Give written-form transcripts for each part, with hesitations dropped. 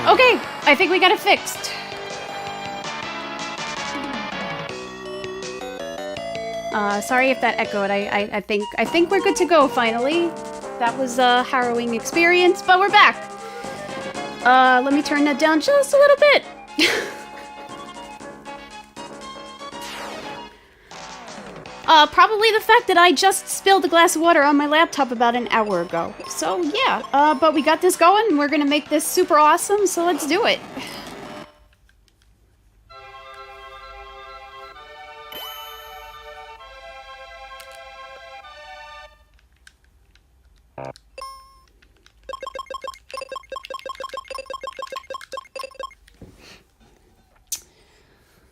Okay, I think we got it fixed. Sorry if that echoed. I think we're good to go finally. That was a harrowing experience, but we're back. Let me turn that down just a little bit. Probably the fact that I just spilled a glass of water on my laptop about an hour ago. So yeah, but we got this going. We're gonna make this super awesome, so let's do it.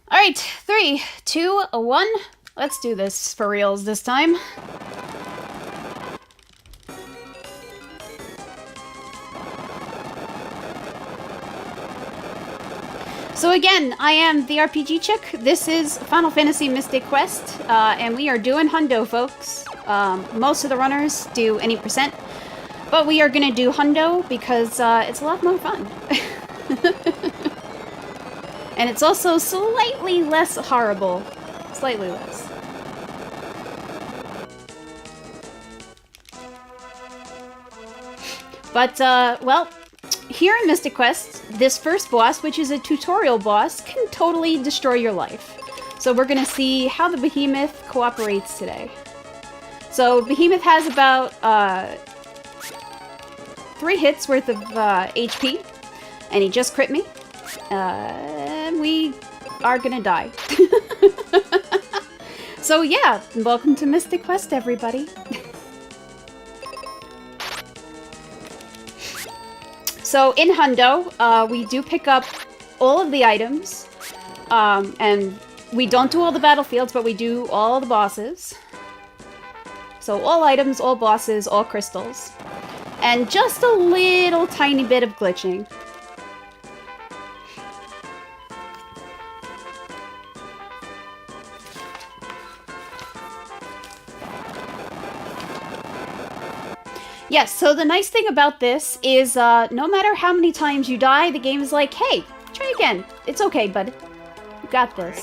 Alright, 3, 2, 1. Let's do this for reals this time. So again, I am TheRPGChick. This is Final Fantasy Mystic Quest, and we are doing Hundo, folks. Most of the runners do any %, but we are gonna do Hundo because it's a lot more fun. And it's also slightly less horrible. Slightly less. But, well, here in Mystic Quest, this first boss, which is a tutorial boss, can totally destroy your life. So we're gonna see how the Behemoth cooperates today. So Behemoth has about 3 hits worth of HP, and he just crit me. And we are gonna die. So yeah, welcome to Mystic Quest, everybody. So in Hundo, we do pick up all of the items, and we don't do all the battlefields, but we do all the bosses. So all items, all bosses, all crystals. And just a little tiny bit of glitching. Yes, so the nice thing about this is no matter how many times you die, the game is like, hey, try again. It's okay, bud. You got this.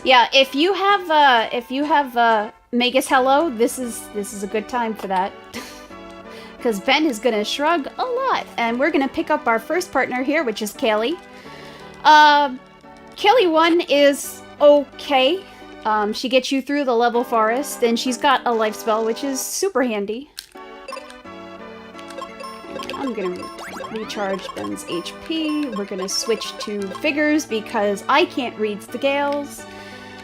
Yeah, if you have Magus Hello, this is a good time for that. Because Ben is gonna shrug a lot, and we're gonna pick up our first partner here, which is Kaylee. Kaylee 1 is okay. She gets you through the level forest, and she's got a life spell, which is super handy. I'm gonna recharge Ben's HP. We're gonna switch to figures because I can't read scales.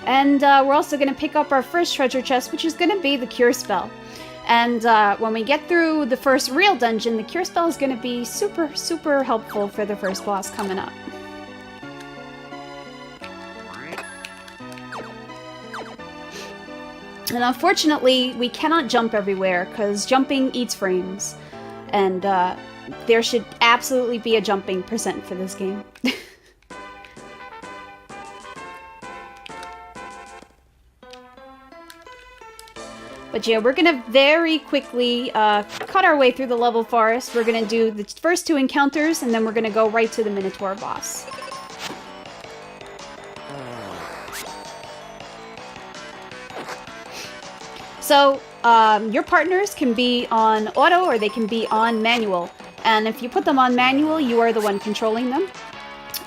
And we're also gonna pick up our first treasure chest, which is gonna be the cure spell. And when we get through the first real dungeon, the cure spell is gonna be super, super helpful for the first boss coming up. And unfortunately, we cannot jump everywhere, because jumping eats frames. And there should absolutely be a jumping % for this game. But yeah, we're gonna very quickly cut our way through the level forest. We're gonna do the first 2 encounters, and then we're gonna go right to the Minotaur boss. So, your partners can be on auto or they can be on manual. And if you put them on manual, you are the one controlling them.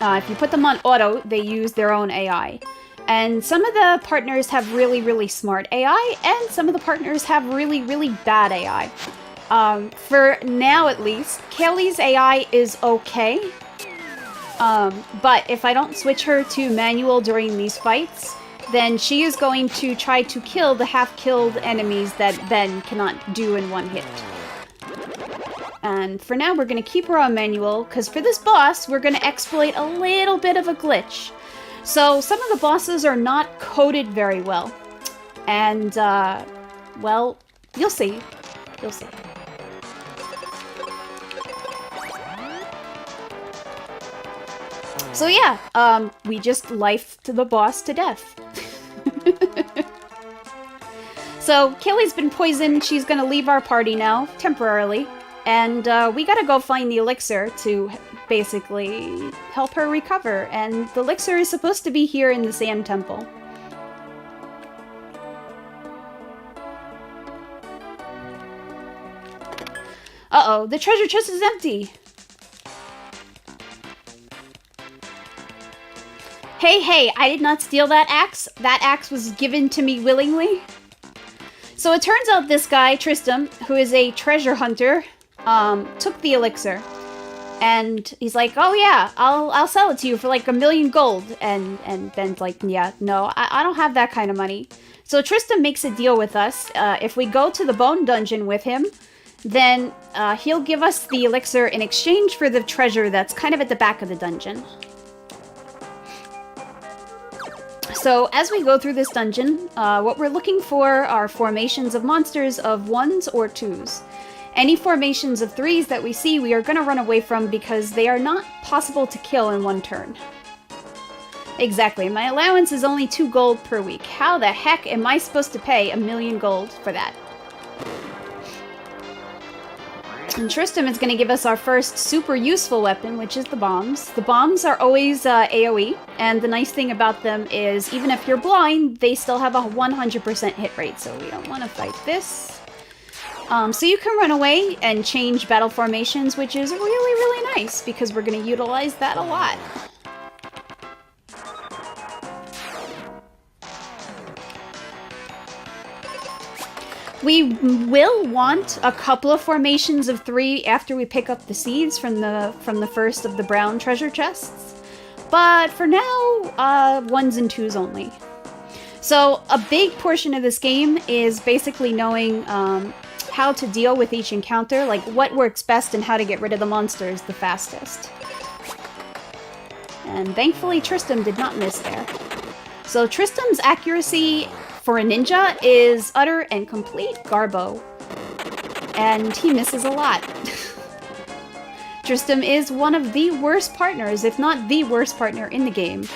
If you put them on auto, they use their own AI. And some of the partners have really, really smart AI, and some of the partners have really, really bad AI. For now, at least, Kaylee's AI is okay. But if I don't switch her to manual during these fights, then she is going to try to kill the half-killed enemies that Ben cannot do in one hit. And for now, we're going to keep her on manual, because for this boss, we're going to exploit a little bit of a glitch. So some of the bosses are not coded very well. And, well, you'll see. You'll see. So yeah, we just lifed the boss to death. So, Kaylee's been poisoned. She's gonna leave our party now, temporarily. And we gotta go find the elixir to basically help her recover. And the elixir is supposed to be here in the Sand Temple. Uh-oh, the treasure chest is empty. Hey, I did not steal that axe. That axe was given to me willingly. So it turns out this guy, Tristram, who is a treasure hunter, took the elixir. And he's like, oh yeah, I'll sell it to you for like 1,000,000 gold. And Ben's like, yeah, no, I don't have that kind of money. So Tristram makes a deal with us. If we go to the bone dungeon with him, then he'll give us the elixir in exchange for the treasure that's kind of at the back of the dungeon. So as we go through this dungeon, what we're looking for are formations of monsters of 1s or 2s. Any formations of 3s that we see, we are going to run away from because they are not possible to kill in one turn. Exactly, my allowance is only 2 gold per week. How the heck am I supposed to pay 1,000,000 gold for that? And Tristram is going to give us our first super useful weapon, which is the bombs. The bombs are always AoE, and the nice thing about them is even if you're blind, they still have a 100% hit rate, so we don't want to fight this. So you can run away and change battle formations, which is really, really nice, because we're going to utilize that a lot. We will want a couple of formations of 3 after we pick up the seeds from the first of the brown treasure chests. But for now, 1s and 2s only. So a big portion of this game is basically knowing how to deal with each encounter, like what works best and how to get rid of the monsters the fastest. And thankfully Tristram did not miss there. So Tristram's accuracy for a ninja is utter and complete garbo. And he misses a lot. Tristram is one of the worst partners, if not the worst partner in the game.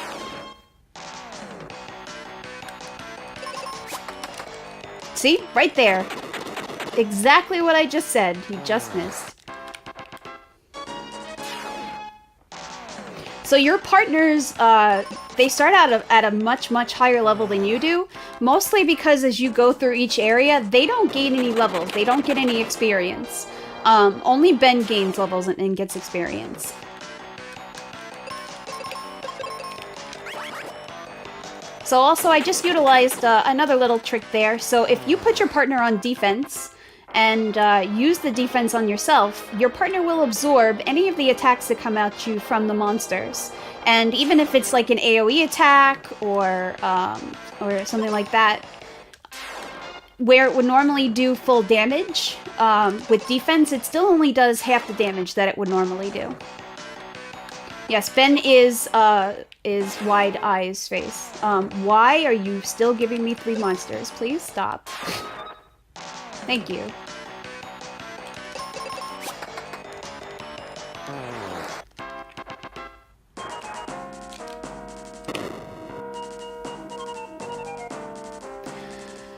See? Right there. Exactly what I just said. He just missed. So your partners, they start out at a much, much higher level than you do, mostly because as you go through each area, they don't gain any levels. They don't get any experience. Only Ben gains levels and gets experience. So also, I just utilized another little trick there. So if you put your partner on defense and use the defense on yourself, your partner will absorb any of the attacks that come at you from the monsters. And even if it's like an AoE attack or something like that, where it would normally do full damage, with defense, it still only does half the damage that it would normally do. Yes, Ben is Wide Eyes face. Why are you still giving me 3 monsters? Please stop. Thank you.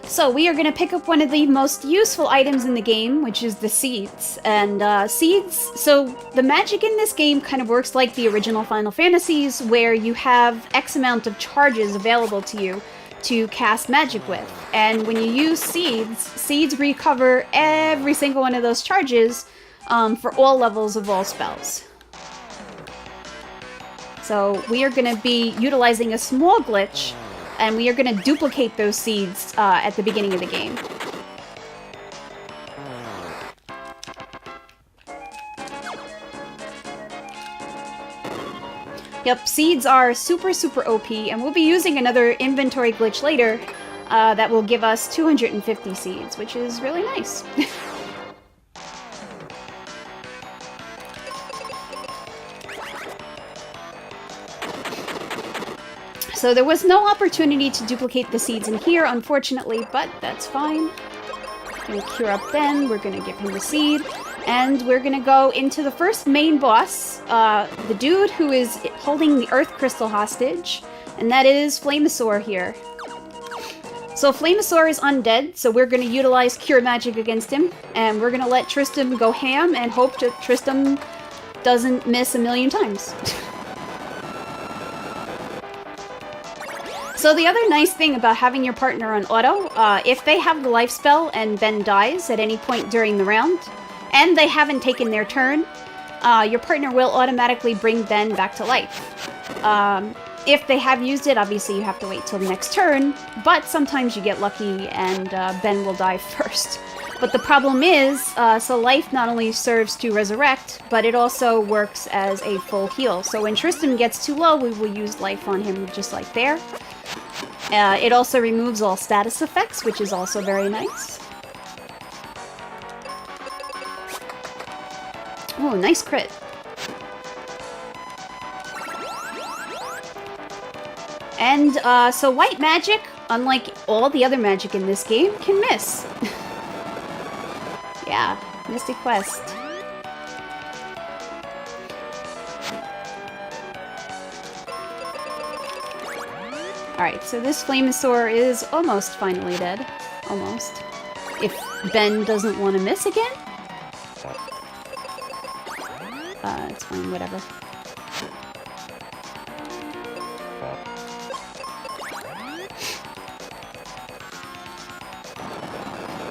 So we are going to pick up one of the most useful items in the game, which is the seeds. And seeds, so the magic in this game kind of works like the original Final Fantasies, where you have X amount of charges available to you to cast magic with. And when you use seeds, seeds recover every single one of those charges for all levels of all spells. So we are going to be utilizing a small glitch, and we are going to duplicate those seeds at the beginning of the game. Yep, seeds are super, super OP, and we'll be using another inventory glitch later that will give us 250 seeds, which is really nice. So there was no opportunity to duplicate the seeds in here, unfortunately, but that's fine. We're gonna cure up Ben, we're gonna give him the seed, and we're gonna go into the first main boss, the dude who is holding the Earth Crystal hostage, and that is Flamosaur here. So Flamosaur is undead, so we're going to utilize Cure Magic against him, and we're going to let Tristram go ham and hope that Tristram doesn't miss a million times. So the other nice thing about having your partner on auto, if they have the life spell and Ben dies at any point during the round, and they haven't taken their turn, your partner will automatically bring Ben back to life. If they have used it, obviously you have to wait till the next turn, but sometimes you get lucky and Ben will die first. But the problem is, so life not only serves to resurrect, but it also works as a full heal. So when Tristram gets too low, we will use life on him just like there. It also removes all status effects, which is also very nice. Oh, nice crit. And so white magic, unlike all the other magic in this game, can miss. Yeah, Mystic Quest. Alright, so this Flamosaur is almost finally dead. Almost. If Ben doesn't want to miss again? It's fine, whatever.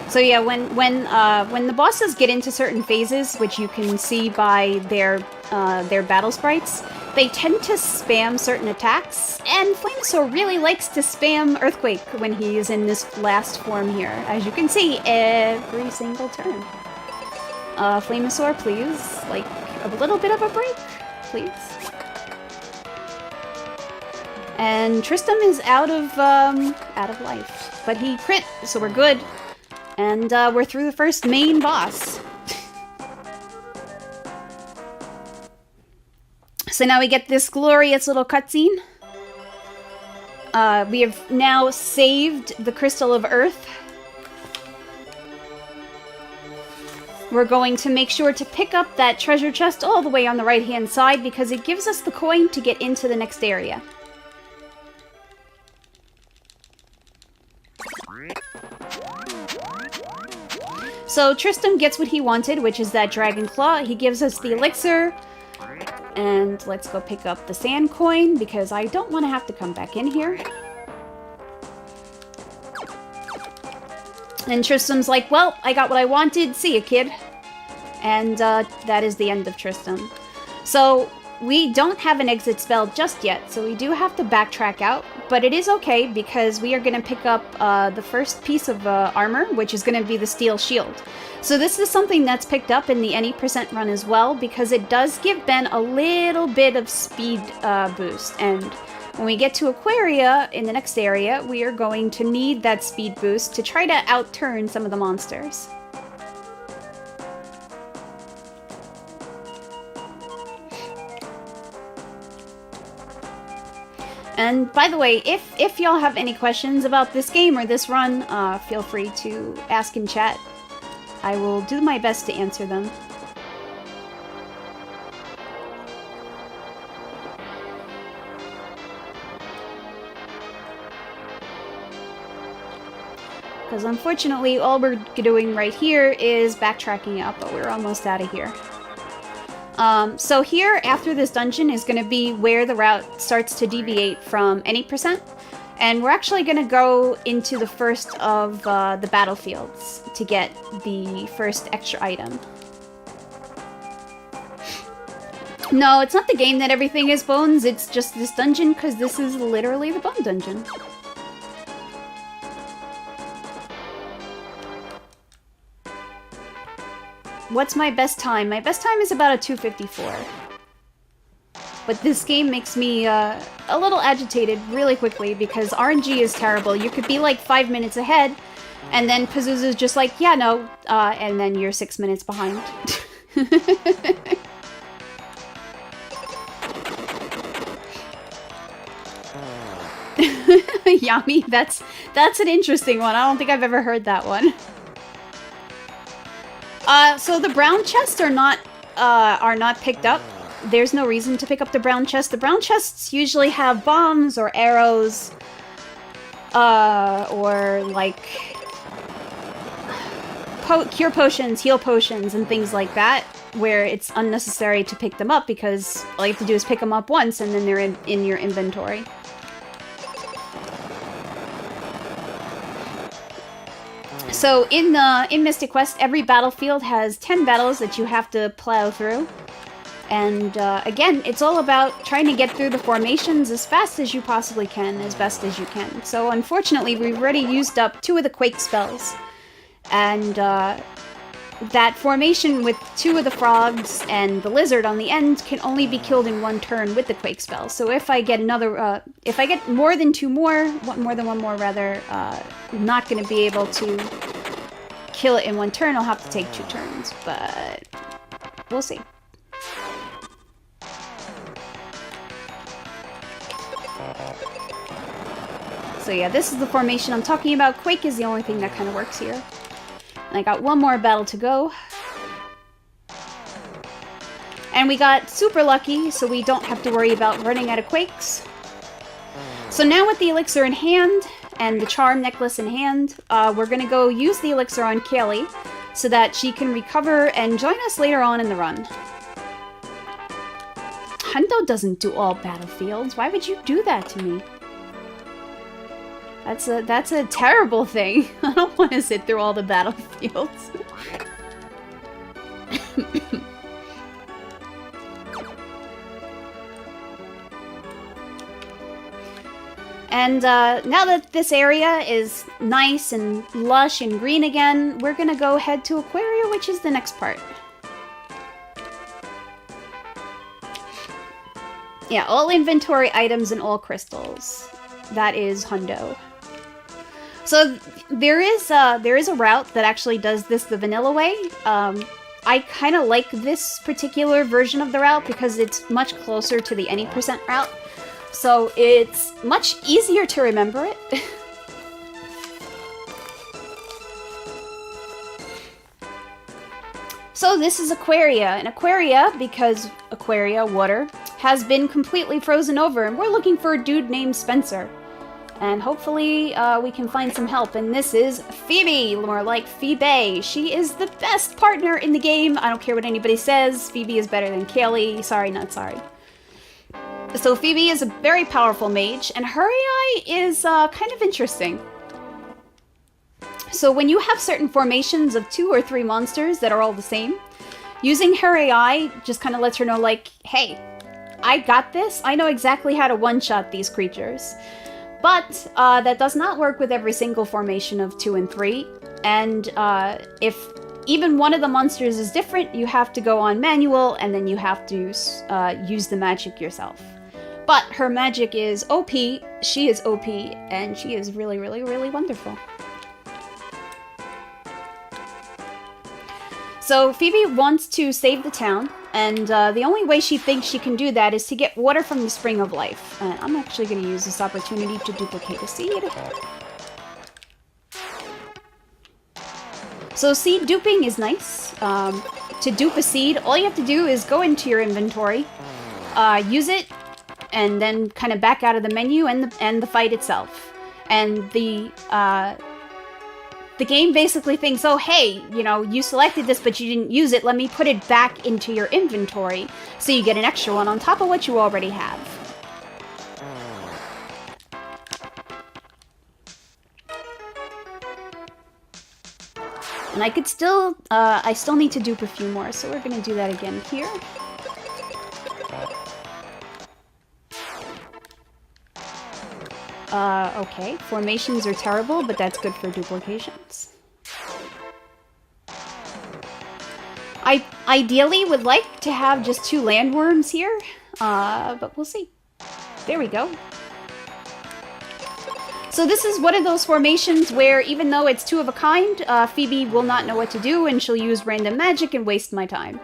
So yeah, when the bosses get into certain phases, which you can see by their battle sprites, they tend to spam certain attacks, and Flamosaur really likes to spam Earthquake when he is in this last form here, as you can see, every single turn. Flamosaur, please, like, a little bit of a break, please. And Tristram is out of life, but he crit, so we're good. And we're through the first main boss. So now we get this glorious little cutscene. We have now saved the Crystal of Earth. We're going to make sure to pick up that treasure chest all the way on the right-hand side because it gives us the coin to get into the next area. So Tristram gets what he wanted, which is that Dragon Claw. He gives us the elixir. And let's go pick up the sand coin, because I don't want to have to come back in here. And Tristram's like, well, I got what I wanted. See ya, kid. And that is the end of Tristram. So we don't have an exit spell just yet, so we do have to backtrack out. But it is okay, because we are going to pick up the first piece of armor, which is going to be the steel shield. So this is something that's picked up in the any % run as well, because it does give Ben a little bit of speed boost. And when we get to Aquaria, in the next area, we are going to need that speed boost to try to outturn some of the monsters. And by the way, if y'all have any questions about this game or this run, feel free to ask in chat. I will do my best to answer them. Because unfortunately, all we're doing right here is backtracking out, but we're almost out of here. So here, after this dungeon, is going to be where the route starts to deviate from any %. And we're actually going to go into the first of the battlefields to get the first extra item. No, it's not the game that everything is bones, it's just this dungeon, because this is literally the bone dungeon. What's my best time? My best time is about a 2:54. But this game makes me a little agitated really quickly because RNG is terrible. You could be like 5 minutes ahead, and then Pazuzu's just like, yeah, no, and then you're 6 minutes behind. Yami, that's an interesting one. I don't think I've ever heard that one. So the brown chests are not picked up. There's no reason to pick up the brown chest. The brown chests usually have bombs or arrows. or like cure potions, heal potions, and things like that, where it's unnecessary to pick them up because all you have to do is pick them up once and then they're in your inventory. So in Mystic Quest, every battlefield has 10 battles that you have to plow through. And again, it's all about trying to get through the formations as fast as you possibly can, as best as you can. So unfortunately, we've already used up 2 of the Quake spells. And that formation with 2 of the frogs and the lizard on the end can only be killed in 1 turn with the Quake spell. So if I get another, if I get more than 2 more, more than 1 more rather, I'm not going to be able to kill it in 1 turn. I'll have to take 2 turns, but we'll see. So yeah, this is the formation I'm talking about. Quake is the only thing that kind of works here. And I got 1 more battle to go. And we got super lucky, so we don't have to worry about running out of Quakes. So now with the elixir in hand, and the charm necklace in hand, we're gonna go use the elixir on Kaylee, so that she can recover and join us later on in the run. Hundo doesn't do all battlefields. Why would you do that to me? That's a terrible thing. I don't want to sit through all the battlefields. And now that this area is nice and lush and green again, we're gonna go head to Aquaria, which is the next part. Yeah, all inventory items and all crystals. That is Hundo. So there is a route that actually does this the vanilla way. I kind of like this particular version of the route because it's much closer to the any percent route. So it's much easier to remember it. So this is Aquaria, and Aquaria, because Aquaria, water, has been completely frozen over, and we're looking for a dude named Spencer. And hopefully we can find some help, and this is Phoebe, more like Phoebe. She is the best partner in the game. I don't care what anybody says, Phoebe is better than Kaylee. Sorry, not sorry. So Phoebe is a very powerful mage, and her AI is kind of interesting. So when you have certain formations of 2 or 3 monsters that are all the same, using her AI just kind of lets her know, like, hey, I got this. I know exactly how to one-shot these creatures. But that does not work with every single formation of 2 and 3. And if even one of the monsters is different, you have to go on manual, and then you have to use the magic yourself. But her magic is OP, she is OP, and she is really, really, really wonderful. So Phoebe wants to save the town, and the only way she thinks she can do that is to get water from the Spring of Life. I'm actually going to use this opportunity to duplicate a seed. So seed duping is nice. To dupe a seed, all you have to do is go into your inventory, use it, and then kind of back out of the menu and the fight itself. And the game basically thinks, oh, hey, you know, you selected this, but you didn't use it. Let me put it back into your inventory, so you get an extra one on top of what you already have. And I could still, I still need to dupe a few more, so we're gonna do that again here. Okay, formations are terrible, but that's good for duplications. I ideally would like to have just 2 landworms here, but we'll see. There we go. So this is one of those formations where, even though it's 2 of a kind, Phoebe will not know what to do, and she'll use random magic and waste my time.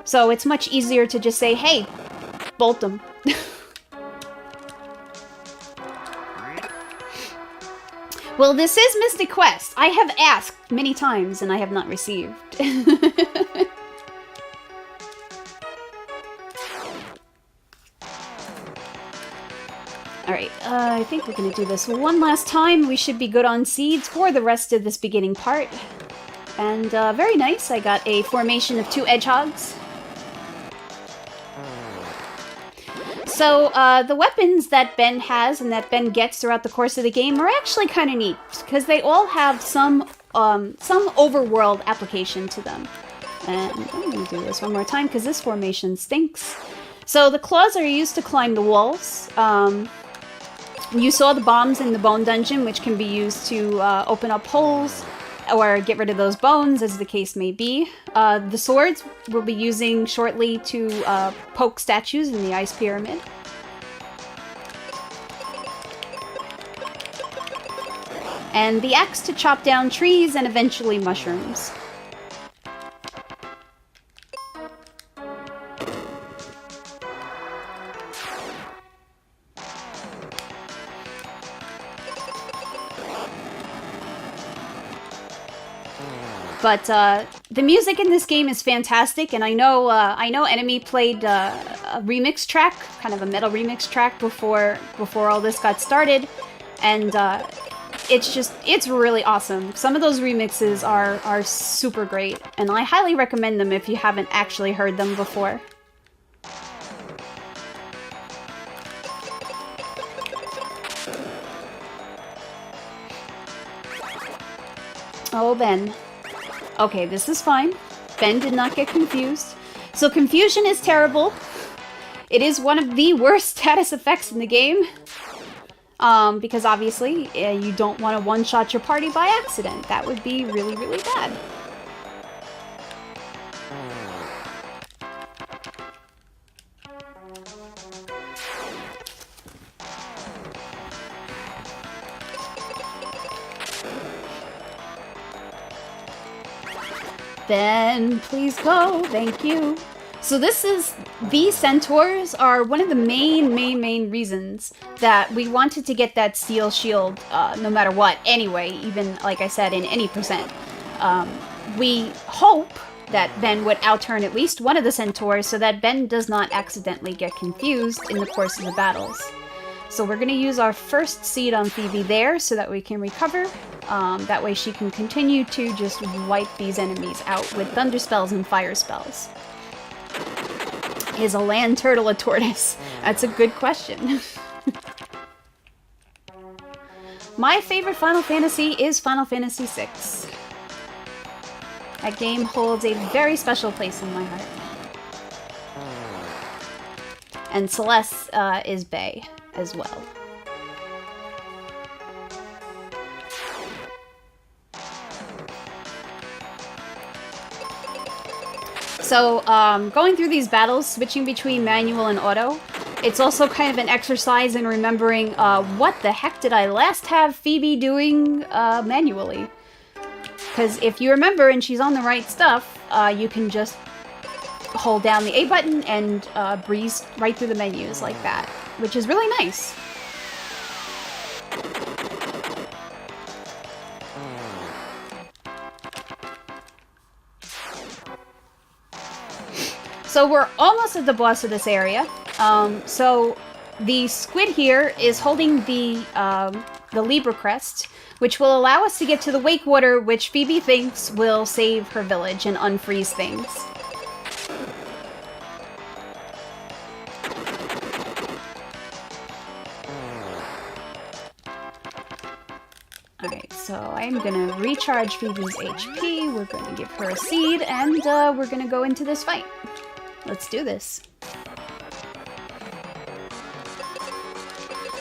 So it's much easier to just say, hey, bolt them. Well, this is Mystic Quest. I have asked many times, and I have not received. Alright, I think we're gonna do this one last time. We should be good on seeds for the rest of this beginning part. And very nice, I got a formation of 2 edgehogs. So, the weapons that Ben has and that Ben gets throughout the course of the game are actually kind of neat, because they all have some overworld application to them. And I'm going to do this one more time, because this formation stinks. So, the claws are used to climb the walls. You saw the bombs in the bone dungeon, which can be used to open up holes, or get rid of those bones, as the case may be. The swords we'll be using shortly to poke statues in the ice pyramid. And the axe to chop down trees and eventually mushrooms. But the music in this game is fantastic, and I know Enemy played a remix track, kind of a metal remix track before all this got started, and it's really awesome. Some of those remixes are super great, and I highly recommend them if you haven't actually heard them before. Oh, Ben. Okay, this is fine. Ben did not get confused. So confusion is terrible. It is one of the worst status effects in the game. Because obviously, you don't want to one-shot your party by accident. That would be really, really bad. Ben, please go. Thank you. So these centaurs are one of the main reasons that we wanted to get that steel shield, no matter what, anyway, even, like I said, in any percent. We hope that Ben would outturn at least one of the centaurs so that Ben does not accidentally get confused in the course of the battles. So we're going to use our first seed on Phoebe there so that we can recover. That way she can continue to just wipe these enemies out with thunder spells and fire spells. Is a land turtle a tortoise? That's a good question. My favorite Final Fantasy is Final Fantasy VI. That game holds a very special place in my heart. And Celeste is Bae as well. So, going through these battles, switching between manual and auto, it's also kind of an exercise in remembering what the heck did I last have Phoebe doing manually. Because if you remember and she's on the right stuff, you can just hold down the A button and breeze right through the menus like that, which is really nice. So we're almost at the boss of this area. So the squid here is holding the Libra crest, which will allow us to get to the wake water, which Phoebe thinks will save her village and unfreeze things. Alright, so I'm gonna recharge Phoebe's HP, we're gonna give her a seed, and we're gonna go into this fight. Let's do this.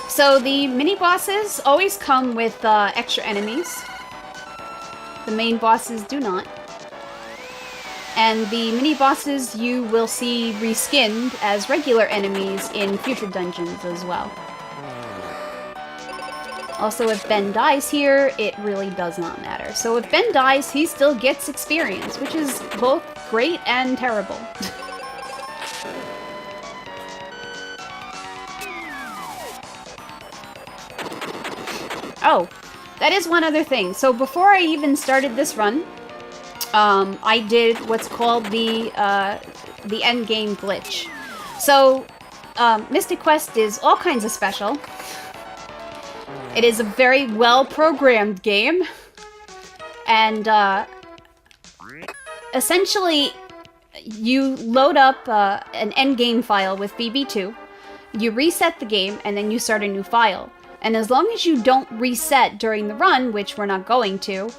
So the mini-bosses always come with extra enemies. The main bosses do not. And the mini-bosses you will see reskinned as regular enemies in future dungeons as well. Also, if Ben dies here, it really does not matter. So if Ben dies, he still gets experience, which is both great and terrible. Oh, that is one other thing. So before I even started this run, I did what's called the end game glitch. So Mystic Quest is all kinds of special. It is a very well-programmed game. And, essentially, you load up an endgame file with VB2, you reset the game, and then you start a new file. And as long as you don't reset during the run, which we're not going to,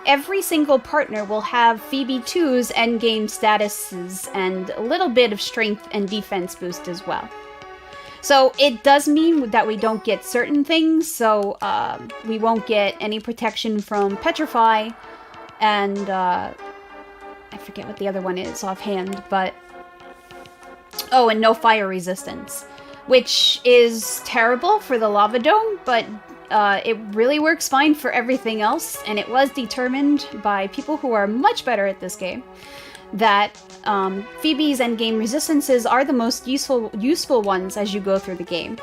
every single partner will have VB2's endgame statuses and a little bit of strength and defense boost as well. So it does mean that we don't get certain things, so we won't get any protection from Petrify, and I forget what the other one is offhand, but... Oh, and no fire resistance, which is terrible for the lava dome, but it really works fine for everything else, and it was determined by people who are much better at this game that Phoebe's endgame resistances are the most useful ones as you go through the game.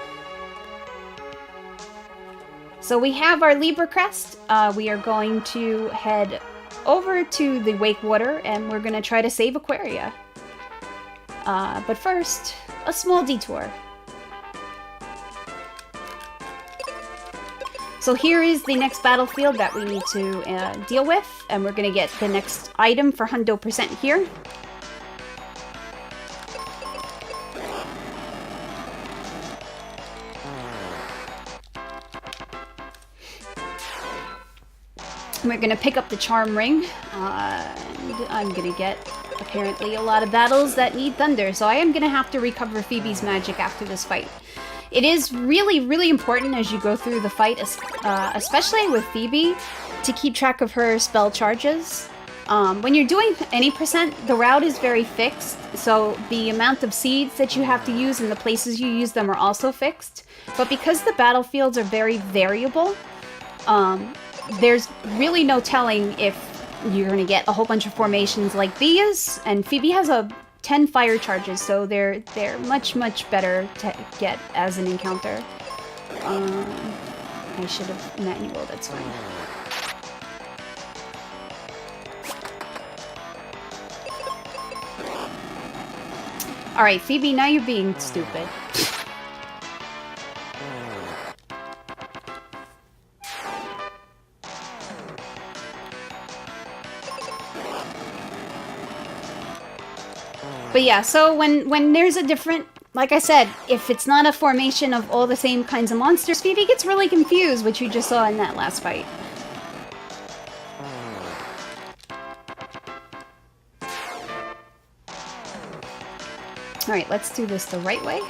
So we have our Libra crest. We are going to head over to the Wakewater, and we're going to try to save Aquaria. But first, a small detour. So here is the next battlefield that we need to deal with, and we're going to get the next item for Hundo % here. We're going to pick up the Charm Ring, and I'm going to get, apparently, a lot of battles that need Thunder, so I am going to have to recover Phoebe's magic after this fight. It is really, really important as you go through the fight, especially with Phoebe, to keep track of her spell charges. When you're doing any %, the route is very fixed, so the amount of seeds that you have to use and the places you use them are also fixed. But because the battlefields are very variable, there's really no telling if you're going to get a whole bunch of formations like these, and Phoebe has 10 fire charges, so they're much, much better to get as an encounter. I should have manual, that's fine. Alright, Phoebe, now you're being stupid. But yeah, so when there's a different... Like I said, if it's not a formation of all the same kinds of monsters, Phoebe gets really confused, which you just saw in that last fight. Alright, let's do this the right way.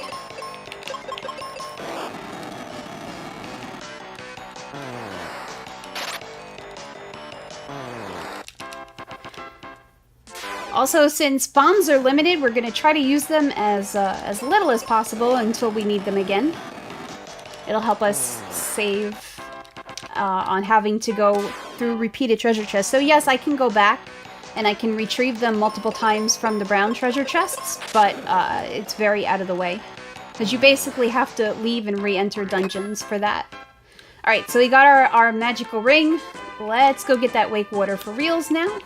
Also, since bombs are limited, we're going to try to use them as little as possible until we need them again. It'll help us save on having to go through repeated treasure chests. So yes, I can go back and I can retrieve them multiple times from the brown treasure chests, but it's very out of the way, because you basically have to leave and re-enter dungeons for that. Alright, so we got our magical ring. Let's go get that Wakewater for reals now.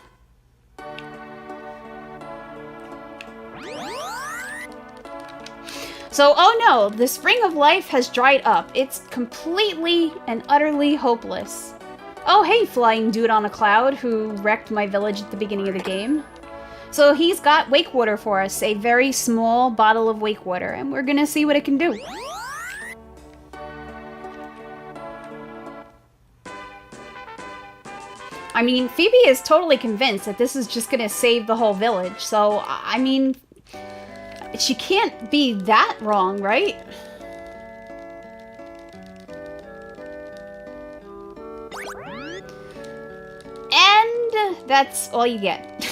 So, oh no, the Spring of Life has dried up. It's completely and utterly hopeless. Oh hey, flying dude on a cloud who wrecked my village at the beginning of the game. So he's got Wakewater for us, a very small bottle of Wakewater, and we're gonna see what it can do. I mean, Phoebe is totally convinced that this is just gonna save the whole village, so, I mean... She can't be that wrong, right? And that's all you get.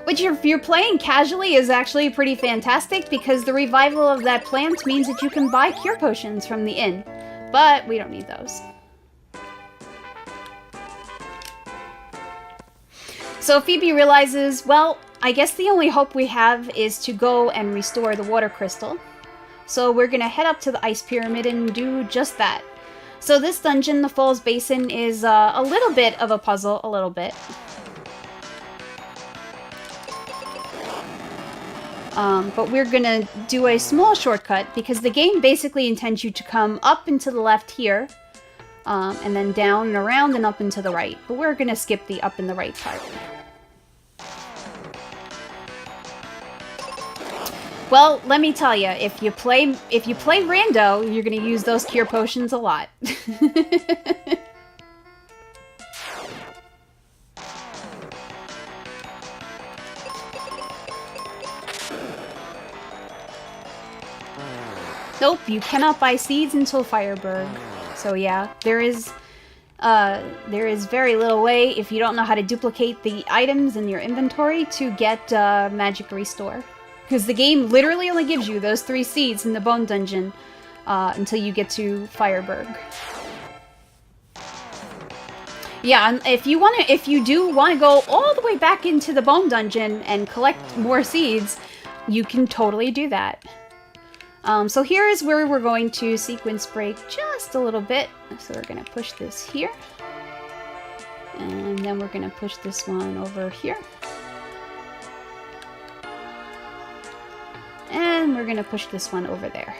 Which, if you're playing casually, is actually pretty fantastic, because the revival of that plant means that you can buy cure potions from the inn. But we don't need those. So Phoebe realizes, well, I guess the only hope we have is to go and restore the water crystal. So we're gonna head up to the ice pyramid and do just that. So this dungeon, the Falls Basin, is a little bit of a puzzle, But we're gonna do a small shortcut because the game basically intends you to come up and to the left here, and then down and around and up and to the right. But we're gonna skip the up and the right part. Well, let me tell you, if you play rando, you're gonna use those cure potions a lot. Nope, you cannot buy seeds until Fireberg. So yeah, there is very little way, if you don't know how to duplicate the items in your inventory, to get magic restore. Because the game literally only gives you those 3 seeds in the bone dungeon until you get to Fireberg. Yeah, and if you do want to go all the way back into the bone dungeon and collect more seeds, you can totally do that. So here is where we're going to sequence break just a little bit. So we're going to push this here. And then we're going to push this one over here. And we're going to push this one over there.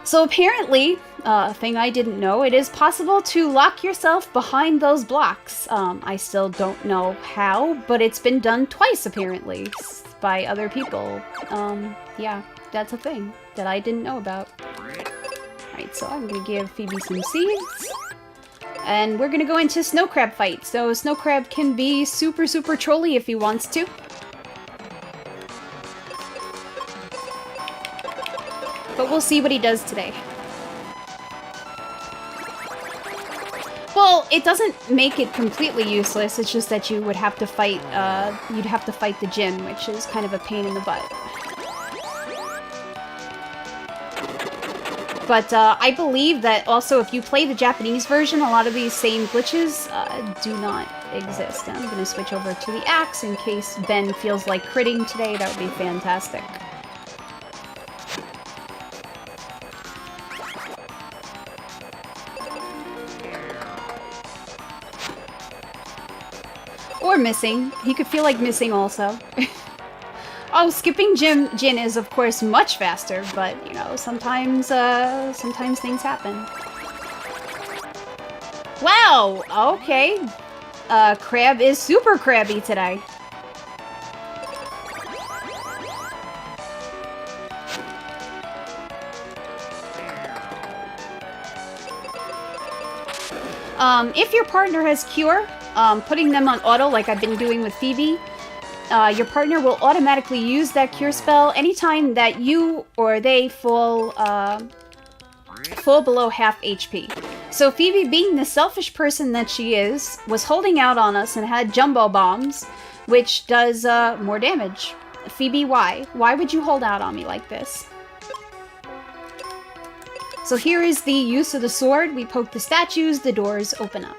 So apparently, a thing I didn't know, it is possible to lock yourself behind those blocks. I still don't know how, but it's been done twice apparently by other people. Yeah, that's a thing that I didn't know about. Alright, so I'm going to give Phoebe some seeds. And we're going to go into Snow Crab fight. So Snow Crab can be super trolly if he wants to. But we'll see what he does today. Well, it doesn't make it completely useless. It's just that you would have to fight. You'd have to fight the Djinn, which is kind of a pain in the butt. But I believe that also, if you play the Japanese version, a lot of these same glitches do not exist. And I'm going to switch over to the axe in case Ben feels like critting today. That would be fantastic. Or missing. He could feel like missing also. Oh, skipping Djinn is of course much faster, but you know, sometimes things happen. Wow! Okay. Crab is super crabby today. If your partner has Cure, putting them on auto like I've been doing with Phoebe, your partner will automatically use that Cure spell anytime that you or they fall below half HP. So Phoebe, being the selfish person that she is, was holding out on us and had Jumbo Bombs, which does more damage. Phoebe, why? Why would you hold out on me like this? So here is the use of the sword. We poke the statues, the doors open up.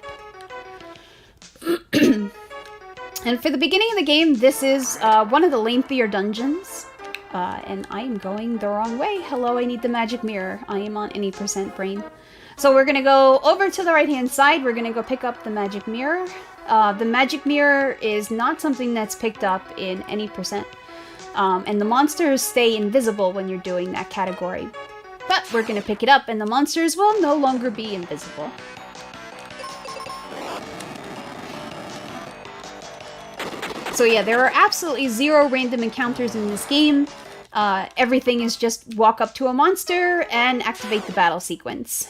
And for the beginning of the game, this is one of the lengthier dungeons. And I am going the wrong way. Hello, I need the magic mirror. I am on any % brain. So we're going to go over to the right-hand side. We're going to go pick up the magic mirror. The magic mirror is not something that's picked up in any %. And the monsters stay invisible when you're doing that category. But we're going to pick it up, and the monsters will no longer be invisible. So yeah, there are absolutely 0 random encounters in this game. Everything is just walk up to a monster and activate the battle sequence.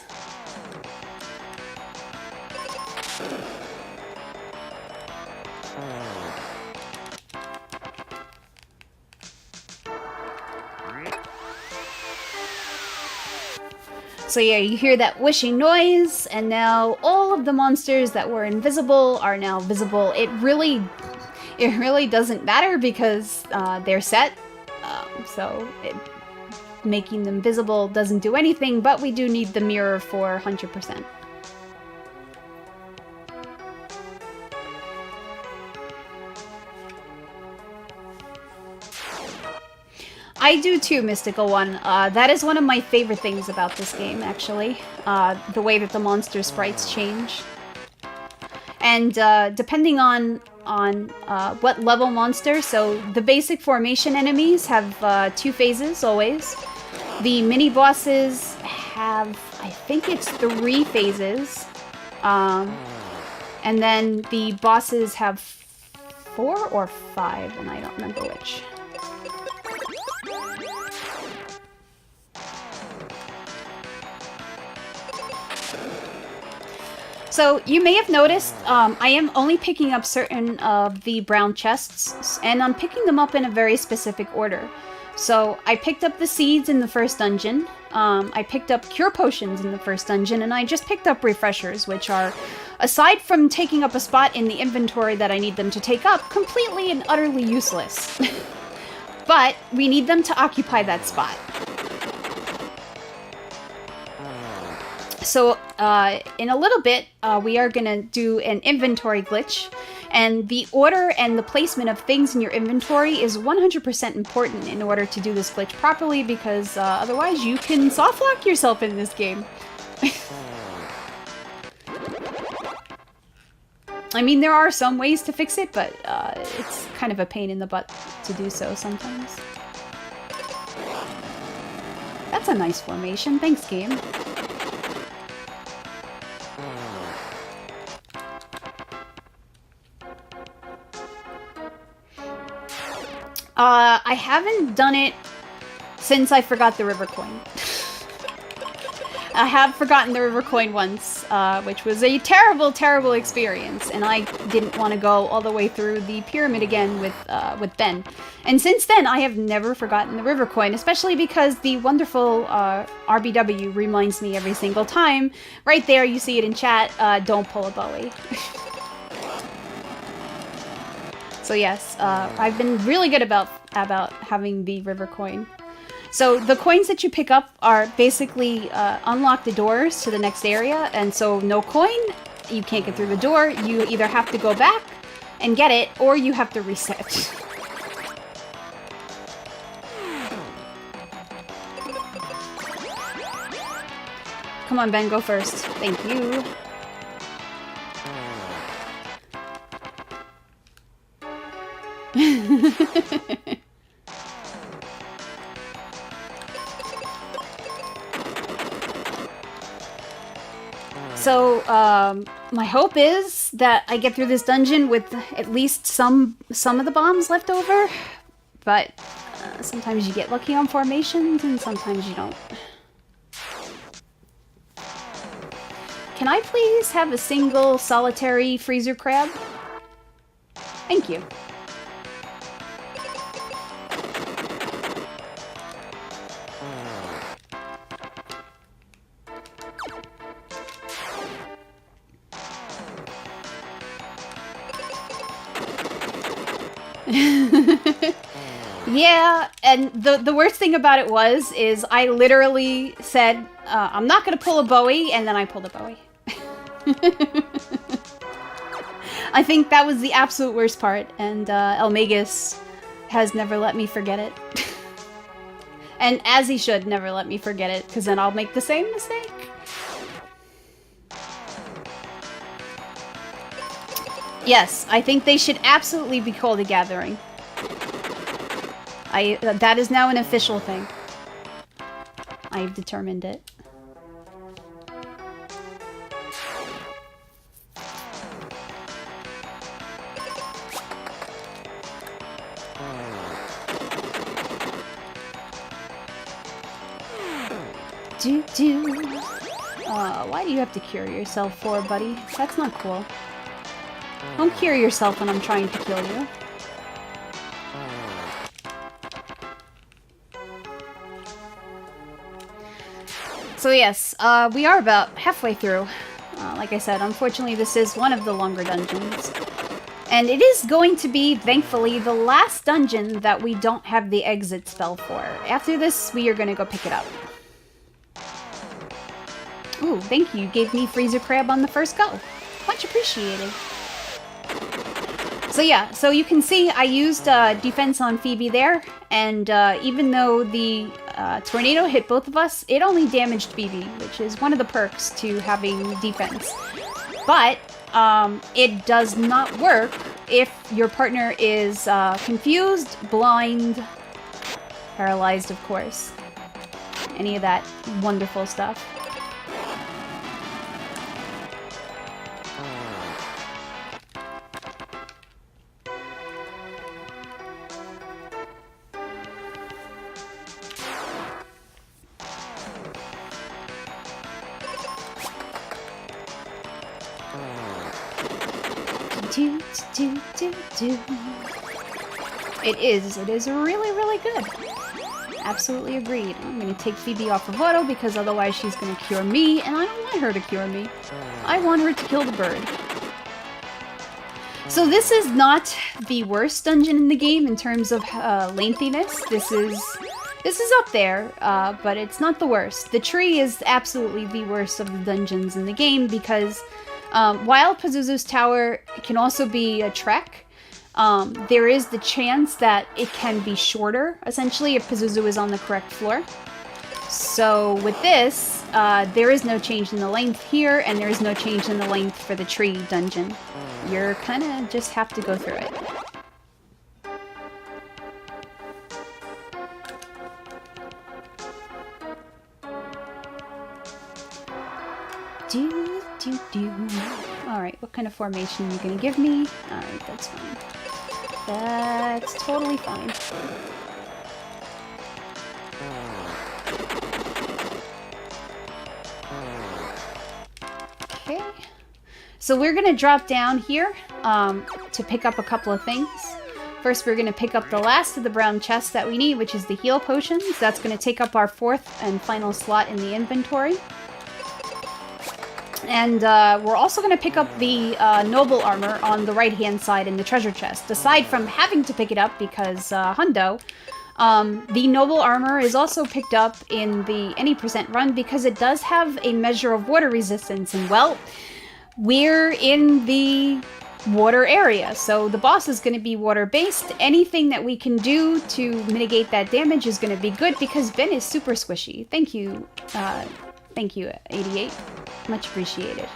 So yeah, you hear that whooshing noise, and now all of the monsters that were invisible are now visible. It really doesn't matter because they're set, so making them visible doesn't do anything, but we do need the mirror for 100%. I do too, Mystical One. That is one of my favorite things about this game, actually. The way that the monster sprites change. And depending on on what level monster. So the basic formation enemies have 2 phases always. The mini bosses have, I think it's 3 phases. And then the bosses have 4 or 5, and I don't remember which. So you may have noticed I am only picking up certain of the brown chests, and I'm picking them up in a very specific order. So I picked up the seeds in the first dungeon, I picked up cure potions in the first dungeon, and I just picked up refreshers, which are, aside from taking up a spot in the inventory that I need them to take up, completely and utterly useless. But we need them to occupy that spot. So in a little bit, we are going to do an inventory glitch, and the order and the placement of things in your inventory is 100% important in order to do this glitch properly, because otherwise you can softlock yourself in this game. I mean, there are some ways to fix it, but it's kind of a pain in the butt to do so sometimes. That's a nice formation. Thanks, game. I haven't done it since I forgot the river coin. I have forgotten the river coin once, which was a terrible, terrible experience, and I didn't want to go all the way through the pyramid again with Ben. And since then, I have never forgotten the river coin, especially because the wonderful RBW reminds me every single time. Right there, you see it in chat, don't pull a Bowie. So yes, I've been really good about having the river coin. So the coins that you pick up are basically unlock the doors to the next area, and so no coin, you can't get through the door. You either have to go back and get it, or you have to reset. Come on, Ben, go first. Thank you. So, my hope is that I get through this dungeon with at least some of the bombs left over, but sometimes you get lucky on formations and sometimes you don't. Can I please have a single solitary freezer crab? Thank you. Yeah, and the worst thing about it is I literally said, I'm not gonna pull a Bowie, and then I pulled a Bowie. I think that was the absolute worst part, and Elmagus has never let me forget it. And as he should never let me forget it, because then I'll make the same mistake. Yes, I think they should absolutely be called a gathering. That is now an official thing. I've determined it. Why do you have to cure yourself for, buddy? That's not cool. Don't cure yourself when I'm trying to kill you. So yes, we are about halfway through. Like I said, unfortunately this is one of the longer dungeons. And it is going to be, thankfully, the last dungeon that we don't have the exit spell for. After this, we are going to go pick it up. Ooh, thank you. You gave me Freezer Crab on the first go. Much appreciated. So yeah, so you can see I used defense on Phoebe there, and even though the tornado hit both of us, it only damaged Phoebe, which is one of the perks to having defense. But it does not work if your partner is confused, blind, paralyzed, of course, any of that wonderful stuff. It is really, really good. Absolutely agreed. I'm gonna take Phoebe off of auto because otherwise she's gonna cure me, and I don't want her to cure me. I want her to kill the bird. So this is not the worst dungeon in the game in terms of lengthiness. This is up there, but it's not the worst. The tree is absolutely the worst of the dungeons in the game because while Pazuzu's Tower can also be a trek, there is the chance that it can be shorter, essentially, if Pazuzu is on the correct floor. So with this, there is no change in the length here, and there is no change in the length for the tree dungeon. You're kind of just have to go through it. Alright, what kind of formation are you gonna give me? Alright, that's fine. That's totally fine. Okay. So we're gonna drop down here to pick up a couple of things. First, we're gonna pick up the last of the brown chests that we need, which is the heal potions. That's gonna take up our fourth and final slot in the inventory. And we're also going to pick up the noble armor on the right-hand side in the treasure chest. Aside from having to pick it up because hundo, the noble armor is also picked up in the any percent run because it does have a measure of water resistance. And well, we're in the water area, so the boss is going to be water-based. Anything that we can do to mitigate that damage is going to be good because Ben is super squishy. Thank you, 88. Much appreciated.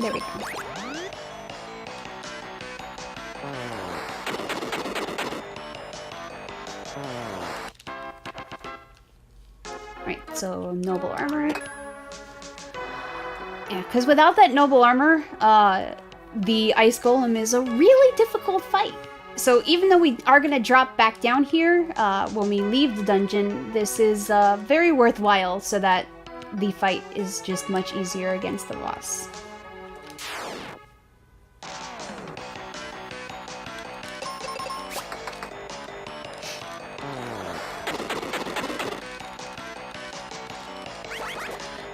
There we go. Right, so noble armor. Yeah, because without that noble armor, the ice golem is a really difficult fight. So even though we are going to drop back down here when we leave the dungeon, this is very worthwhile so that the fight is just much easier against the boss.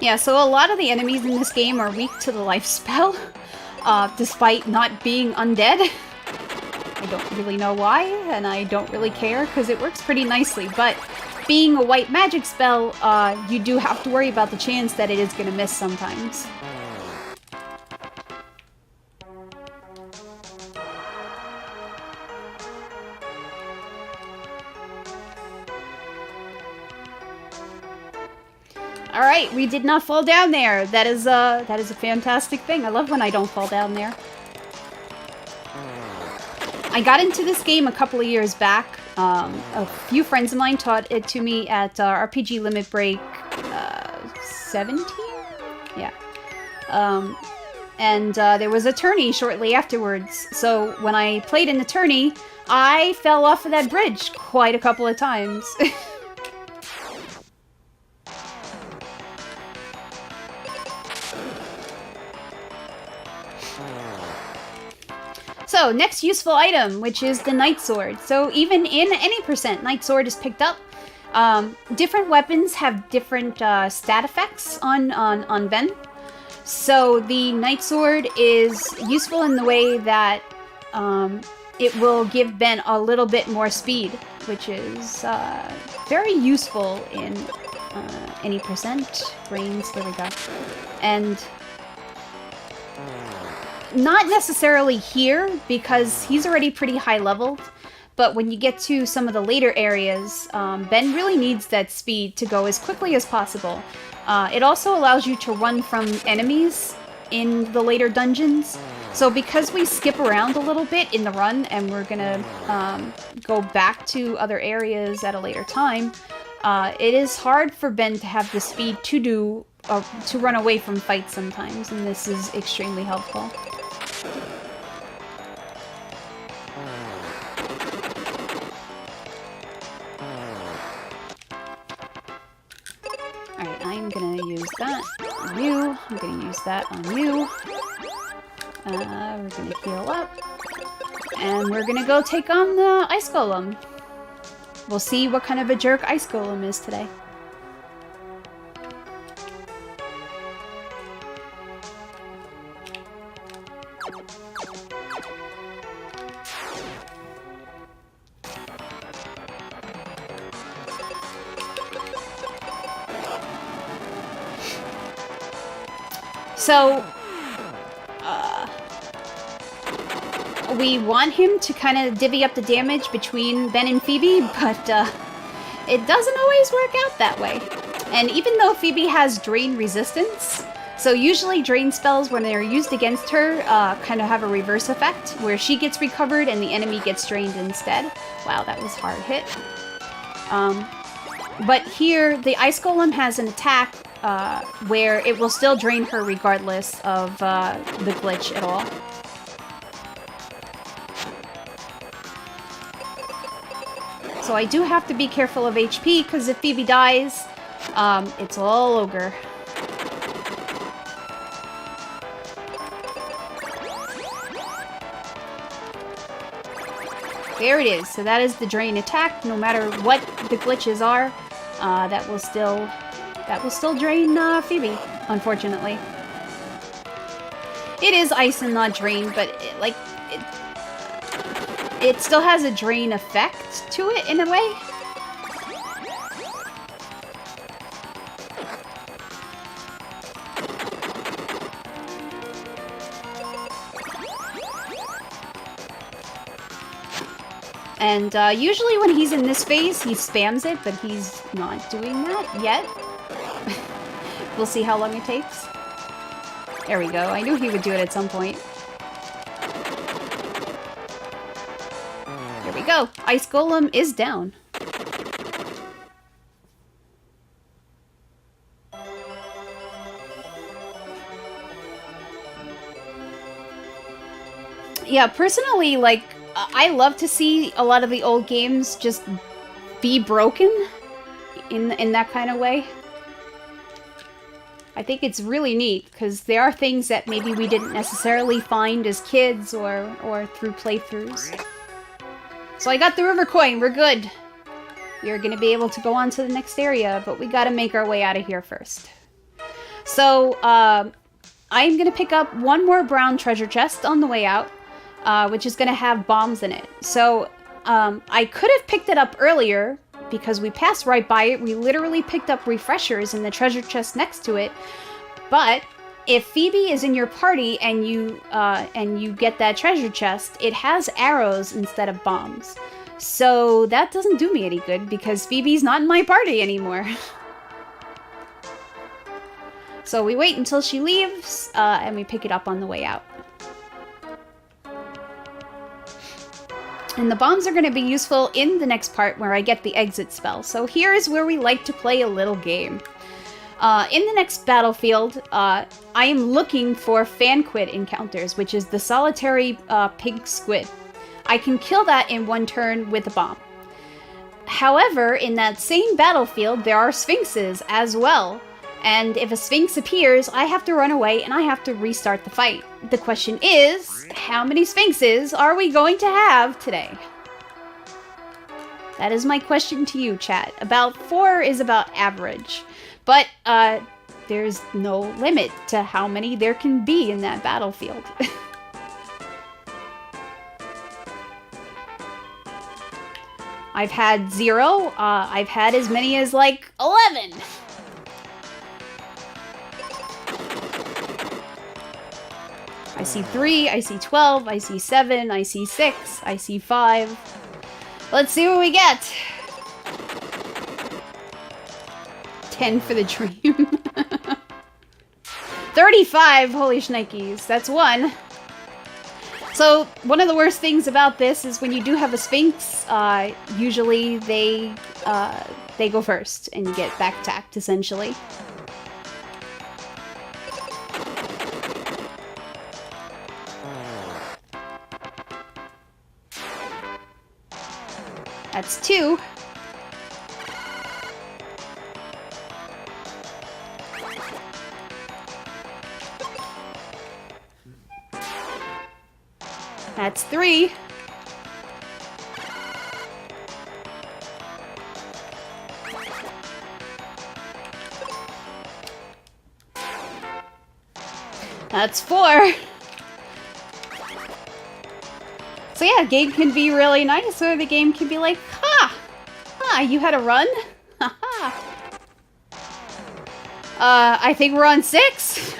Yeah, so a lot of the enemies in this game are weak to the life spell, despite not being undead. I don't really know why, and I don't really care, because it works pretty nicely, but being a white magic spell, you do have to worry about the chance that it is going to miss sometimes. Alright, we did not fall down there. That is a fantastic thing. I love when I don't fall down there. I got into this game a couple of years back. A few friends of mine taught it to me at RPG Limit Break 17? Yeah. And there was a tourney shortly afterwards. So when I played in the tourney, I fell off of that bridge quite a couple of times. So, next useful item, which is the Night Sword. So, even in any percent, Night Sword is picked up. Different weapons have different stat effects on Ben. So, the Night Sword is useful in the way that it will give Ben a little bit more speed, which is very useful in any percent. Brains, there we go. And not necessarily here, because he's already pretty high leveled, but when you get to some of the later areas, Ben really needs that speed to go as quickly as possible. It also allows you to run from enemies in the later dungeons, So because we skip around a little bit in the run and we're gonna go back to other areas at a later time, it is hard for Ben to have the speed to run away from fights sometimes, and this is extremely helpful. Alright, I'm gonna use that on you. I'm gonna use that on you. We're gonna heal up. And we're gonna go take on the Ice Golem. We'll see what kind of a jerk Ice Golem is today. So, we want him to kind of divvy up the damage between Ben and Phoebe, but it doesn't always work out that way. And even though Phoebe has drain resistance, so usually drain spells, when they're used against her, kind of have a reverse effect, where she gets recovered and the enemy gets drained instead. Wow, that was hard hit. But here, the Ice Golem has an attack where it will still drain her regardless of the glitch at all. So I do have to be careful of HP, because if Phoebe dies, it's all ogre. There it is. So that is the drain attack. No matter what the glitches are, that will still drain Phoebe, unfortunately. It is ice and not drain, but it still has a drain effect to it in a way. And usually when he's in this phase, he spams it, but he's not doing that yet. We'll see how long it takes. There we go. I knew he would do it at some point. There we go. Ice Golem is down. Yeah, personally, like, I love to see a lot of the old games just be broken in that kind of way. I think it's really neat, because there are things that maybe we didn't necessarily find as kids or through playthroughs. So I got the river coin, we're good. We're gonna be able to go on to the next area, but we gotta make our way out of here first. So, I'm gonna pick up one more brown treasure chest on the way out, which is gonna have bombs in it. So, I could have picked it up earlier, because we passed right by it. We literally picked up refreshers in the treasure chest next to it. But if Phoebe is in your party and you get that treasure chest, it has arrows instead of bombs. So that doesn't do me any good, because Phoebe's not in my party anymore. So we wait until she leaves, and we pick it up on the way out. And the bombs are going to be useful in the next part where I get the exit spell. So here is where we like to play a little game. In the next battlefield, I am looking for fan quid encounters, which is the solitary pig squid. I can kill that in one turn with a bomb. However, in that same battlefield, there are sphinxes as well. And if a sphinx appears, I have to run away and I have to restart the fight. The question is, how many sphinxes are we going to have today? That is my question to you, chat. About 4 is about average. But there's no limit to how many there can be in that battlefield. I've had 0. I've had as many as like 11. I see 3, I see 12, I see 7, I see 6, I see 5. Let's see what we get. 10 for the dream. 35, holy shnikes. That's 1. So, one of the worst things about this is when you do have a Sphinx, usually they go first, and you get back-tacked, essentially. That's 2. That's 3. That's 4. So yeah, game can be really nice, or the game can be like, ha! Ha, you had a run? Ha ha! I think we're on 6?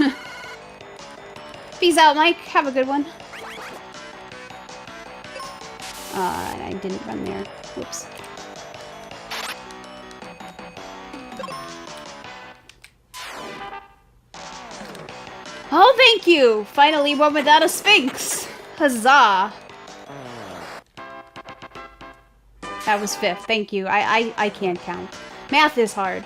Peace out, Mike. Have a good one. And I didn't run there. Whoops. Oh, thank you! Finally one without a Sphinx! Huzzah! That was 5th. Thank you. I can't count. Math is hard.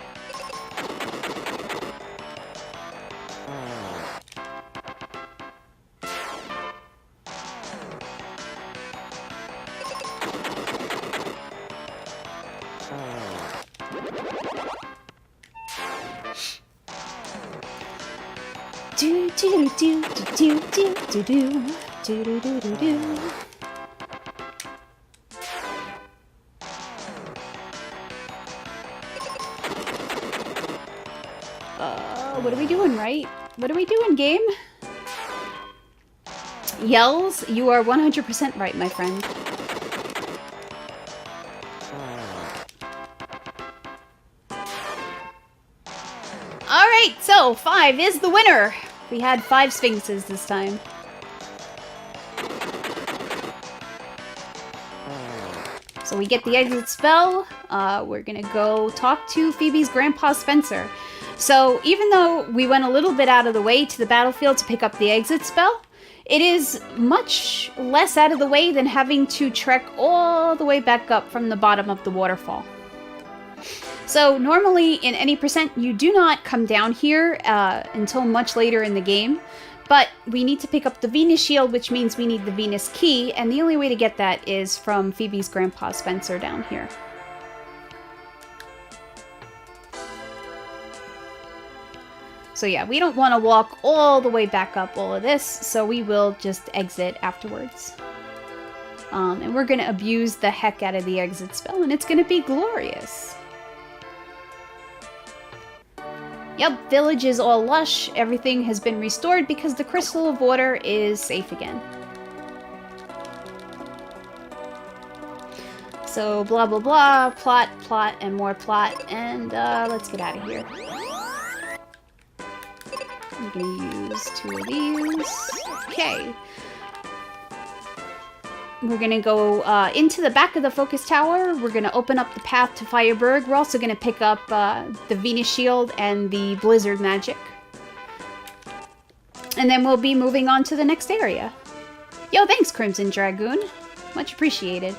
Do do do do do do do do do do do do. What are we doing, right? What are we doing, game? Yells, you are 100% right, my friend. Alright, so 5 is the winner! We had 5 Sphinxes this time. So we get the exit spell. We're gonna go talk to Phoebe's grandpa Spencer. So even though we went a little bit out of the way to the battlefield to pick up the exit spell, it is much less out of the way than having to trek all the way back up from the bottom of the waterfall. So normally in any percent you do not come down here until much later in the game, but we need to pick up the Venus shield, which means we need the Venus key, and the only way to get that is from Phoebe's grandpa Spencer down here. So yeah, we don't want to walk all the way back up all of this, so we will just exit afterwards. And we're going to abuse the heck out of the exit spell, and it's going to be glorious. Yep, village is all lush. Everything has been restored because the Crystal of Water is safe again. So blah blah blah, plot, plot, and more plot, and let's get out of here. I'm gonna use 2 of these. Okay. We're gonna go into the back of the focus tower. We're gonna open up the path to Fireburg. We're also gonna pick up the Venus shield and the blizzard magic. And then we'll be moving on to the next area. Yo, thanks, Crimson Dragoon. Much appreciated.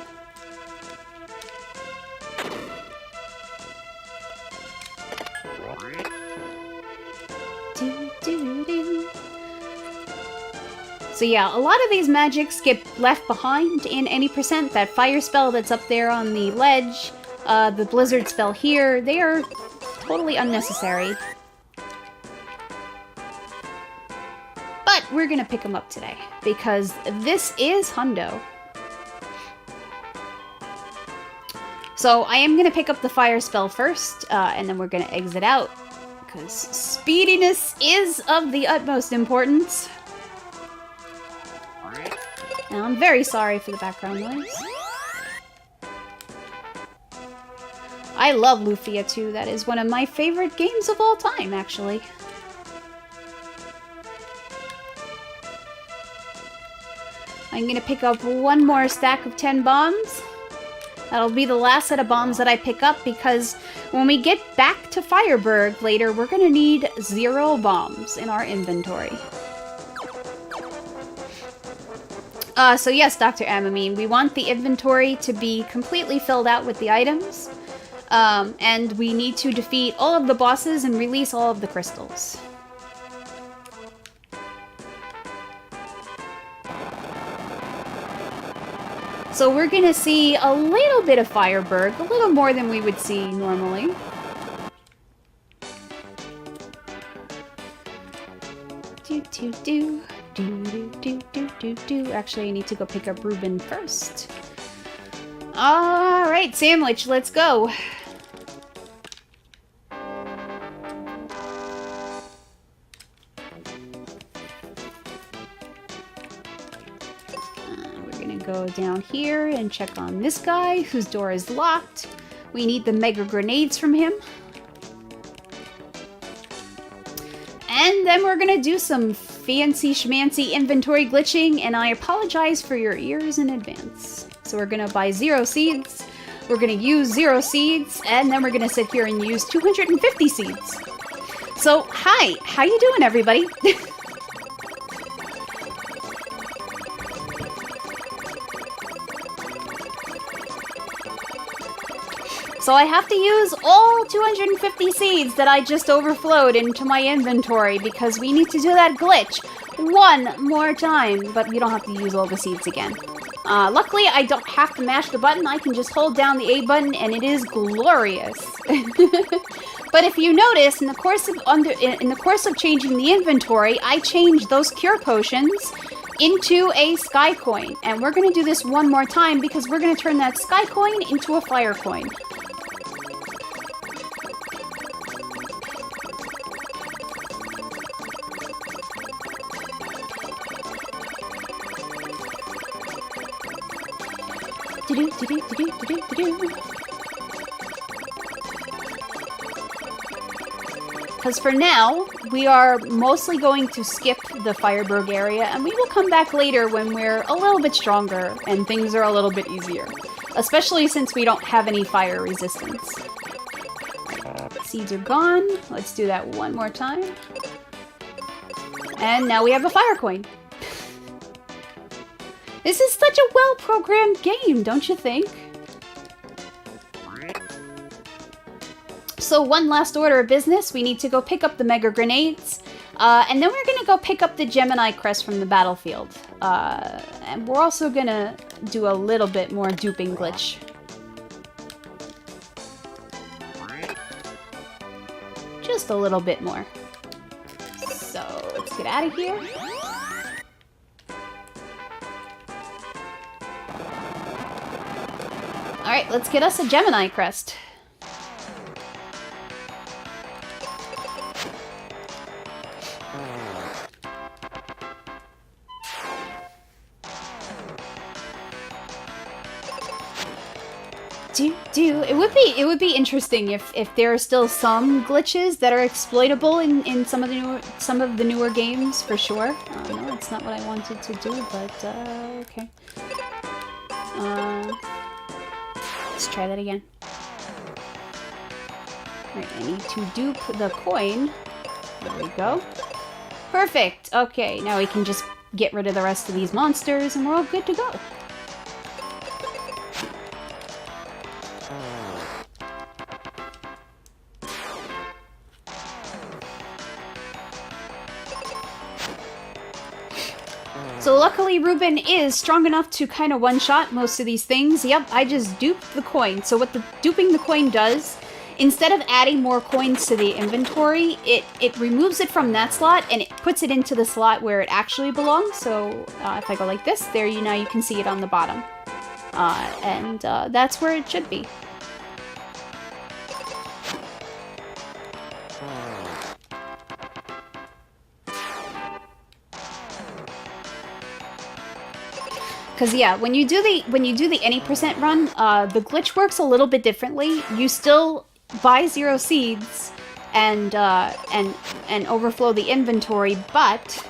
So yeah, a lot of these magics get left behind in any percent. That fire spell that's up there on the ledge, the blizzard spell here, they are totally unnecessary. But we're gonna pick them up today, because this is Hundo. So I am gonna pick up the fire spell first, and then we're gonna exit out, because speediness is of the utmost importance. Now, I'm very sorry for the background noise. I love Lufia 2. That is one of my favorite games of all time, actually. I'm gonna pick up one more stack of 10 bombs. That'll be the last set of bombs that I pick up, because when we get back to Fireburg later, we're gonna need 0 bombs in our inventory. So yes, Dr. Amamine, we want the inventory to be completely filled out with the items. And we need to defeat all of the bosses and release all of the crystals. So we're gonna see a little bit of Fireberg, a little more than we would see normally. Actually, I need to go pick up Ruben first. Alright, Sandwich, let's go. We're gonna go down here and check on this guy whose door is locked. We need the mega grenades from him. And then we're gonna do some fancy schmancy inventory glitching, and I apologize for your ears in advance. So we're gonna buy 0 seeds, we're gonna use 0 seeds, and then we're gonna sit here and use 250 seeds. So, hi! How you doing, everybody? So I have to use all 250 seeds that I just overflowed into my inventory because we need to do that glitch one more time, but we don't have to use all the seeds again. Luckily, I don't have to mash the button. I can just hold down the A button, and it is glorious. But if you notice, in the course of changing the inventory, I changed those cure potions into a sky coin, and we're gonna do this one more time because we're gonna turn that sky coin into a fire coin. Because for now, we are mostly going to skip the Fireberg area, and we will come back later when we're a little bit stronger and things are a little bit easier. Especially since we don't have any fire resistance. Seeds are gone. Let's do that one more time. And now we have a fire coin. This is such a well-programmed game, don't you think? So one last order of business. We need to go pick up the mega grenades. And then we're gonna go pick up the Gemini crest from the battlefield. And we're also gonna do a little bit more duping glitch. Just a little bit more. So let's get out of here. Alright, let's get us a Gemini crest. It would be interesting if there are still some glitches that are exploitable in some of the newer games, for sure. No, that's not what I wanted to do, but okay. Let's try that again. Alright, I need to dupe the coin. There we go. Perfect! Okay, now we can just get rid of the rest of these monsters and we're all good to go. So luckily Ruben is strong enough to kind of one-shot most of these things. Yep, I just duped the coin. So what the duping the coin does, instead of adding more coins to the inventory, it removes it from that slot and it puts it into the slot where it actually belongs. So if I go like this, there now you can see it on the bottom. And that's where it should be. Because yeah, when you do the any percent run, the glitch works a little bit differently. You still buy 0 seeds and overflow the inventory, but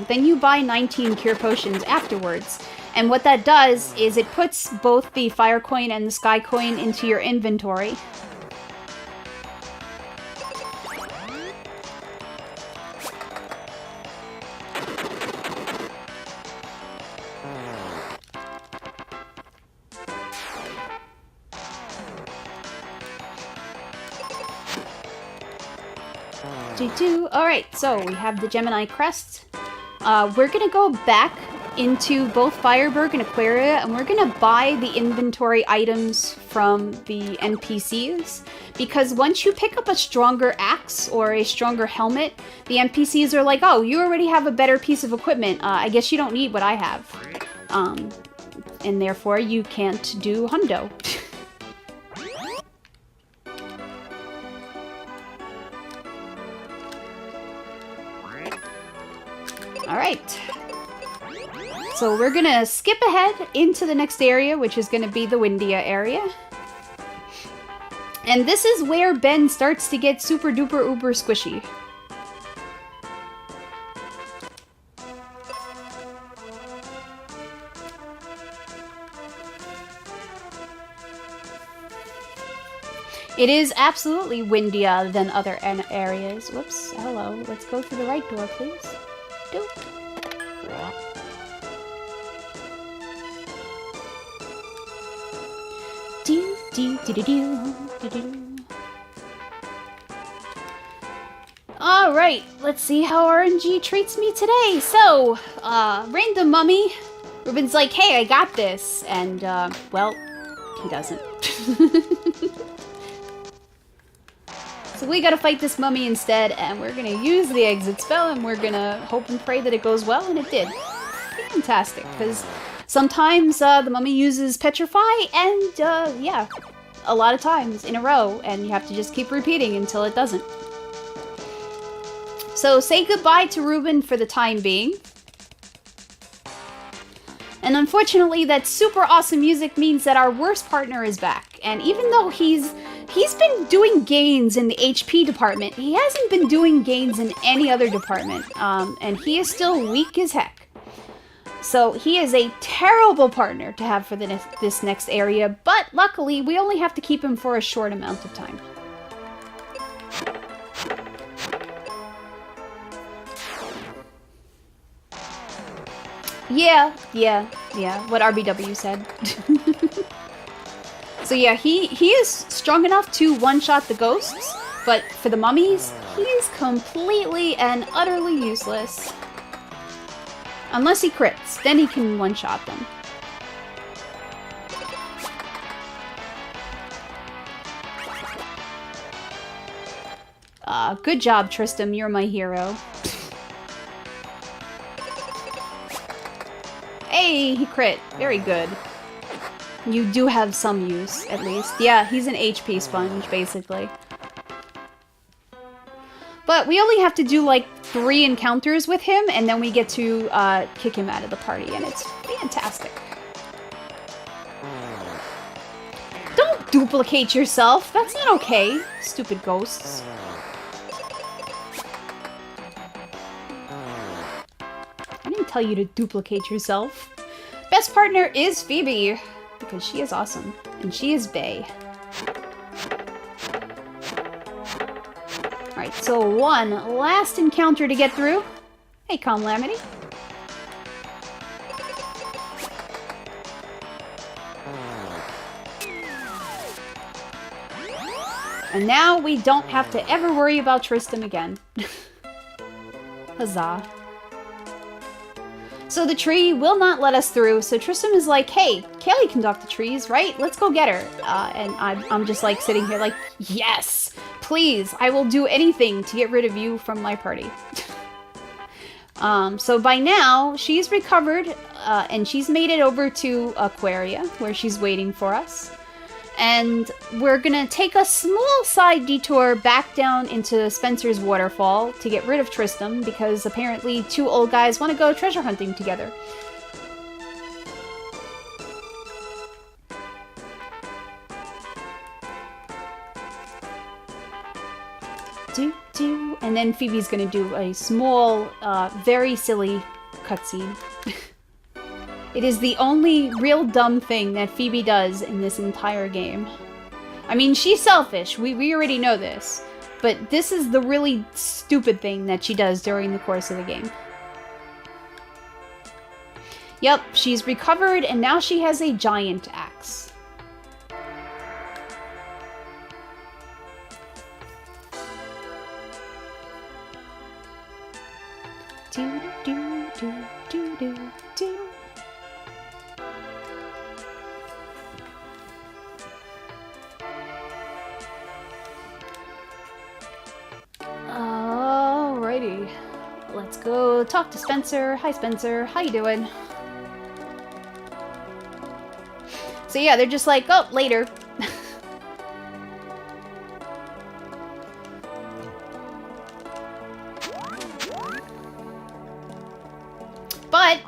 then you buy 19 cure potions afterwards. And what that does is it puts both the fire coin and the sky coin into your inventory. Alright, so we have the Gemini Crest. We're gonna go back into both Fireburg and Aquaria, and we're gonna buy the inventory items from the NPCs, because once you pick up a stronger axe or a stronger helmet, the NPCs are like, oh, you already have a better piece of equipment, I guess you don't need what I have. And therefore you can't do hundo. Alright. So we're gonna skip ahead into the next area, which is gonna be the Windia area. And this is where Ben starts to get super duper uber squishy. It is absolutely windier than other areas. Whoops, hello. Let's go through the right door, please. Do. Do, do, do, do, do, do, do. Alright, let's see how RNG treats me today. So, random mummy. Ruben's like, hey, I got this. And, well, he doesn't. So we gotta fight this mummy instead, and we're gonna use the exit spell, and we're gonna hope and pray that it goes well, and it did. Fantastic, because sometimes the mummy uses Petrify, and yeah, a lot of times in a row, and you have to just keep repeating until it doesn't. So say goodbye to Ruben for the time being. And unfortunately, that super awesome music means that our worst partner is back, and even though he's been doing gains in the HP department, he hasn't been doing gains in any other department, and he is still weak as heck. So he is a terrible partner to have for this next area, but luckily we only have to keep him for a short amount of time. Yeah, what RBW said. So yeah, he is strong enough to one-shot the ghosts, but for the mummies, he is completely and utterly useless. Unless he crits, then he can one-shot them. Good job, Tristram, you're my hero. Hey, he crit. Very good. You do have some use, at least. Yeah, he's an HP sponge, basically. But we only have to do, like, 3 encounters with him, and then we get to kick him out of the party, and it's fantastic. Don't duplicate yourself! That's not okay, stupid ghosts. I didn't tell you to duplicate yourself. Best partner is Phoebe, because she is awesome, and she is bae. Alright, so one last encounter to get through. Hey, Calamity. And now we don't have to ever worry about Tristram again. Huzzah. So the tree will not let us through, so Tristram is like, hey, Kaylee can dock the trees, right? Let's go get her. And I'm just like sitting here like, yes, please, I will do anything to get rid of you from my party. So by now, she's recovered, and she's made it over to Aquaria, where she's waiting for us. And we're gonna take a small side detour back down into Spencer's waterfall to get rid of Tristram, because apparently 2 old guys want to go treasure hunting together. And then Phoebe's gonna do a small, very silly cutscene. It is the only real dumb thing that Phoebe does in this entire game. I mean, she's selfish, we already know this, but this is the really stupid thing that she does during the course of the game. Yep, she's recovered, and now she has a giant axe. Do do do do do do. Alrighty. Let's go talk to Spencer. Hi, Spencer. How you doing? So yeah, they're just like, oh, later. But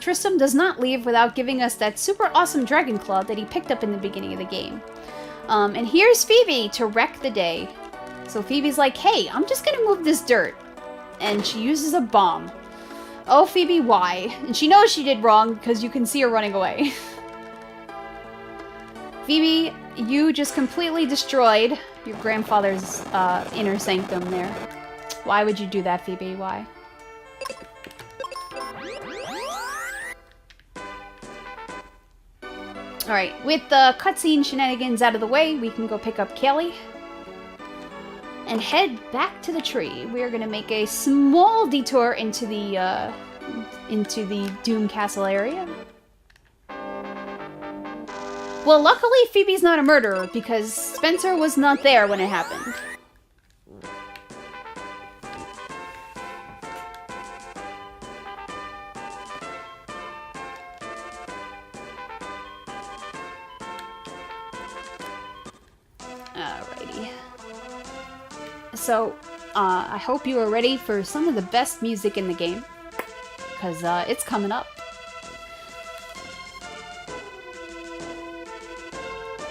Tristram does not leave without giving us that super awesome dragon claw that he picked up in the beginning of the game. And here's Phoebe to wreck the day. So Phoebe's like, hey, I'm just gonna move this dirt. And she uses a bomb. Oh, Phoebe, why? And she knows she did wrong because you can see her running away. Phoebe, you just completely destroyed your grandfather's inner sanctum there. Why would you do that, Phoebe? Why? Alright, with the cutscene shenanigans out of the way, we can go pick up Kelly and head back to the tree. We are going to make a small detour into the Doom Castle area. Well, luckily Phoebe's not a murderer because Spencer was not there when it happened. Alrighty. So, I hope you are ready for some of the best music in the game, because it's coming up.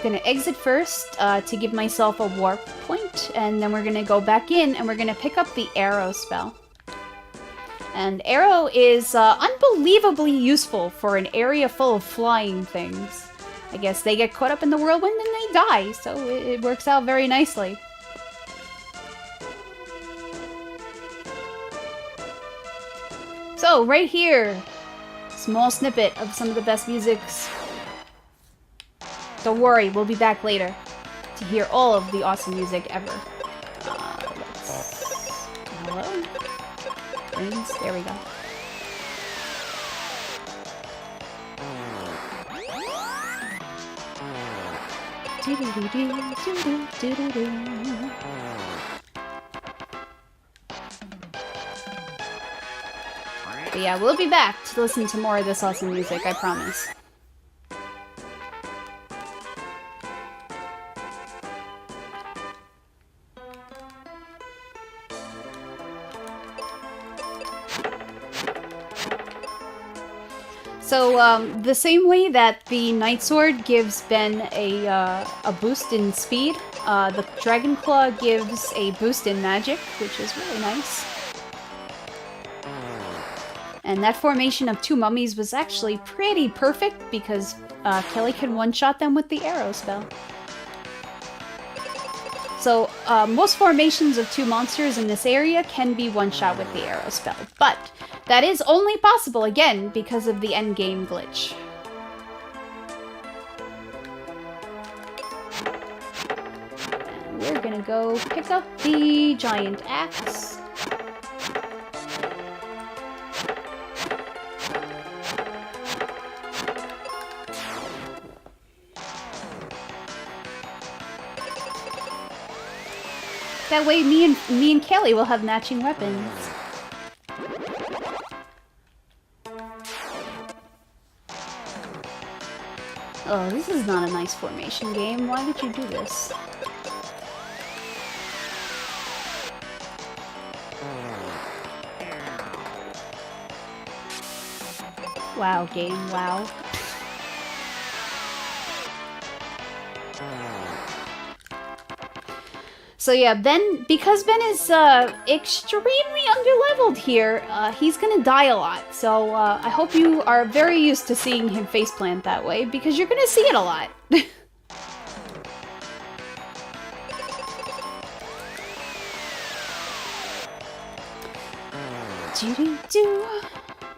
Gonna exit first to give myself a warp point, and then we're gonna go back in and we're gonna pick up the arrow spell. And arrow is unbelievably useful for an area full of flying things. I guess they get caught up in the whirlwind and they die, so it works out very nicely. So, right here, small snippet of some of the best musics. Don't worry, we'll be back later to hear all of the awesome music ever. Hello? Friends? There we go. But yeah, we'll be back to listen to more of this awesome music, I promise. So, the same way that the Night Sword gives Ben a boost in speed, the Dragon Claw gives a boost in magic, which is really nice. And that formation of two mummies was actually pretty perfect because Kelly can one-shot them with the arrow spell. So, most formations of two monsters in this area can be one-shot with the arrow spell, but that is only possible, again, because of the endgame glitch. And we're gonna go pick up the giant axe. That way me and Kelly will have matching weapons. Oh, this is not a nice formation game. Why would you do this? Wow, game, wow. So yeah, because Ben is extremely underleveled here, he's gonna die a lot. So I hope you are very used to seeing him faceplant that way, because you're gonna see it a lot.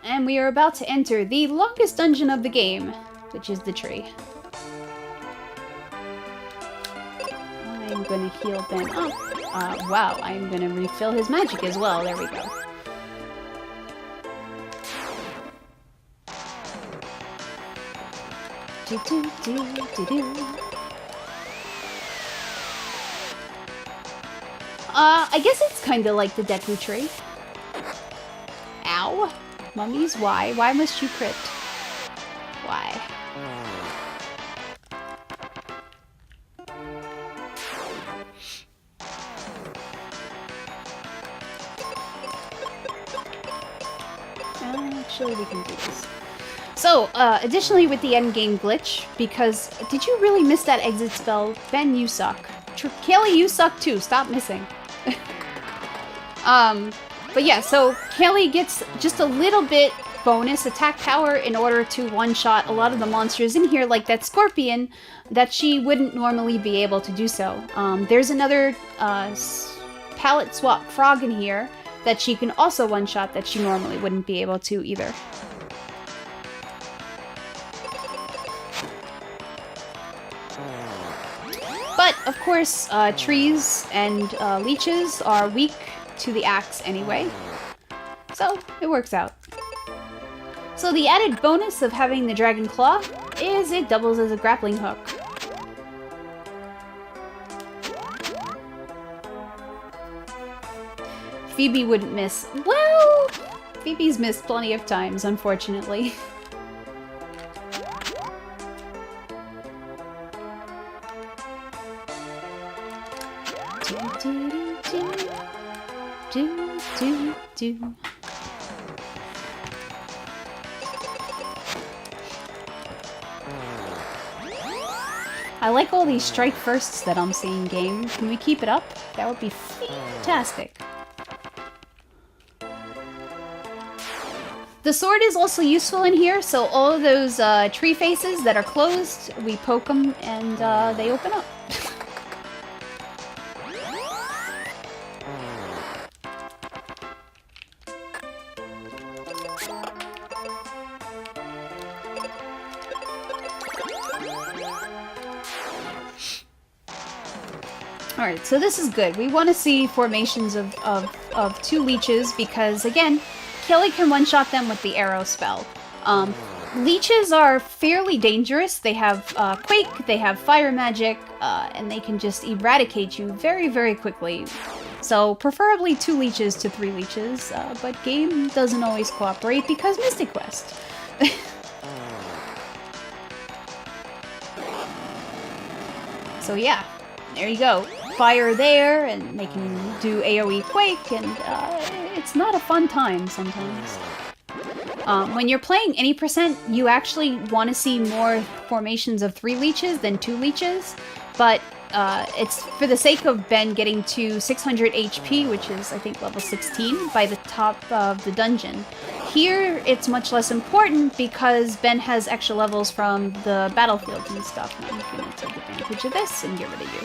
And we are about to enter the longest dungeon of the game, which is the tree. I'm gonna heal Ben up. Wow, I'm gonna refill his magic as well. There we go. Do, do, do, do, do. I guess it's kind of like the Deku tree. Ow. Mummies, why? Why must you crit? Why? Actually, we can do this. So, additionally with the endgame glitch, because... Did you really miss that exit spell? Ben, you suck. Kaylee, you suck too. Stop missing. But yeah, so Kaylee gets just a little bit bonus attack power in order to one-shot a lot of the monsters in here, like that scorpion, that she wouldn't normally be able to do so. There's another palette swap frog in here that she can also one-shot that she normally wouldn't be able to either. But, of course, trees and leeches are weak to the axe anyway, so it works out. So the added bonus of having the dragon claw is it doubles as a grappling hook. Phoebe wouldn't miss. Well, Phoebe's missed plenty of times, unfortunately. Do. I like all these strike firsts that I'm seeing, game. Can we keep it up? That would be fantastic. The sword is also useful in here, so all of those tree faces that are closed, we poke them and they open up. Alright, so this is good. We want to see formations of two leeches because, again, Kelly can one-shot them with the arrow spell. Leeches are fairly dangerous. They have Quake, they have Fire Magic, and they can just eradicate you very, very quickly. So, preferably 2 leeches to 3 leeches, but game doesn't always cooperate because Mystic Quest. So yeah, there you go. Fire there, and they can do AoE Quake, and it's not a fun time sometimes. When you're playing any percent, you actually want to see more formations of 3 leeches than 2 leeches, but it's for the sake of Ben getting to 600 HP, which is, I think, level 16 by the top of the dungeon. Here, it's much less important because Ben has extra levels from the battlefields and stuff, and I'm going to take advantage of this and get rid of you.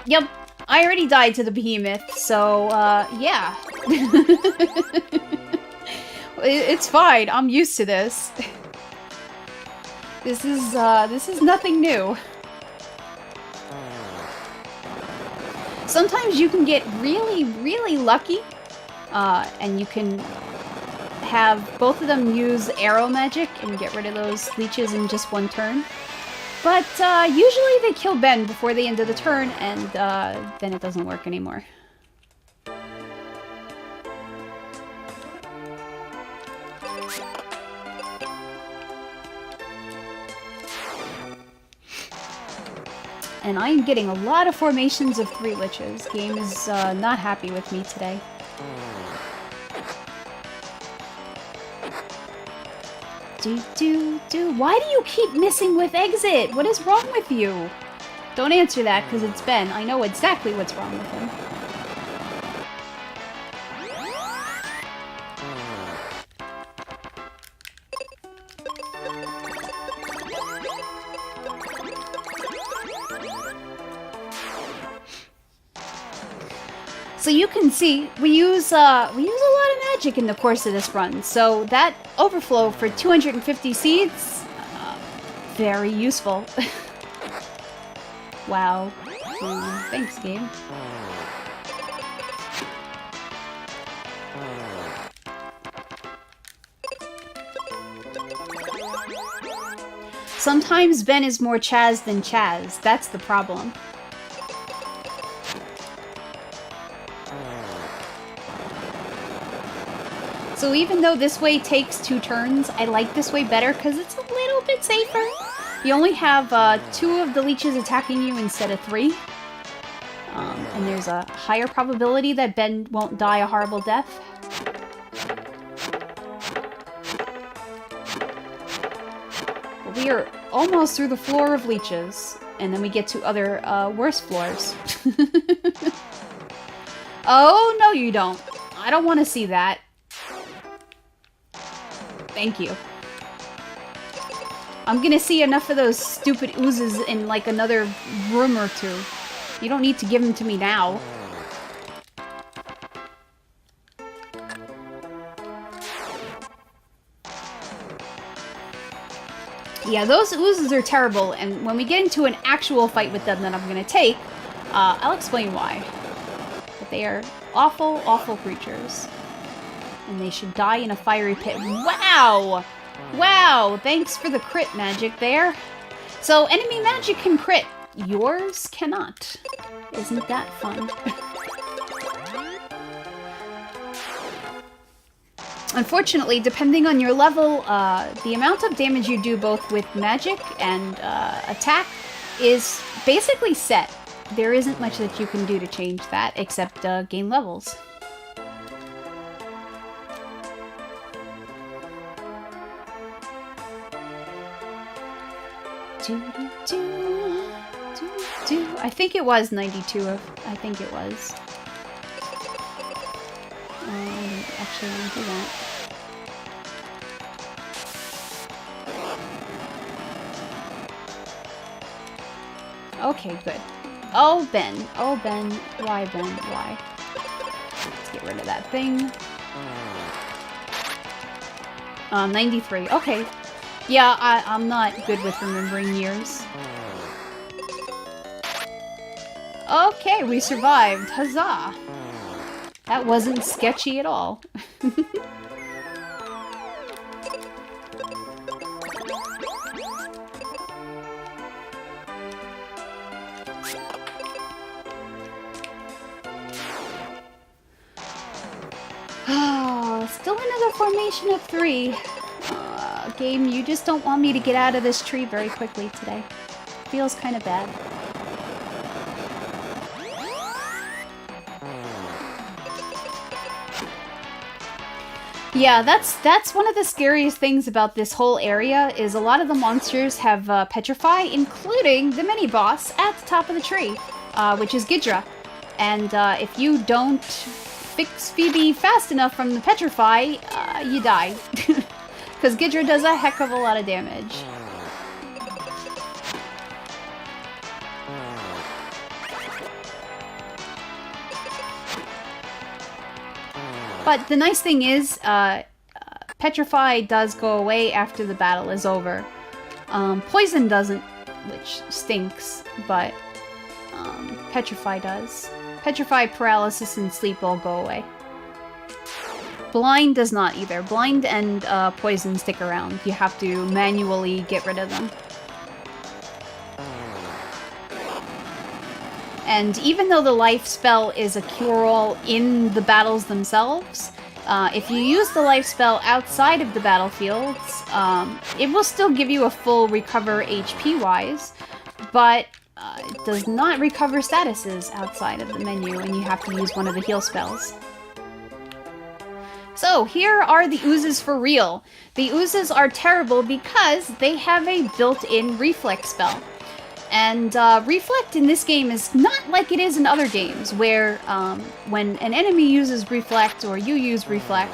Yep, I already died to the behemoth, so, yeah. It's fine, I'm used to this. This is nothing new. Sometimes you can get really, really lucky, and you can have both of them use arrow magic and get rid of those leeches in just one turn. But usually they kill Ben before the end of the turn, and then it doesn't work anymore. And I'm getting a lot of formations of 3 liches. Game is not happy with me today. Why do you keep missing with exit? What is wrong with you? Don't answer that, because it's Ben. I know exactly what's wrong with him. So you can see, we use a lot of magic in the course of this run. So that overflow for 250 seeds, very useful. Wow. Thanks, game. sometimes Ben is more Chaz than Chaz. That's the problem. So even though this way takes 2 turns, I like this way better because it's a little bit safer. You only have 2 of the leeches attacking you instead of 3. And there's a higher probability that Ben won't die a horrible death. But we are almost through the floor of leeches. And then we get to other, worse floors. Oh, no you don't. I don't want to see that. Thank you. I'm gonna see enough of those stupid oozes in like another room or 2. You don't need to give them to me now. Yeah, those oozes are terrible, and when we get into an actual fight with them that I'm gonna take, I'll explain why. But they are awful, awful creatures. And they should die in a fiery pit. Wow! Wow! Thanks for the crit magic there. So, enemy magic can crit. Yours cannot. Isn't that fun? Unfortunately, depending on your level, the amount of damage you do both with magic and attack is basically set. There isn't much that you can do to change that, except gain levels. I think it was 92. I think it was. Actually, I didn't do that. Okay, good. Oh, Ben. Oh, Ben. Why, Ben? Why? Let's get rid of that thing. 93. Okay. Yeah, I'm not good with remembering years. Okay, we survived. Huzzah! That wasn't sketchy at all. Still another formation of 3. Game, you just don't want me to get out of this tree very quickly today. Feels kind of bad. Yeah, that's one of the scariest things about this whole area, is a lot of the monsters have petrify, including the mini-boss at the top of the tree, which is Ghidra. And if you don't fix Phoebe fast enough from the petrify, you die. Because Ghidra does a heck of a lot of damage. But the nice thing is, Petrify does go away after the battle is over. Poison doesn't, which stinks, but Petrify does. Petrify, paralysis, and sleep all go away. Blind does not either. Blind and poison stick around. You have to manually get rid of them. And even though the life spell is a cure-all in the battles themselves, if you use the life spell outside of the battlefields, it will still give you a full recover HP-wise, but it does not recover statuses outside of the menu, and you have to use one of the heal spells. So, here are the oozes for real. The oozes are terrible because they have a built-in reflect spell. And reflect in this game is not like it is in other games, where when an enemy uses reflect or you use reflect,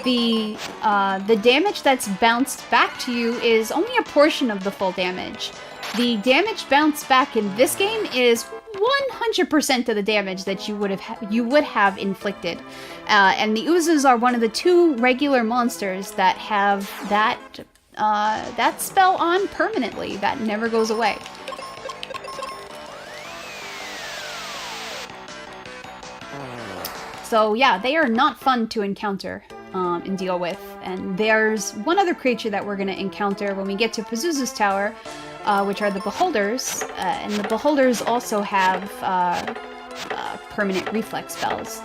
the damage that's bounced back to you is only a portion of the full damage. The damage bounced back in this game is 100% of the damage that you would have inflicted. And the oozes are one of the 2 regular monsters that have that spell on permanently. That never goes away. So yeah, they are not fun to encounter. and deal with. And there's one other creature that we're going to encounter when we get to Pazuzu's tower, which are the Beholders. And the Beholders also have permanent reflex spells.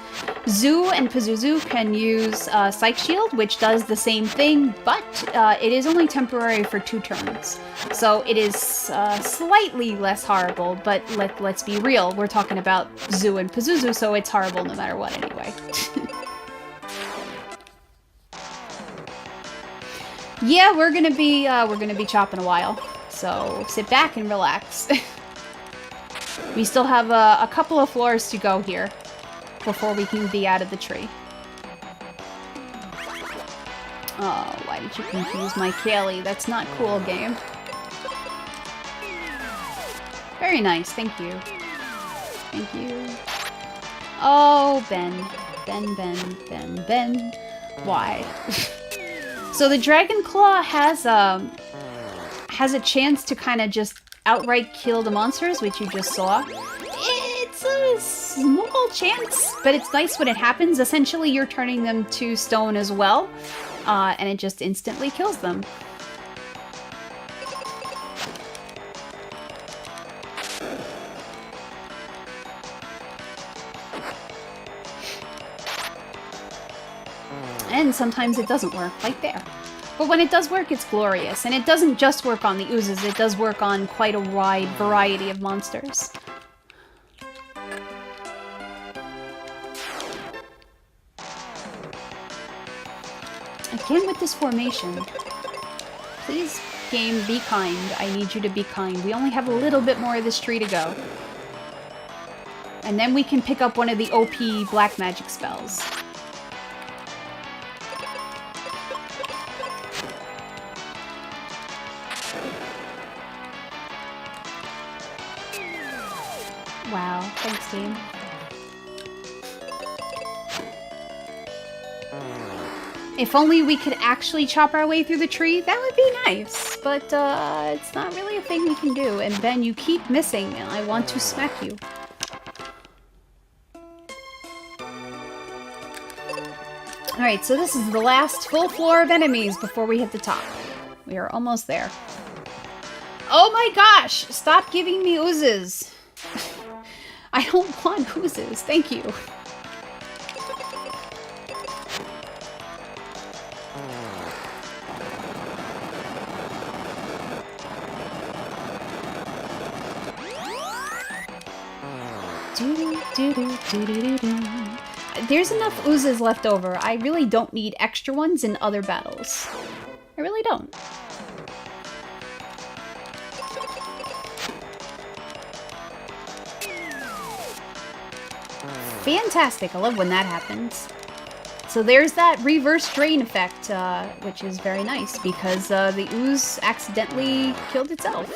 Zoo and Pazuzu can use Psych Shield, which does the same thing, but it is only temporary for 2 turns. So it is slightly less horrible, but let's be real, we're talking about Zoo and Pazuzu, so it's horrible no matter what anyway. Yeah, we're gonna be chopping a while, so sit back and relax. We still have a couple of floors to go here before we can be out of the tree. Oh, why did you confuse my Kaylee? That's not cool, game. Very nice, thank you. Thank you. Oh, Ben. Ben. Why? So the Dragon Claw has a chance to kind of just outright kill the monsters, which you just saw. It's a small chance, but it's nice when it happens. Essentially, you're turning them to stone as well, and it just instantly kills them. And sometimes it doesn't work, like there. But when it does work, it's glorious. And it doesn't just work on the oozes, it does work on quite a wide variety of monsters. Again with this formation. Please, game, be kind. I need you to be kind. We only have a little bit more of this tree to go. And then we can pick up one of the OP black magic spells. Wow, thanks, team. If only we could actually chop our way through the tree, that would be nice. But it's not really a thing we can do. And Ben, you keep missing, and I want to smack you. Alright, so this is the last full floor of enemies before we hit the top. We are almost there. Oh my gosh! Stop giving me oozes! I don't want oozes, thank you. There's enough oozes left over. I really don't need extra ones in other battles. I really don't. Fantastic, I love when that happens. So there's that reverse drain effect, which is very nice because the ooze accidentally killed itself.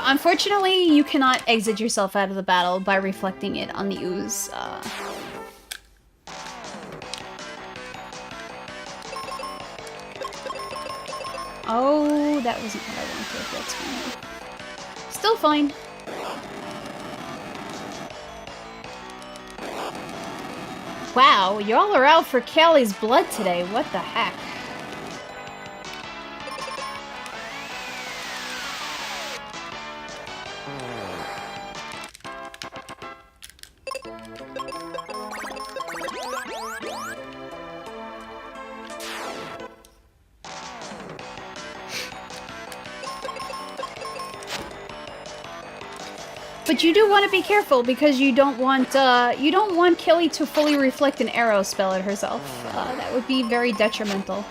Unfortunately, you cannot exit yourself out of the battle by reflecting it on the ooze. Oh, that wasn't what I wanted. That's fine. Still fine. Wow, y'all are out for Kaylee's blood today. What the heck? But you do want to be careful because you don't want Kaylee to fully reflect an arrow spell at herself. That would be very detrimental.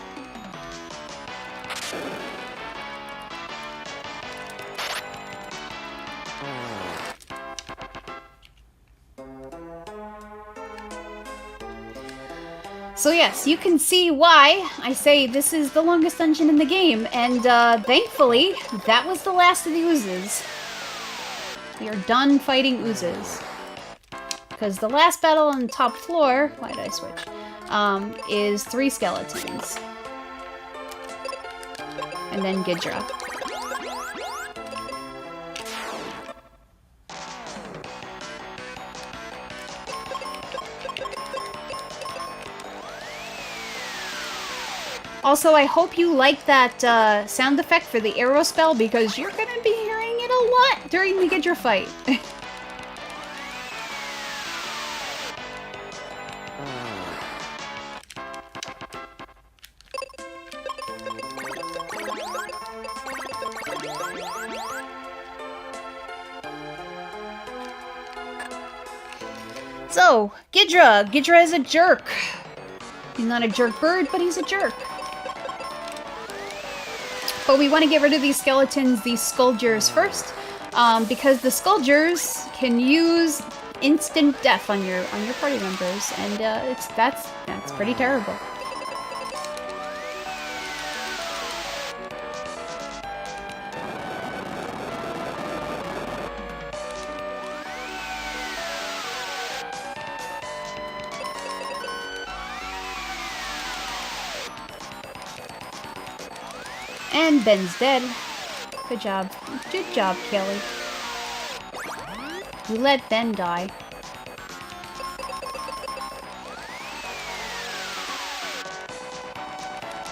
So yes, you can see why I say this is the longest dungeon in the game, and thankfully, that was the last of the oozes. We are done fighting oozes. Because the last battle on the top floor, why did I switch? Is 3 skeletons. and then Ghidra. Also, I hope you like that sound effect for the arrow spell, because you're gonna be hearing it a lot during the Ghidra fight. So, Ghidra! Ghidra is a jerk! He's not a jerk bird, but he's a jerk. But we want to get rid of these skeletons, these Scourgers first, because the Scourgers can use instant death on your party members, and that's pretty terrible. And Ben's dead. Good job. Good job, Kelly. You let Ben die.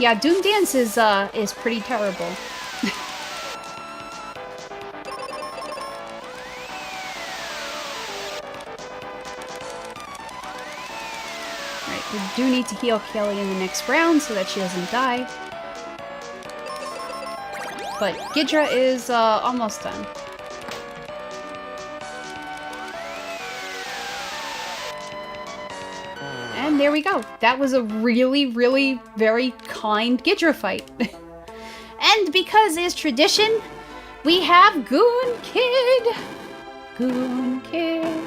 Yeah, Doom Dance is pretty terrible. Alright, we do need to heal Kelly in the next round so that she doesn't die. But Ghidra is almost done. And there we go. That was a really, really very kind Ghidra fight. And because it's tradition, we have Goon Kid. Goon Kid.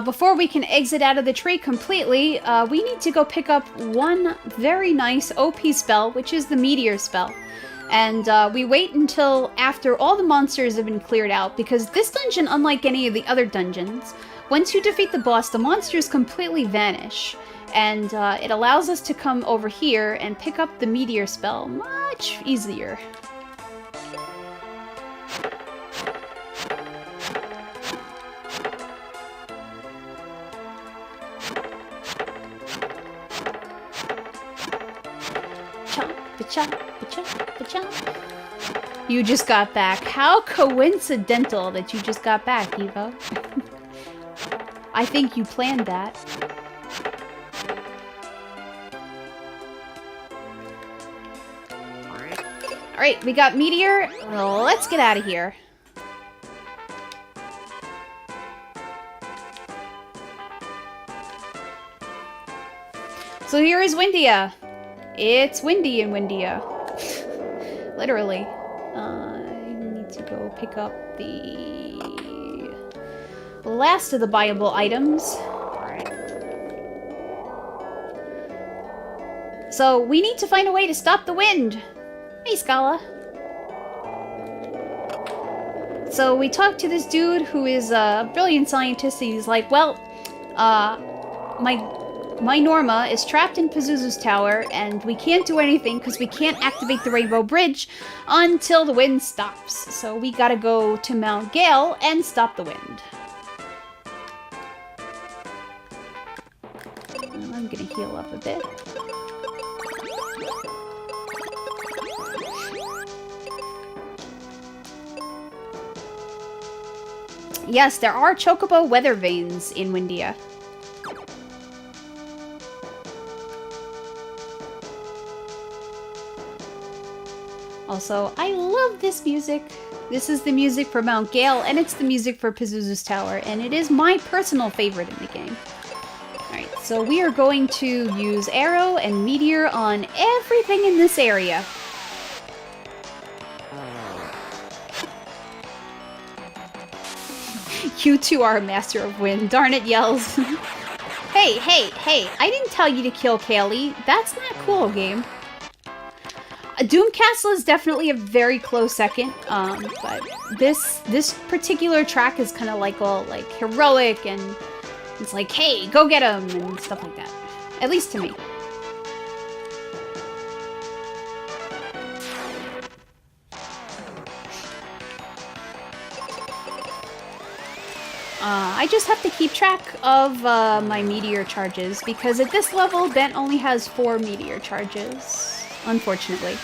Before we can exit out of the tree completely, we need to go pick up one very nice OP spell, which is the Meteor spell. And we wait until after all the monsters have been cleared out, because this dungeon, unlike any of the other dungeons, once you defeat the boss, the monsters completely vanish. And it allows us to come over here and pick up the Meteor spell much easier. You just got back. How coincidental that you just got back, Evo. I think you planned that. Alright, we got Meteor. Let's get out of here. So here is Windia. It's windy in Windia. Literally. I need to go pick up the last of the buyable items. So we need to find a way to stop the wind. Hey, Scala. So we talked to this dude who is a brilliant scientist, and he's like, well, my Norma is trapped in Pazuzu's tower, and we can't do anything because we can't activate the Rainbow Bridge until the wind stops. So we gotta go to Mount Gale and stop the wind. I'm gonna heal up a bit. Yes, there are Chocobo weather vanes in Windia. Also, I love this music. This is the music for Mount Gale, and it's the music for Pazuzu's Tower, and it is my personal favorite in the game. Alright, so we are going to use Arrow and Meteor on everything in this area. You two are a master of wind. Darn it, Yells. Hey, hey, hey, I didn't tell you to kill Kaylee. That's not cool, game. Doom Castle is definitely a very close second, but this particular track is kind of like all like heroic, and it's like, hey, go get him and stuff like that. At least to me. I just have to keep track of my meteor charges, because at this level, Bent only has 4 meteor charges, unfortunately.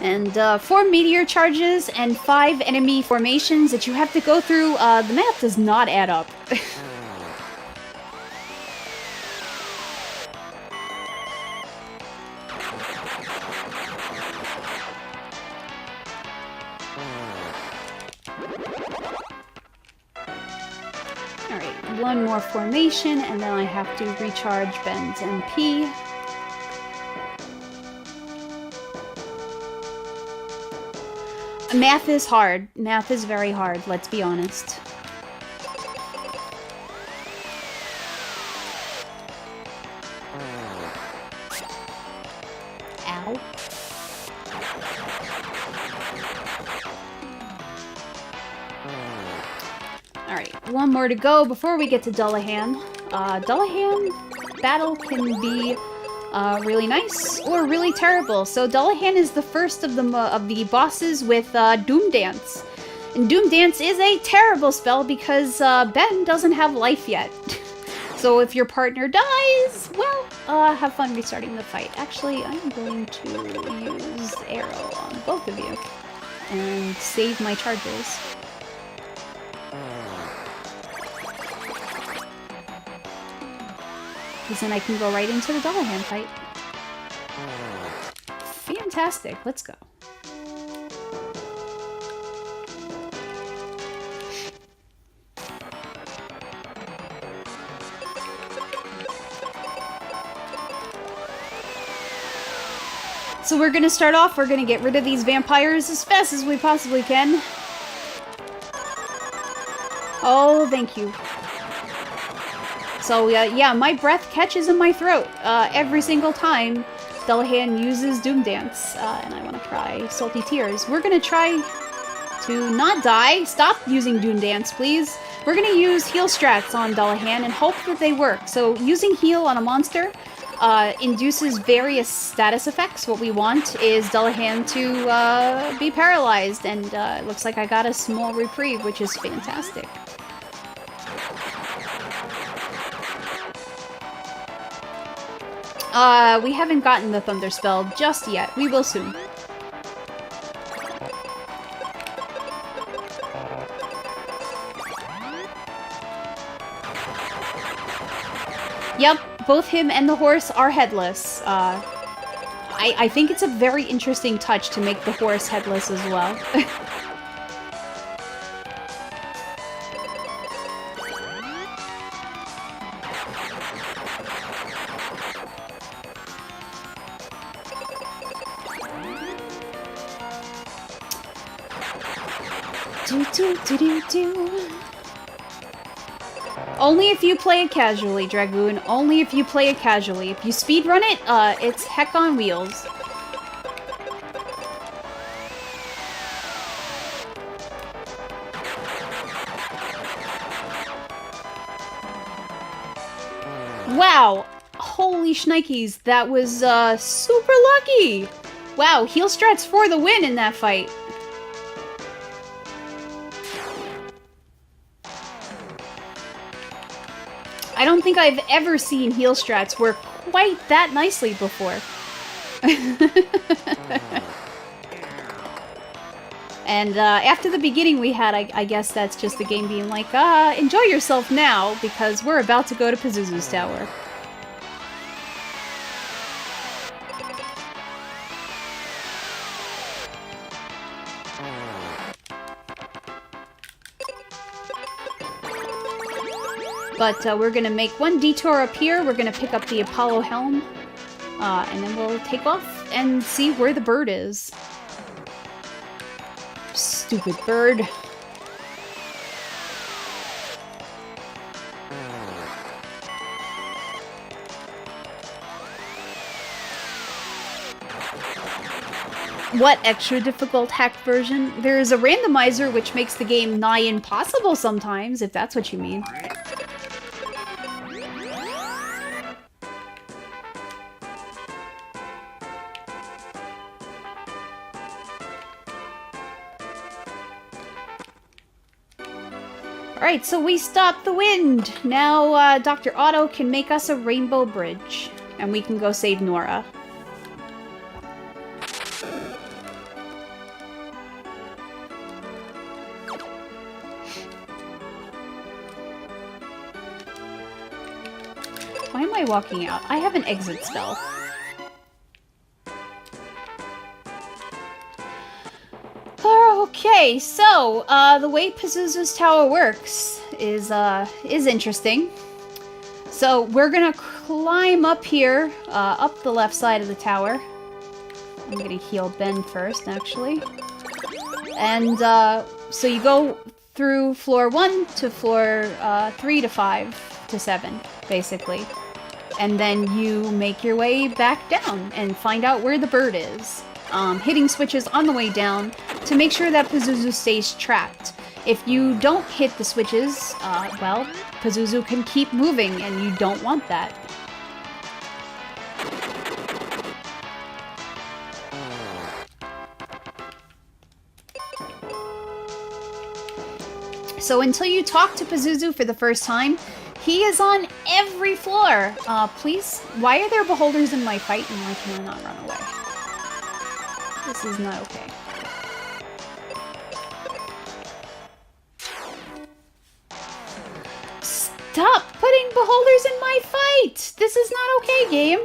And 4 meteor charges and 5 enemy formations that you have to go through. The math does not add up. Alright, 1 more formation, and then I have to recharge Ben's MP. Math is hard. Math is very hard, let's be honest. Ow. Alright, 1 more to go before we get to Dullahan. Dullahan battle can be really nice or really terrible. So Dullahan is the first of the bosses with Doom Dance. And Doom Dance is a terrible spell because Ben doesn't have life yet. So if your partner dies, well, have fun restarting the fight. Actually, I'm going to use Arrow on both of you and save my charges. Because then I can go right into the Dullahan fight. Fantastic, let's go. So we're gonna start off, we're gonna get rid of these vampires as fast as we possibly can. Oh, thank you. So, yeah, my breath catches in my throat every single time Dullahan uses Doom Dance, and I want to try Salty Tears. We're going to try to not die. Stop using Doom Dance, please. We're going to use heal strats on Dullahan and hope that they work. So, using heal on a monster induces various status effects. What we want is Dullahan to be paralyzed, and it looks like I got a small reprieve, which is fantastic. We haven't gotten the Thunder Spell just yet. We will soon. Yep, both him and the horse are headless. I think it's a very interesting touch to make the horse headless as well. Only if you play it casually, Dragoon. Only if you play it casually. If you speedrun it, it's heck on wheels. Wow! Holy shnikes, that was, super lucky! Wow, heal strats for the win in that fight. I don't think I've ever seen heal strats work quite that nicely before. And after the beginning we had, I guess that's just the game being like, enjoy yourself now, because we're about to go to Pazuzu's Tower. But we're gonna make one detour up here. We're gonna pick up the Apollo Helm. And then we'll take off and see where the bird is. Stupid bird. What extra difficult hacked version? There is a randomizer which makes the game nigh impossible sometimes, if that's what you mean. Alright, so we stopped the wind. Now Dr. Otto can make us a rainbow bridge. And we can go save Nora. Why am I walking out? I have an exit spell. Okay, so the way Pazuzu's tower works is interesting. So we're gonna climb up here, up the left side of the tower. I'm gonna heal Ben first, actually. And so you go through floor 1 to floor 3 to 5 to 7, basically. And then you make your way back down and find out where the bird is. Hitting switches on the way down to make sure that Pazuzu stays trapped. If you don't hit the switches, well, Pazuzu can keep moving, and you don't want that. So until you talk to Pazuzu for the first time, he is on every floor. Please, why are there beholders in my fight and why can I not run away? This is not okay. Stop putting beholders in my fight! This is not okay, game.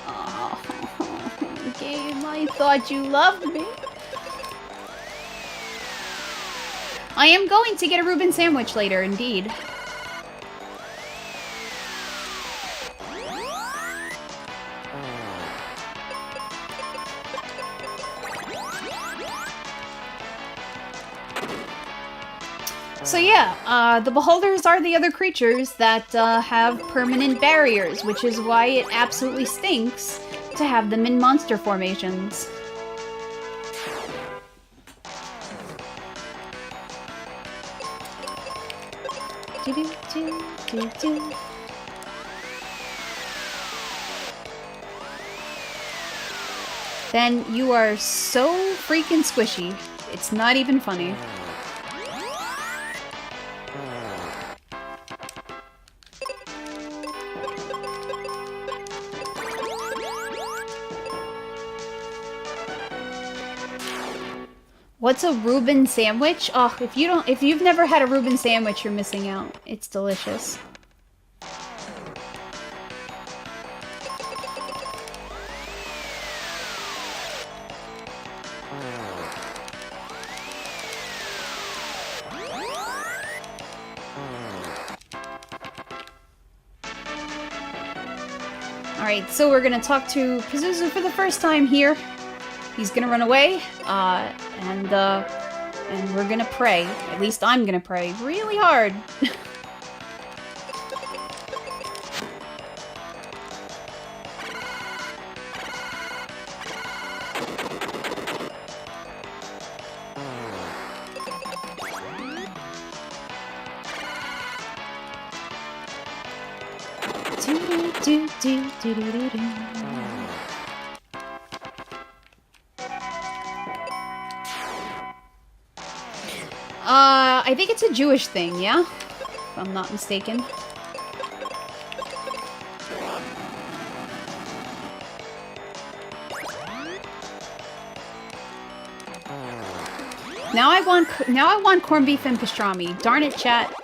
Oh, game, I thought you loved me. I am going to get a Reuben sandwich later, indeed. So yeah, the beholders are the other creatures that have permanent barriers, which is why it absolutely stinks to have them in monster formations. Then you are so freaking squishy. It's not even funny. What's a Reuben sandwich? Oh, if you've never had a Reuben sandwich, you're missing out. It's delicious. Alright, so we're gonna talk to Pazuzu for the first time here. He's gonna run away, and we're gonna pray. At least I'm gonna pray really hard. I think it's a Jewish thing, yeah? If I'm not mistaken. Now I want corned beef and pastrami. Darn it, chat.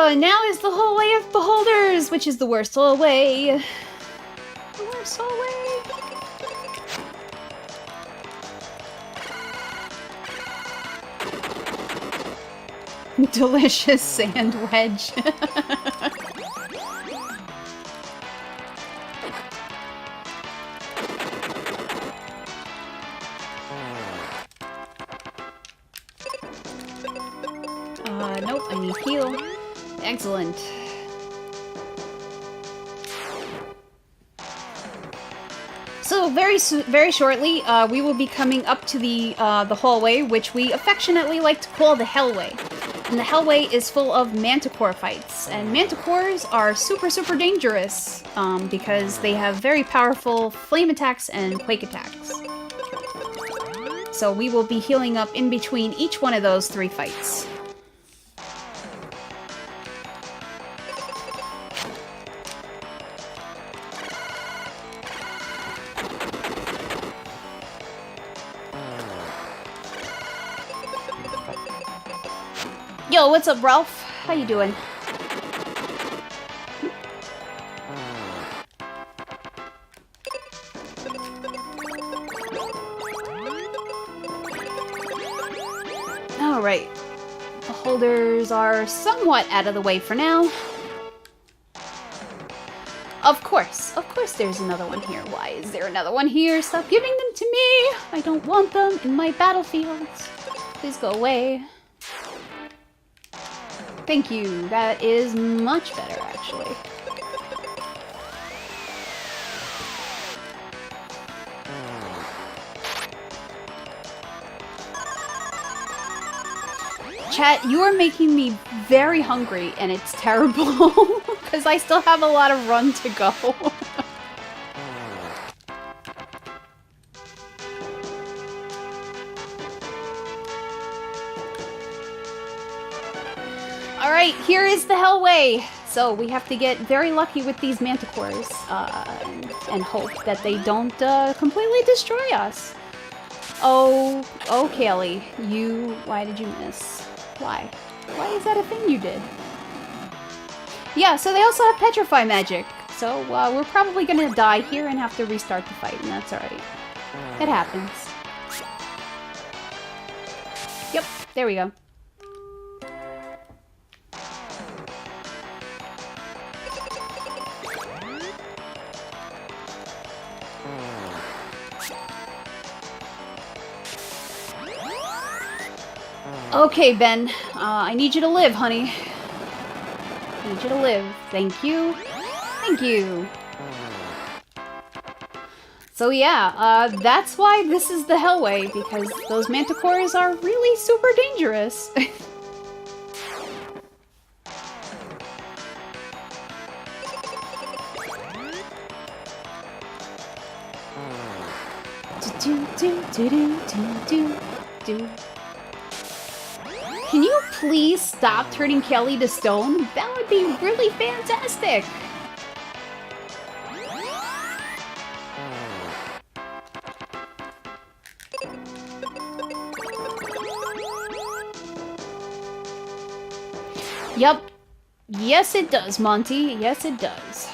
Oh, now is the hallway of beholders, which is the worst hallway. The worst hallway. Delicious sand wedge. Nope, I need heal. Excellent. So very shortly, we will be coming up to the hallway, which we affectionately like to call the Hellway. And the Hellway is full of manticore fights, and manticores are super dangerous because they have very powerful flame attacks and quake attacks. So we will be healing up in between each one of those 3 fights. Yo, what's up, Ralph? How you doing? Alright. The holders are somewhat out of the way for now. Of course there's another one here. Why is there another one here? Stop giving them to me! I don't want them in my battlefields. Please go away. Thank you. That is much better, actually. Chat, you are making me very hungry, and it's terrible, because I still have a lot of run to go. Alright, here is the Hellway! So we have to get very lucky with these manticores, and hope that they don't completely destroy us. Oh, Kaylee, why did you miss? Why? Why is that a thing you did? Yeah, so they also have Petrify magic. So we're probably gonna die here and have to restart the fight, and that's alright. It happens. Yep, there we go. Okay, Ben. I need you to live, honey. I need you to live. Thank you. Thank you. So yeah, that's why this is the Hellway, because those manticores are really super dangerous. Can you please stop turning Kelly to stone? That would be really fantastic! Yep. Yes, it does, Monty. Yes, it does.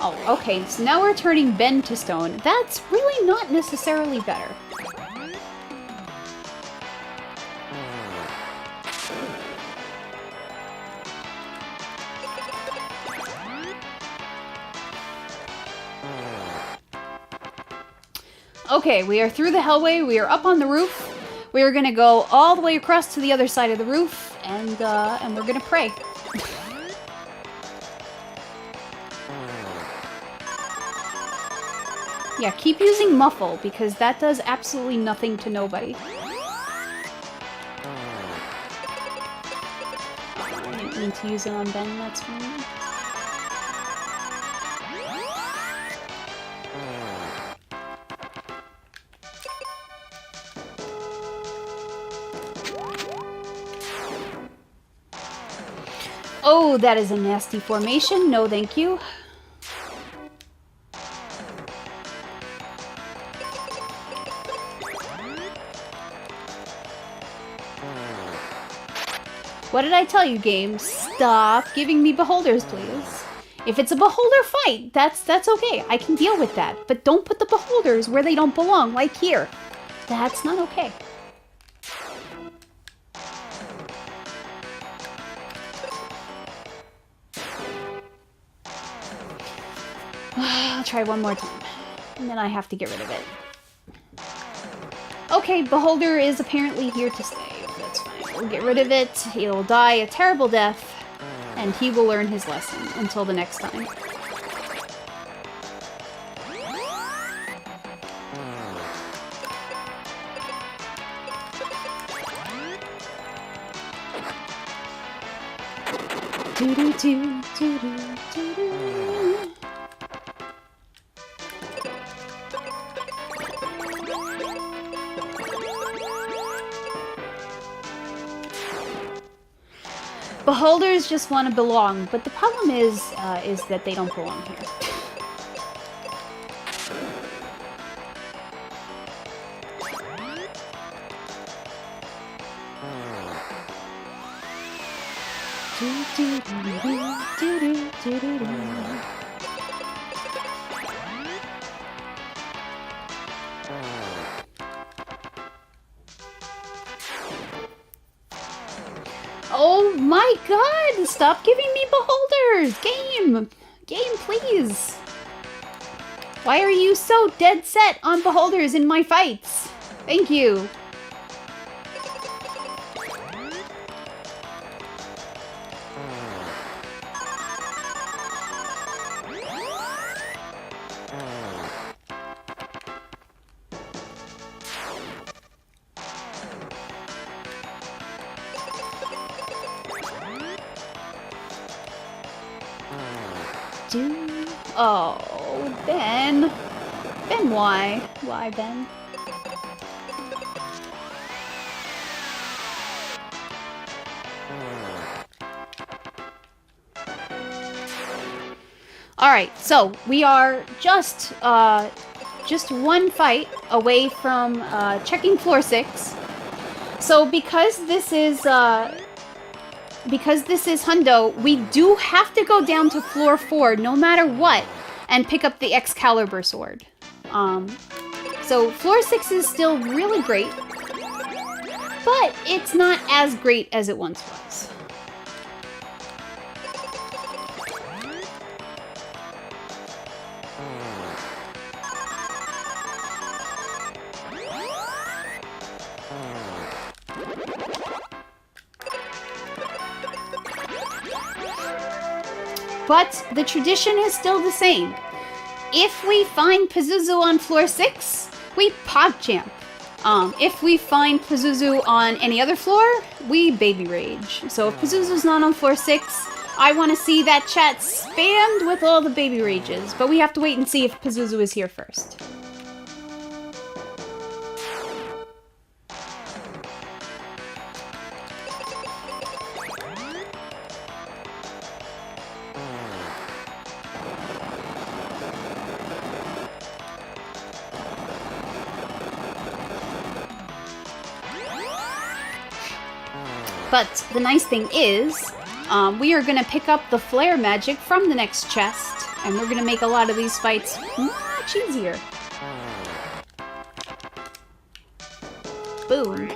Oh, okay, so now we're turning Ben to stone. That's really not necessarily better. Okay, we are through the Hellway, we are up on the roof. We are gonna go all the way across to the other side of the roof, and we're gonna pray. Yeah, keep using Muffle, because that does absolutely nothing to nobody. I didn't mean to use it on Ben, that's fine. Oh, that is a nasty formation. No, thank you. What did I tell you, game? Stop giving me beholders, please. If it's a beholder fight, that's okay. I can deal with that. But don't put the beholders where they don't belong, like here. That's not okay. I'll try one more time. And then I have to get rid of it. Okay, beholder is apparently here to stay. That's fine. We'll get rid of it. He'll die a terrible death. And he will learn his lesson until the next time. Do-do-do, do-do-do-do. Beholders just want to belong, but the problem is that they don't belong here. Oh my god! Stop giving me beholders! Game! Game, please! Why are you so dead set on beholders in my fights? Thank you. Oh, Ben. Ben, why? Why, Ben? Alright, so we are just one fight away from checking floor 6. So because this is Hundo, we do have to go down to floor 4 no matter what and pick up the Excalibur sword. So floor 6 is still really great, but it's not as great as it once was. But the tradition is still the same. If we find Pazuzu on floor 6, we PogChamp. If we find Pazuzu on any other floor, we Baby Rage. So if Pazuzu's not on floor 6, I want to see that chat spammed with all the Baby Rages. But we have to wait and see if Pazuzu is here first. But the nice thing is, we are going to pick up the flare magic from the next chest, and we're going to make a lot of these fights much easier. Boom.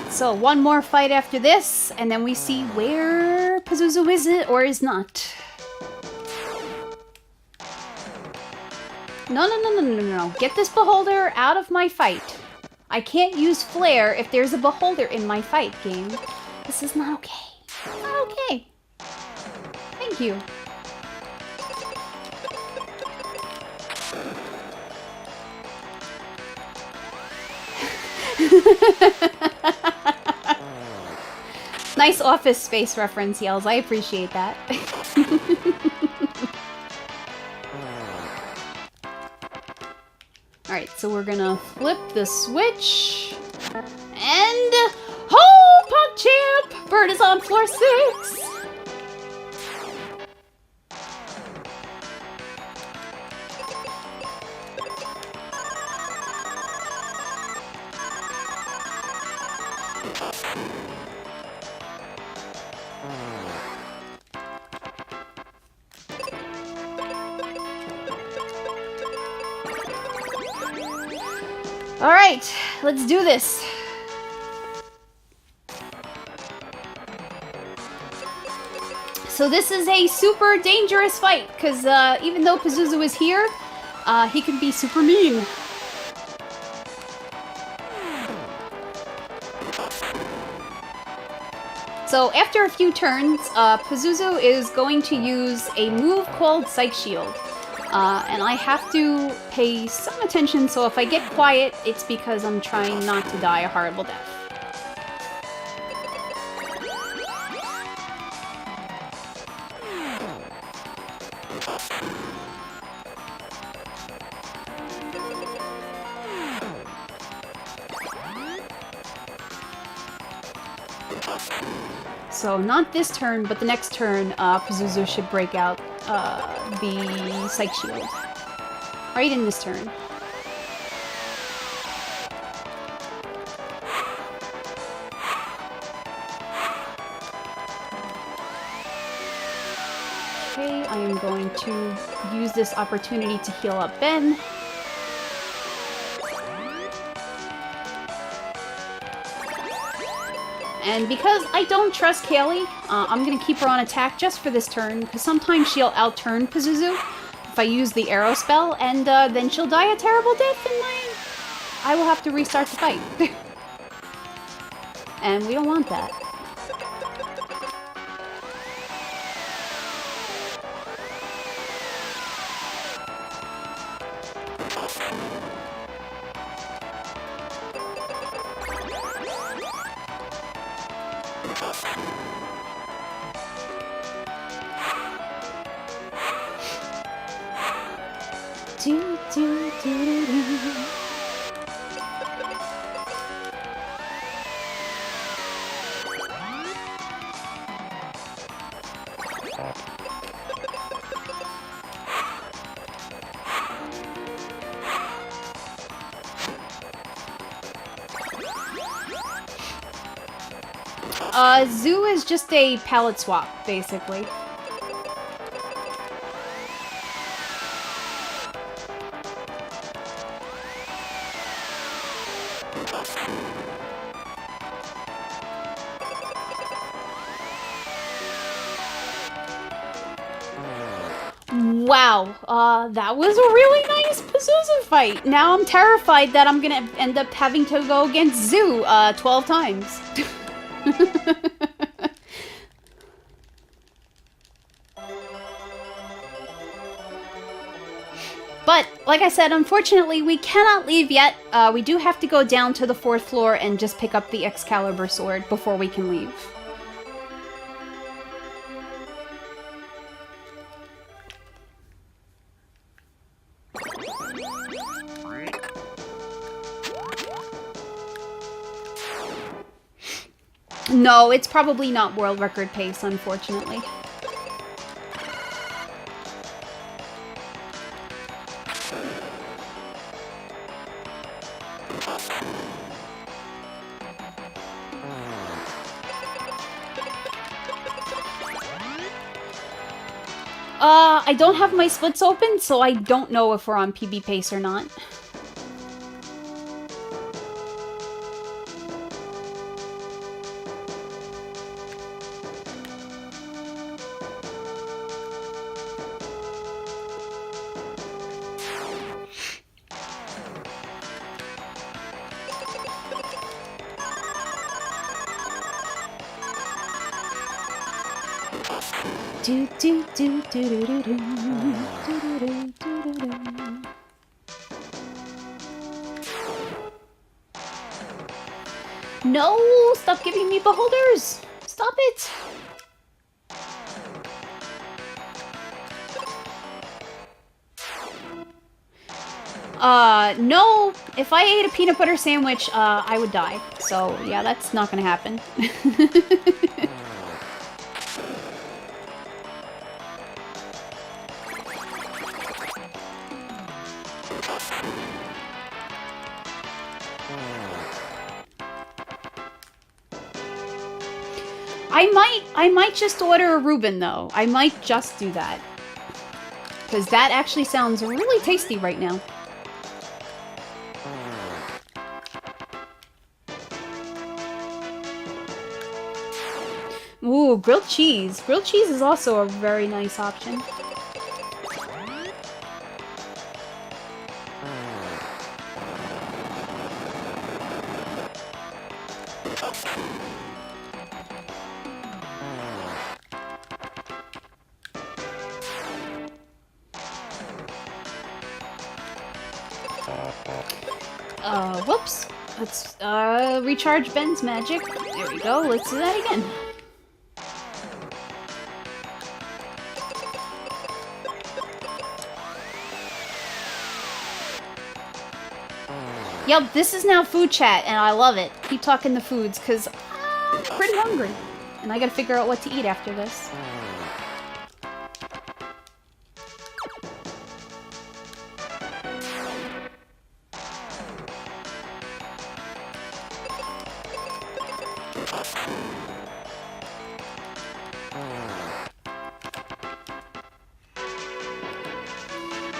So one more fight after this, and then we see where Pazuzu is or is not. No. Get this beholder out of my fight. I can't use flare if there's a beholder in my fight, game. This is not okay. Not okay. Thank you. Nice Office Space reference, Yells. I appreciate that. so we're gonna flip the switch. And... oh, PogChamp! Bird is on floor 6! Alright, let's do this. So this is a super dangerous fight, because even though Pazuzu is here, he can be super mean. So after a few turns, Pazuzu is going to use a move called Psych Shield. And I have to pay some attention, so if I get quiet, it's because I'm trying not to die a horrible death. So not this turn, but the next turn, Pazuzu should break out the Psych Shield. Right in this turn. Okay, I am going to use this opportunity to heal up Ben. And because I don't trust Kaylee, I'm going to keep her on attack just for this turn, because sometimes she'll outturn Pazuzu if I use the arrow spell, and then she'll die a terrible death, and I will have to restart the fight. And we don't want that. Zoo is just a palette swap, basically. Wow, that was a really nice Pazuzu fight. Now I'm terrified that I'm gonna end up having to go against Zoo 12 times. But, like I said, unfortunately, we cannot leave yet. We do have to go down to the 4th floor and just pick up the Excalibur sword before we can leave. No, it's probably not world record pace, unfortunately. I don't have my splits open, so I don't know if we're on PB pace or not. Do do do do do do do do do do do. No! Stop giving me beholders! Stop it! No. If I ate a peanut butter sandwich, I would die. So, yeah, that's not gonna happen. I might just order a Reuben, though. I might just do that. Because that actually sounds really tasty right now. Ooh, grilled cheese. Grilled cheese is also a very nice option. Whoops. Let's, recharge Ben's magic. There we go. Let's do that again. Yep, this is now food chat, and I love it. Keep talking the foods, because I'm pretty hungry. And I gotta figure out what to eat after this.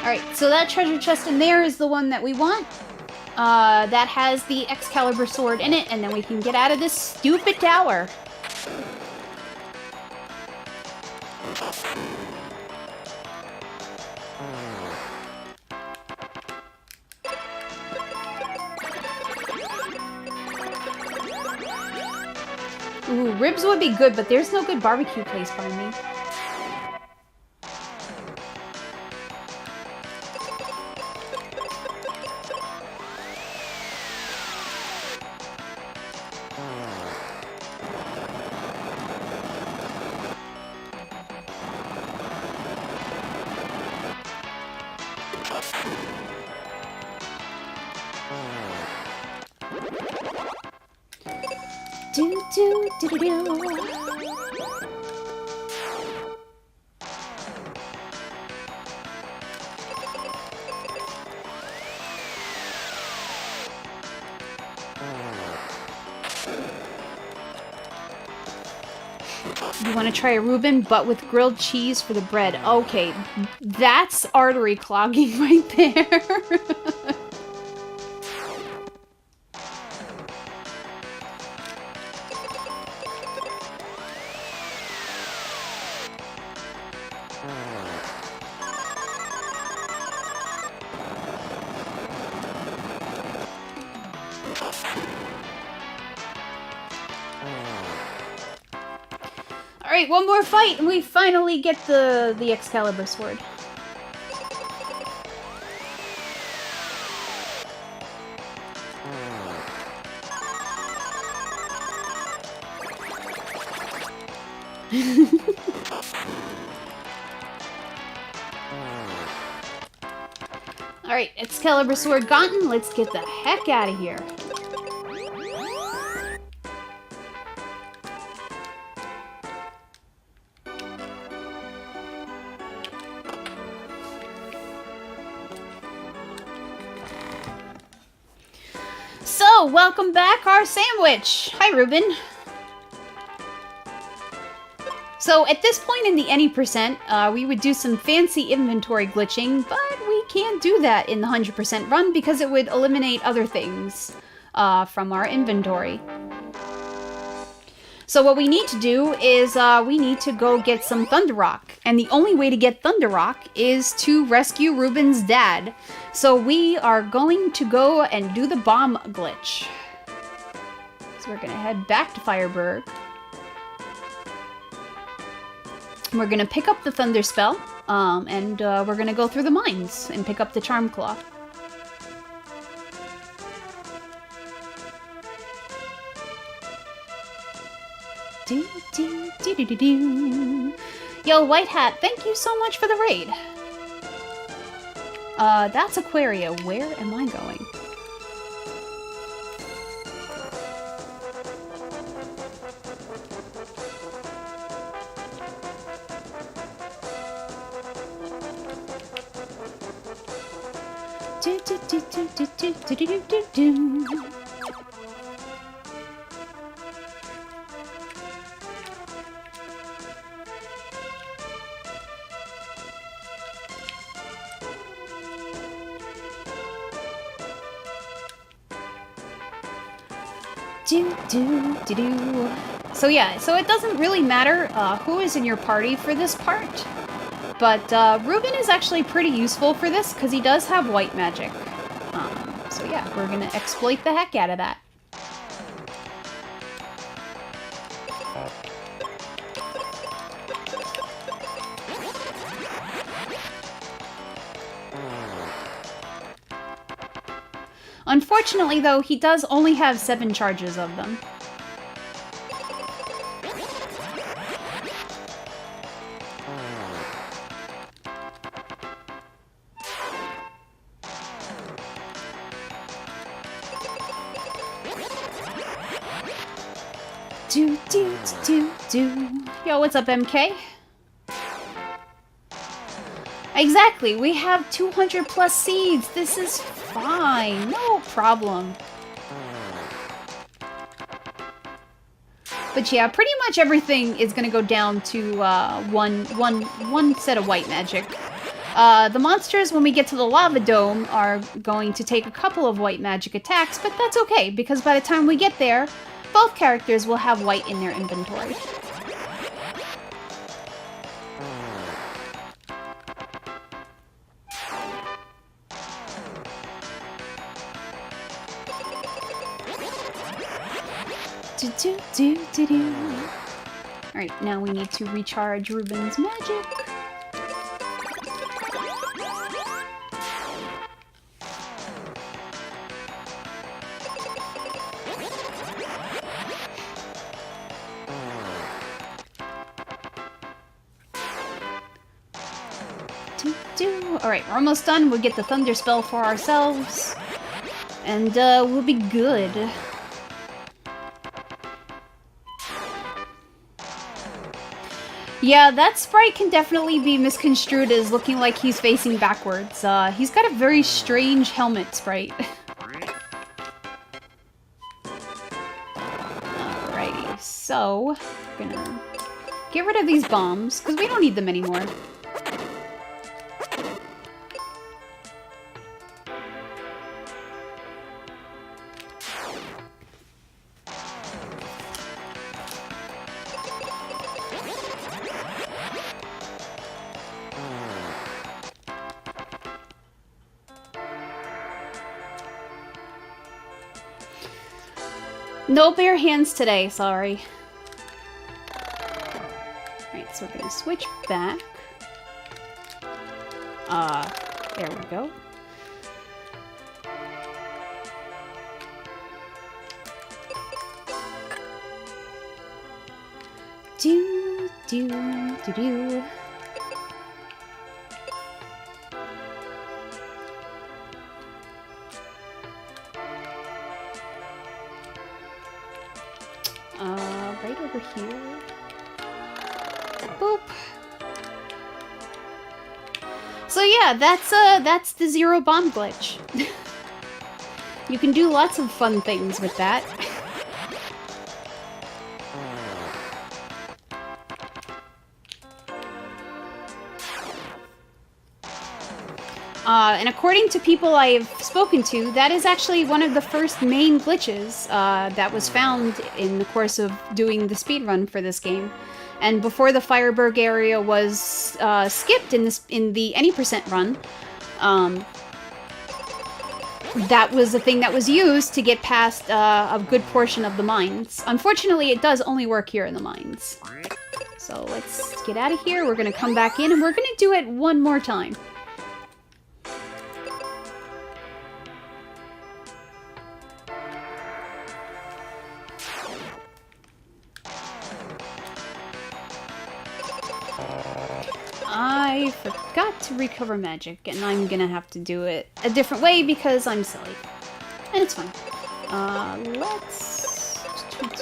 Alright, so that treasure chest in there is the one that we want. That has the Excalibur sword in it, and then we can get out of this stupid tower. Ooh, ribs would be good, but there's no good barbecue place by me. You want to try a Reuben, but with grilled cheese for the bread. Okay, that's artery clogging right there. Alright, one more fight and we finally get the Excalibur sword. Alright, Excalibur sword gotten. Let's get the heck out of here. So, welcome back, our sandwich. Hi, Reuben. So, at this point in the any percent, we would do some fancy inventory glitching, but we can't do that in the 100% run because it would eliminate other things from our inventory. So what we need to do is we need to go get some Thunder Rock. And the only way to get Thunder Rock is to rescue Reuben's dad. So we are going to go and do the bomb glitch. So we're going to head back to Fireburg. We're going to pick up the Thunder Spell. And we're going to go through the mines and pick up the Charm Claw. Do, do, do, do, do, do. Yo, White Hat, thank you so much for the raid. That's Aquaria. Where am I going? Do, do, do, do, do, do, do, do, do, do. Do, do, do, do. So yeah, so it doesn't really matter who is in your party for this part, but Ruben is actually pretty useful for this because he does have white magic. So yeah, we're gonna exploit the heck out of that. Unfortunately, though, he does only have 7 charges of them. Do, do, do, do. Yo, what's up, MK? Exactly, we have 200 plus seeds. This is fine, no problem. But yeah, pretty much everything is gonna go down to one set of white magic. The monsters, when we get to the lava dome, are going to take a couple of white magic attacks, but that's okay, because by the time we get there, both characters will have white in their inventory. Do, do, do, do, do. Alright, now we need to recharge Ruben's magic. Alright, we're almost done. We'll get the Thunder Spell for ourselves. And we'll be good. Yeah, that sprite can definitely be misconstrued as looking like he's facing backwards. He's got a very strange helmet sprite. Alrighty, so we're gonna get rid of these bombs, because we don't need them anymore. No bare hands today, sorry. Alright, so we're gonna switch back. There we go. Do, do, do, do. Right over here. Boop. So yeah, that's the 0 bomb glitch. You can do lots of fun things with that. And according to people I've spoken to, that is actually one of the first main glitches that was found in the course of doing the speedrun for this game. And before the Fireberg area was skipped in the any percent run, that was the thing that was used to get past a good portion of the mines. Unfortunately, it does only work here in the mines. So let's get out of here. We're going to come back in and we're going to do it one more time. I forgot to recover magic, and I'm gonna have to do it a different way because I'm silly. And it's fine. Let's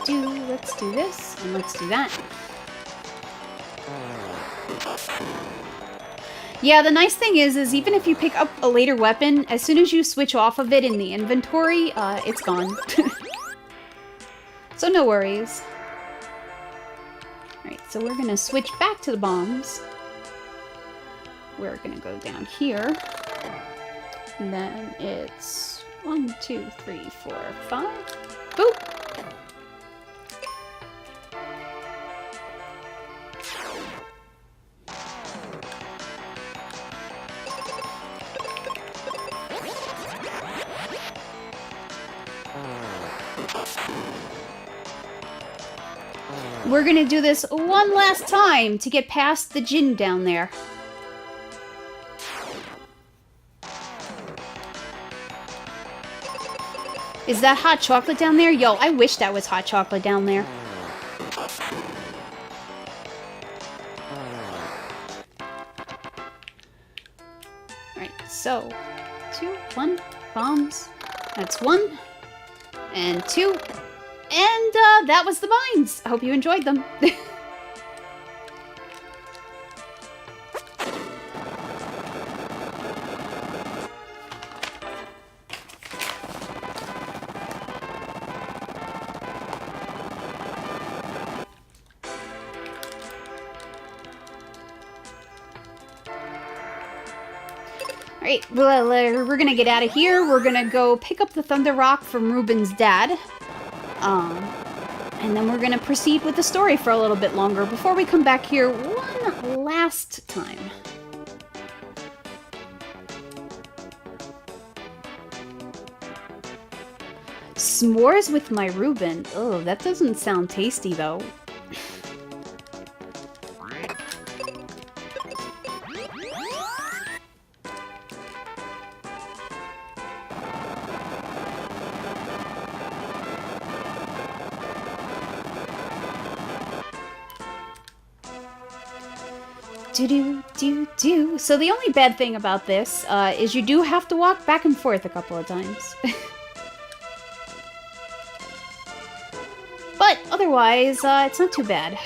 do this, and let's do that. Yeah, the nice thing is even if you pick up a later weapon, as soon as you switch off of it in the inventory, it's gone. So no worries. Alright, so we're gonna switch back to the bombs. We're gonna go down here. And then it's 1, 2, 3, 4, 5. Boop! We're gonna do this one last time to get past the djinn down there. Is that hot chocolate down there? Yo, I wish that was hot chocolate down there. Alright, so 2, 1, bombs. That's 1 and 2. And that was the mines. I hope you enjoyed them. Alright, well, we're gonna get out of here. We're gonna go pick up the Thunder Rock from Ruben's dad. And then we're gonna proceed with the story for a little bit longer before we come back here one last time. S'mores with my Reuben. Oh, that doesn't sound tasty though. Do. So the only bad thing about this is you do have to walk back and forth a couple of times. But otherwise, it's not too bad.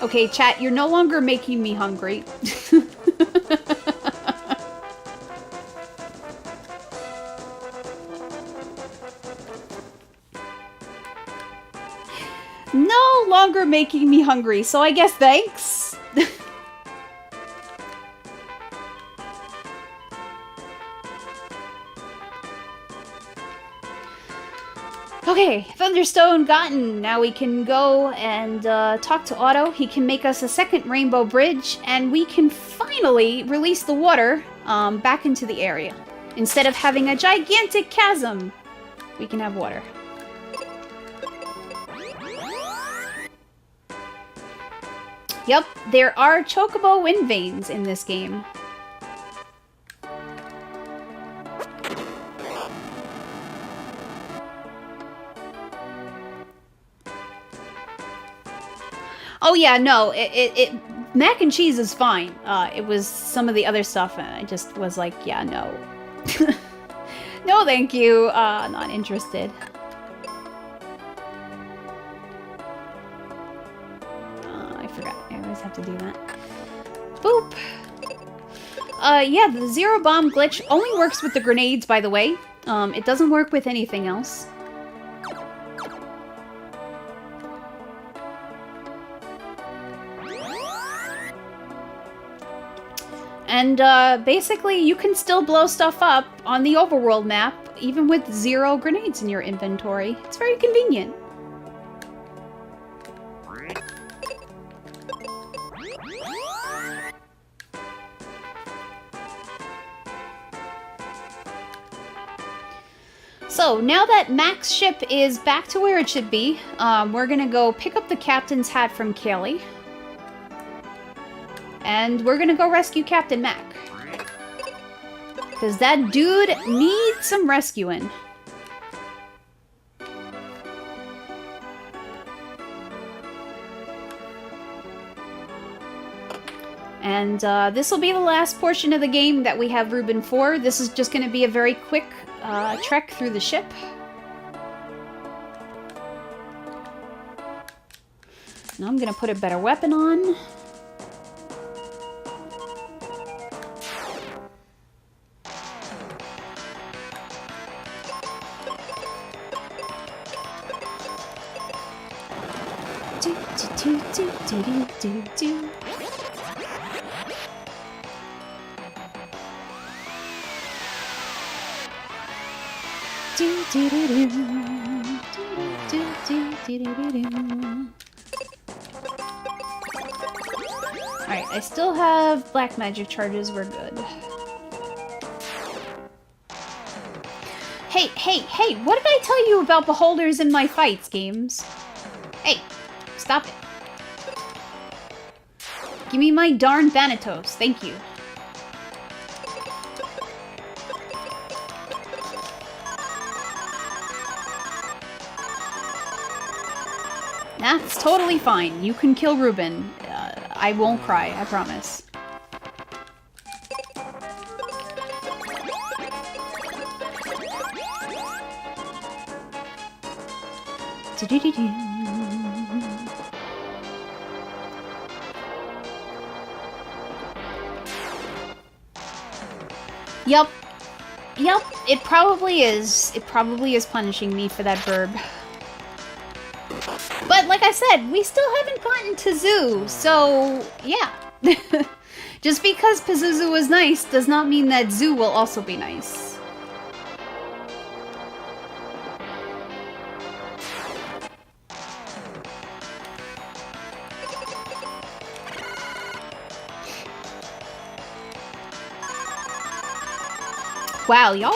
Okay, chat, you're no longer making me hungry. No longer making me hungry, so I guess thanks. Okay, Thunderstone gotten. Now we can go and talk to Otto. He can make us a second rainbow bridge, and we can finally release the water back into the area. Instead of having a gigantic chasm, we can have water. Yep, there are chocobo wind veins in this game. Oh yeah, no, mac and cheese is fine. It was some of the other stuff, and I just was like, yeah, no. No, thank you. Not interested. I forgot. I always have to do that. Boop. Yeah, the zero bomb glitch only works with the grenades, by the way. It doesn't work with anything else. And basically, you can still blow stuff up on the overworld map, even with 0 grenades in your inventory. It's very convenient. So, now that Mac's ship is back to where it should be, we're gonna go pick up the captain's hat from Kaylee. And we're gonna go rescue Captain Mac. Because that dude needs some rescuing. And this will be the last portion of the game that we have Ruben for. This is just going to be a very quick trek through the ship. Now I'm going to put a better weapon on. Do. Alright, I still have black magic charges, we're good. Hey, what did I tell you about beholders in my fights, games? Hey, stop it. Give me my darn Thanatos, thank you. That's totally fine. You can kill Ruben. I won't cry, I promise. Yup. Yup, it probably is. It probably is punishing me for that verb. But like I said, we still haven't gotten to Zoo, so yeah. Just because Pazuzu was nice does not mean that Zoo will also be nice. Wow, y'all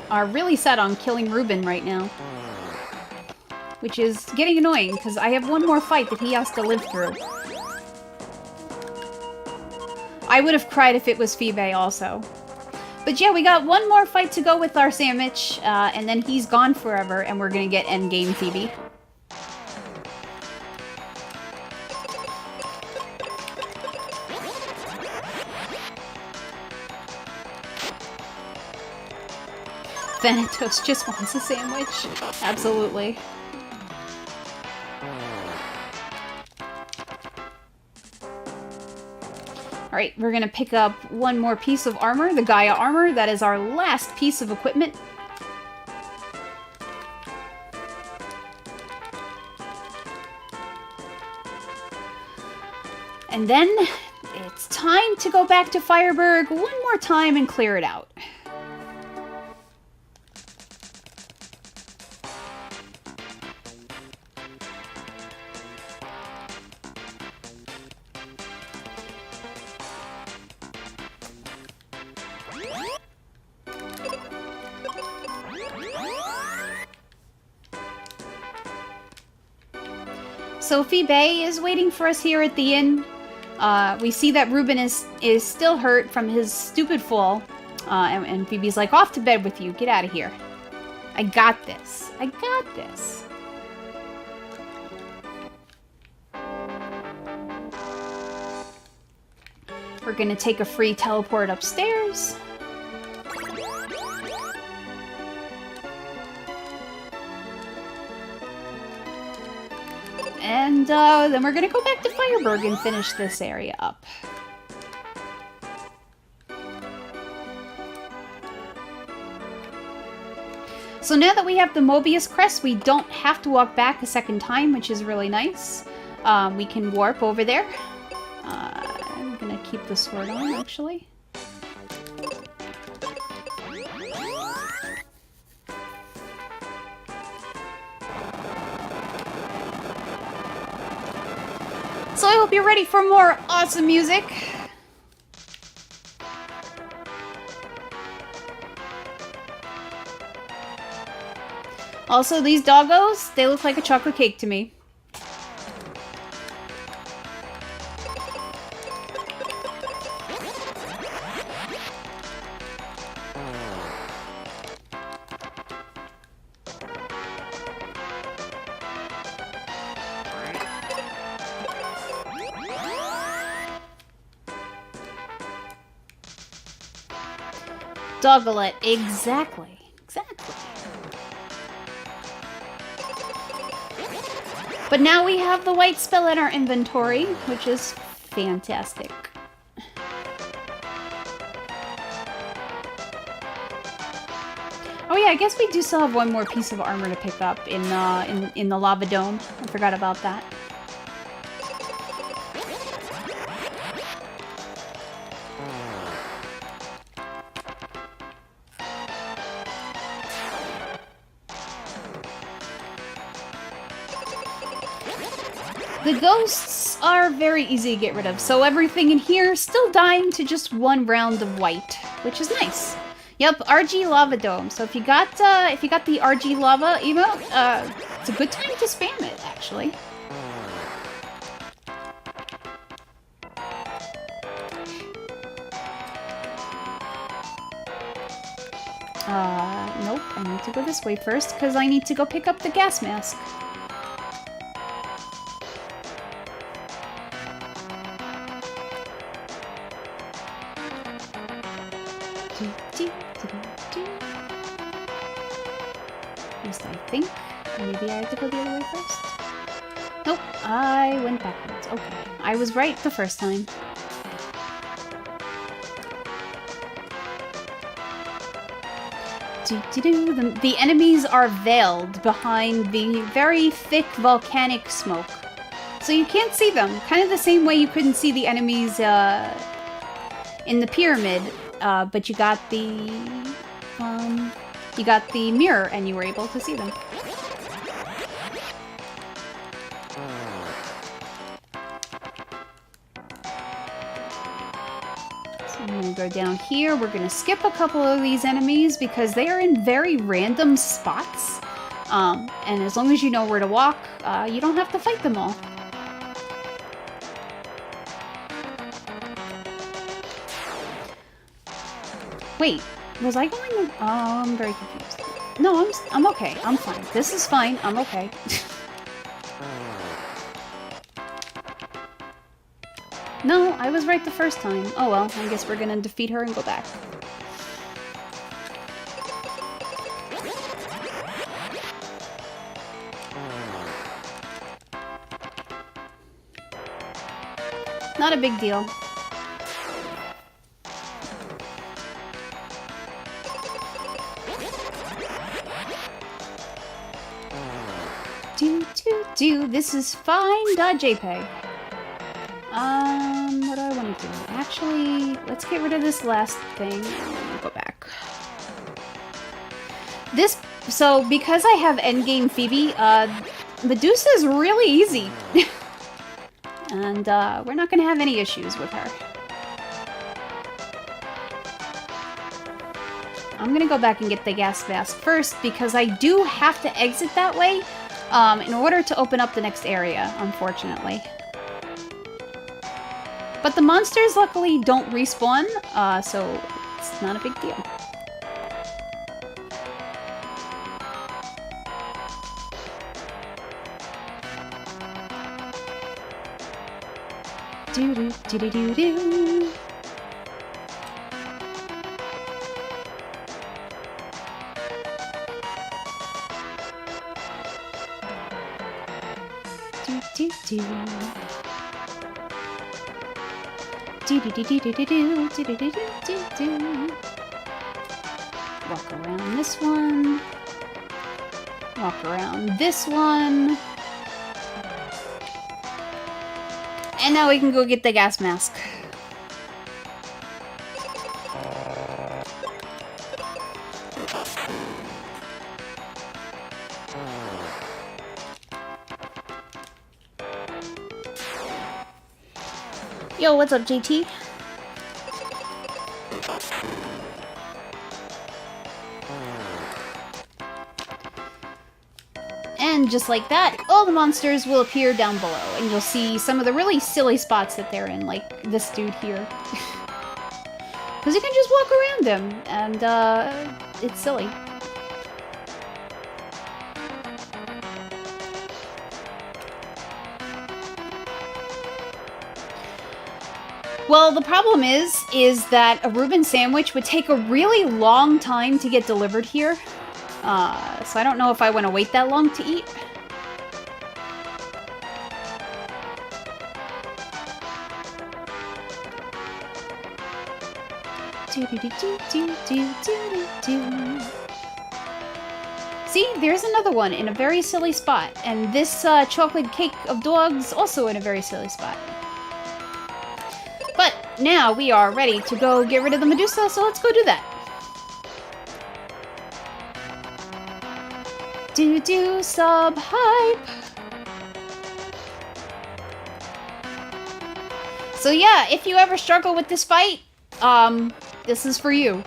are really set on killing Ruben right now. Which is getting annoying, because I have one more fight that he has to live through. I would have cried if it was Phoebe also. But yeah, we got one more fight to go with our sandwich, and then he's gone forever, and we're gonna get endgame Phoebe. Thanatos just wants a sandwich. Absolutely. Alright, we're gonna pick up one more piece of armor, the Gaia armor. That is our last piece of equipment. And then it's time to go back to Fireburg one more time and clear it out. Sophie Bay is waiting for us here at the inn. We see that Ruben is still hurt from his stupid fall. And Phoebe's like, off to bed with you. Get out of here. I got this. I got this. We're gonna take a free teleport upstairs. And then we're gonna go back to Fireburg and finish this area up. So now that we have the Mobius Crest, we don't have to walk back a second time, which is really nice. We can warp over there. I'm gonna keep the sword on, actually. So I hope you're ready for more awesome music. Also, these doggos, they look like a chocolate cake to me. Doggalette, exactly. Exactly. But now we have the white spell in our inventory, which is fantastic. Oh yeah, I guess we do still have one more piece of armor to pick up in the lava dome. I forgot about that. The ghosts are very easy to get rid of, so everything in here still dying to just one round of white, which is nice. Yep, RG Lava Dome. So if you got the RG Lava emote, it's a good time to spam it, actually. Nope, I need to go this way first, because I need to go pick up the gas mask. At least I think. Maybe I had to go the other way first? Nope, I went backwards. Okay, I was right the first time. The enemies are veiled behind the very thick volcanic smoke. So you can't see them. Kind of the same way you couldn't see the enemies in the pyramid, but you got the mirror and you were able to see them. I'm gonna go down here. We're gonna skip a couple of these enemies because they are in very random spots. And as long as you know where to walk, you don't have to fight them all. Wait, was I going to... I'm very confused. No, I'm okay. I'm fine. This is fine. I'm okay. No, I was right the first time. Oh well, I guess we're gonna defeat her and go back. Not a big deal. This is fine.jpg. What do I want to do? Actually, let's get rid of this last thing and then go back. So because I have endgame Phoebe, Medusa is really easy. And, we're not gonna have any issues with her. I'm gonna go back and get the gas mask first because I do have to exit that way, in order to open up the next area, unfortunately. But the monsters, luckily, don't respawn, so it's not a big deal. Do-do-do-do-do-do. Do-do-do. Do-do-do-do-do-do. Walk around this one. Walk around this one. And now we can go get the gas mask. Yo, what's up, JT? And just like that, all the monsters will appear down below, and you'll see some of the really silly spots that they're in, like this dude here. Because you can just walk around him, and it's silly. Well, the problem is that a Reuben sandwich would take a really long time to get delivered here. So I don't know if I want to wait that long to eat. See, there's another one in a very silly spot. And this chocolate cake of dogs also in a very silly spot. But now we are ready to go get rid of the Medusa, so let's go do that. Sub hype. So yeah, if you ever struggle with this fight, this is for you.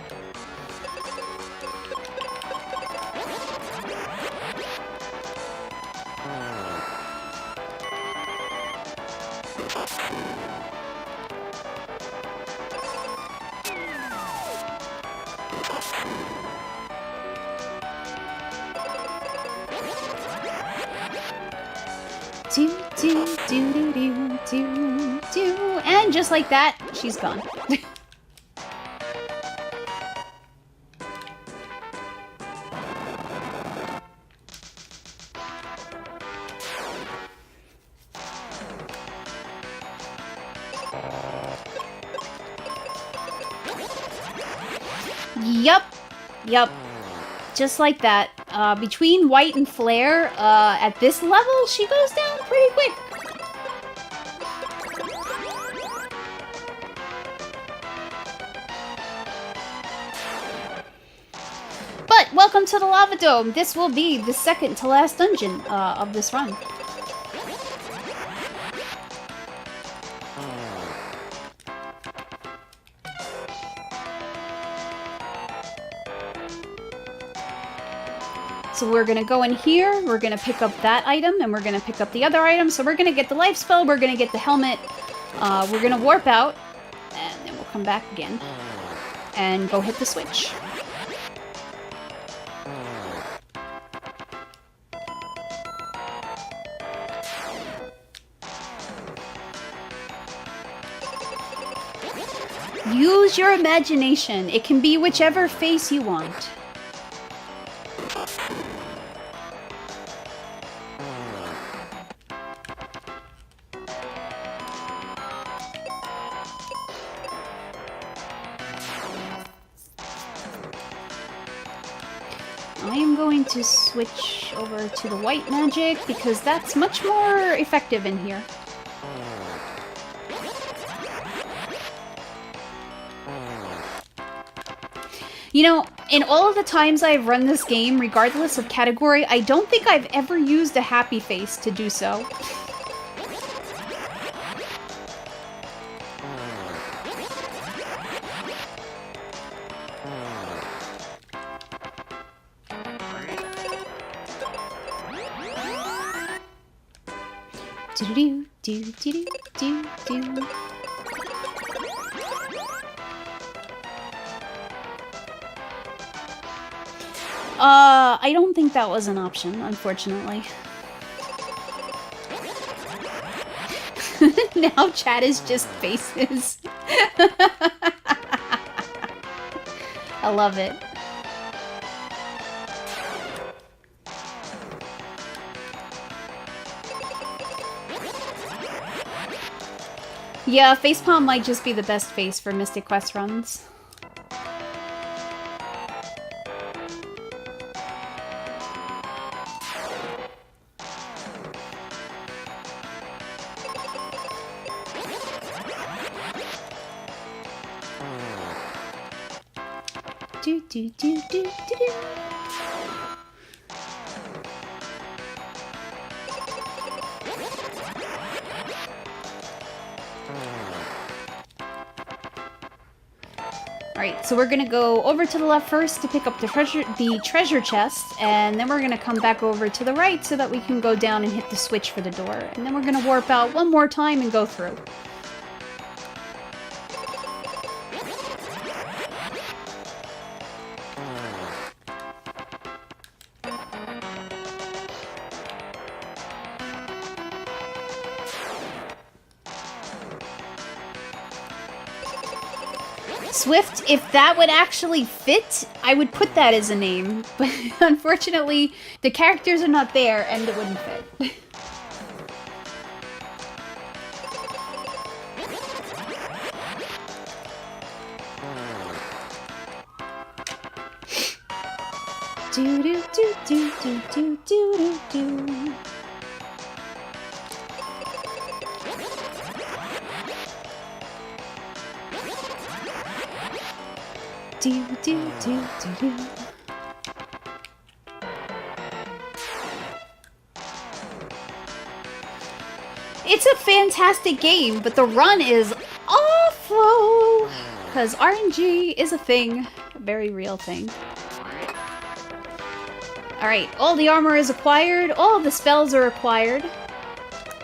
And just like that, she's gone. Yup. Just like that. Between White and Flare, at this level, she goes down pretty quick. But welcome to the Lava Dome. This will be the second to last dungeon of this run. So we're going to go in here, we're going to pick up that item, and we're going to pick up the other item. So we're going to get the life spell, we're going to get the helmet, we're going to warp out, and then we'll come back again, and go hit the switch. Use your imagination. It can be whichever face you want. I am going to switch over to the white magic because that's much more effective in here. You know, in all of the times I've run this game, regardless of category, I don't think I've ever used a happy face to do so. I don't think that was an option, unfortunately. Now chat is just faces. I love it. Yeah, facepalm might just be the best face for Mystic Quest runs. Alright, so we're gonna go over to the left first to pick up the treasure chest, and then we're gonna come back over to the right so that we can go down and hit the switch for the door. And then we're gonna warp out one more time and go through. Swift, if that would actually fit, I would put that as a name. But unfortunately, the characters are not there and it wouldn't fit. Do do do do do do do do. Do do do do do. It's a fantastic game, but the run is awful because RNG is a thing, a very real thing. Alright, all the armor is acquired, all the spells are acquired.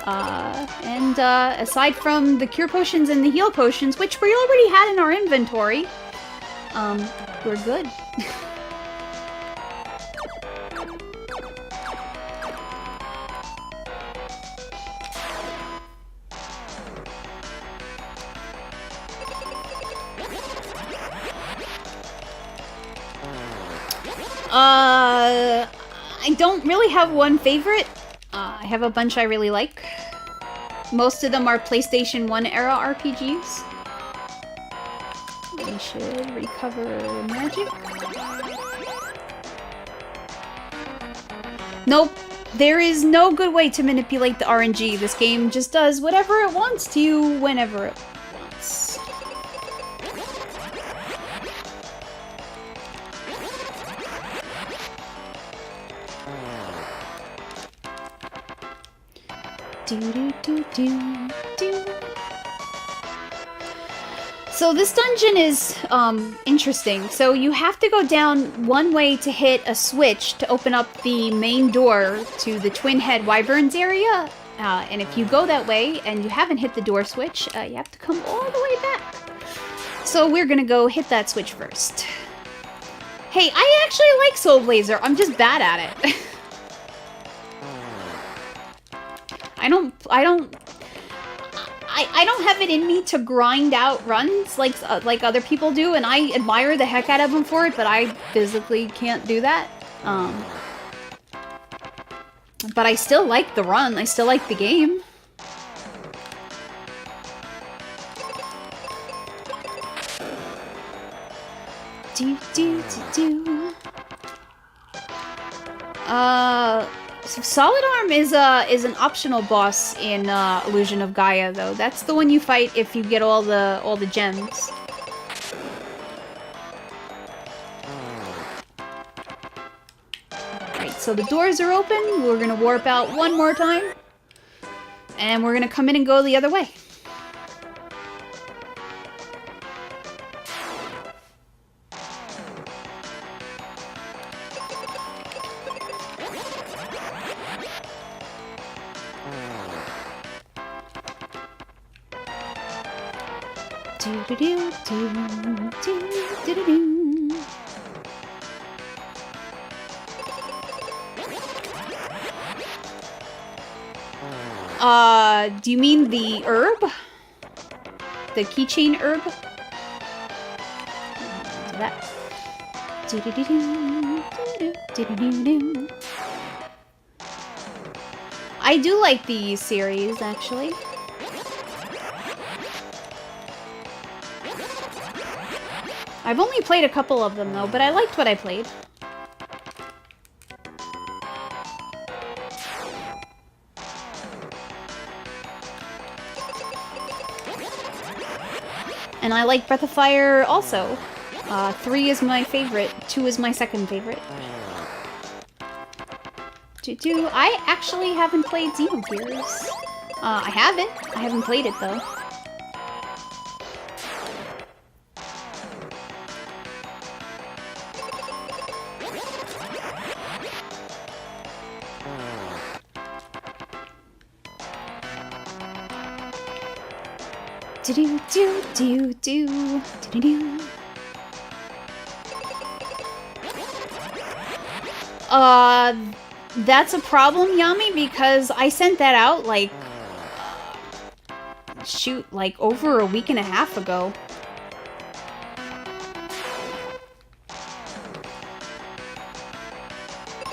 And aside from the cure potions and the heal potions, which we already had in our inventory, we're good. I don't really have one favorite. I have a bunch I really like. Most of them are PlayStation 1 era RPGs. We should recover magic. Nope. There is no good way to manipulate the RNG. This game just does whatever it wants to you whenever it wants. Do do do do do. So this dungeon is interesting. So you have to go down one way to hit a switch to open up the main door to the Twin Head Wyverns area. And if you go that way and you haven't hit the door switch, you have to come all the way back. So we're gonna go hit that switch first. Hey, I actually like Soul Blazer. I'm just bad at it. I don't have it in me to grind out runs like other people do, and I admire the heck out of them for it, but I physically can't do that. But I still like the run. I still like the game. Do do do do. So Solid Arm is an optional boss in Illusion of Gaia, though. That's the one you fight if you get all the gems. Right, so the doors are open. We're gonna warp out one more time, and we're gonna come in and go the other way. Do do do do do do do. Do you mean the herb? The keychain herb? That. Do do do do do do do do. I do like the series, actually. I've only played a couple of them, though, but I liked what I played. And I like Breath of Fire also. 3 is my favorite, 2 is my second favorite. I actually haven't played Xenogears. I haven't played it, though. Do do do do do do do. That's a problem, Yami, because I sent that out like shoot, like over a week and a half ago.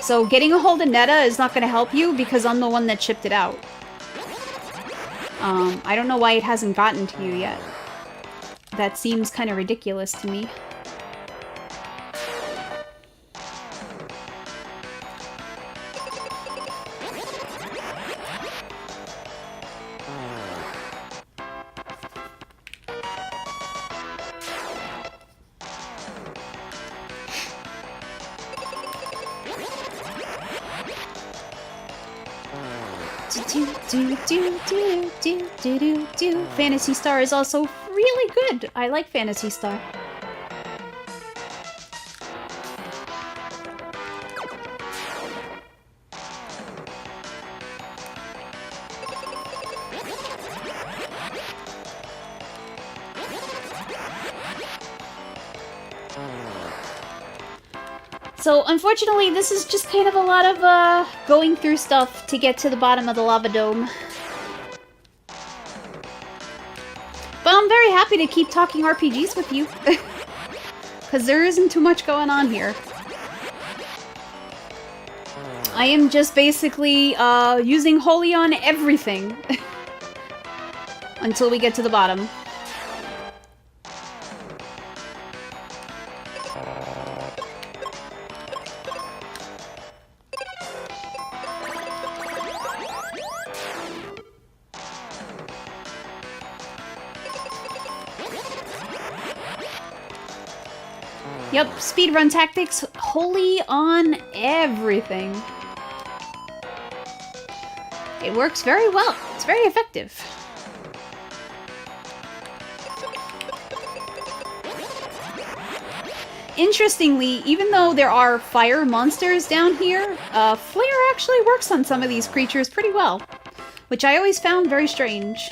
So getting a hold of Netta is not going to help you because I'm the one that shipped it out. I don't know why it hasn't gotten to you yet. That seems kind of ridiculous to me. Phantasy Star is also really good. I like Phantasy Star. So, unfortunately, this is just kind of a lot of, going through stuff to get to the bottom of the lava dome. But I'm very happy to keep talking RPGs with you. Because there isn't too much going on here. I am just basically, using Holy on everything. Until we get to the bottom. Yep, speedrun tactics, Holy on everything. It works very well. It's very effective. Interestingly, even though there are fire monsters down here, Flare actually works on some of these creatures pretty well, which I always found very strange.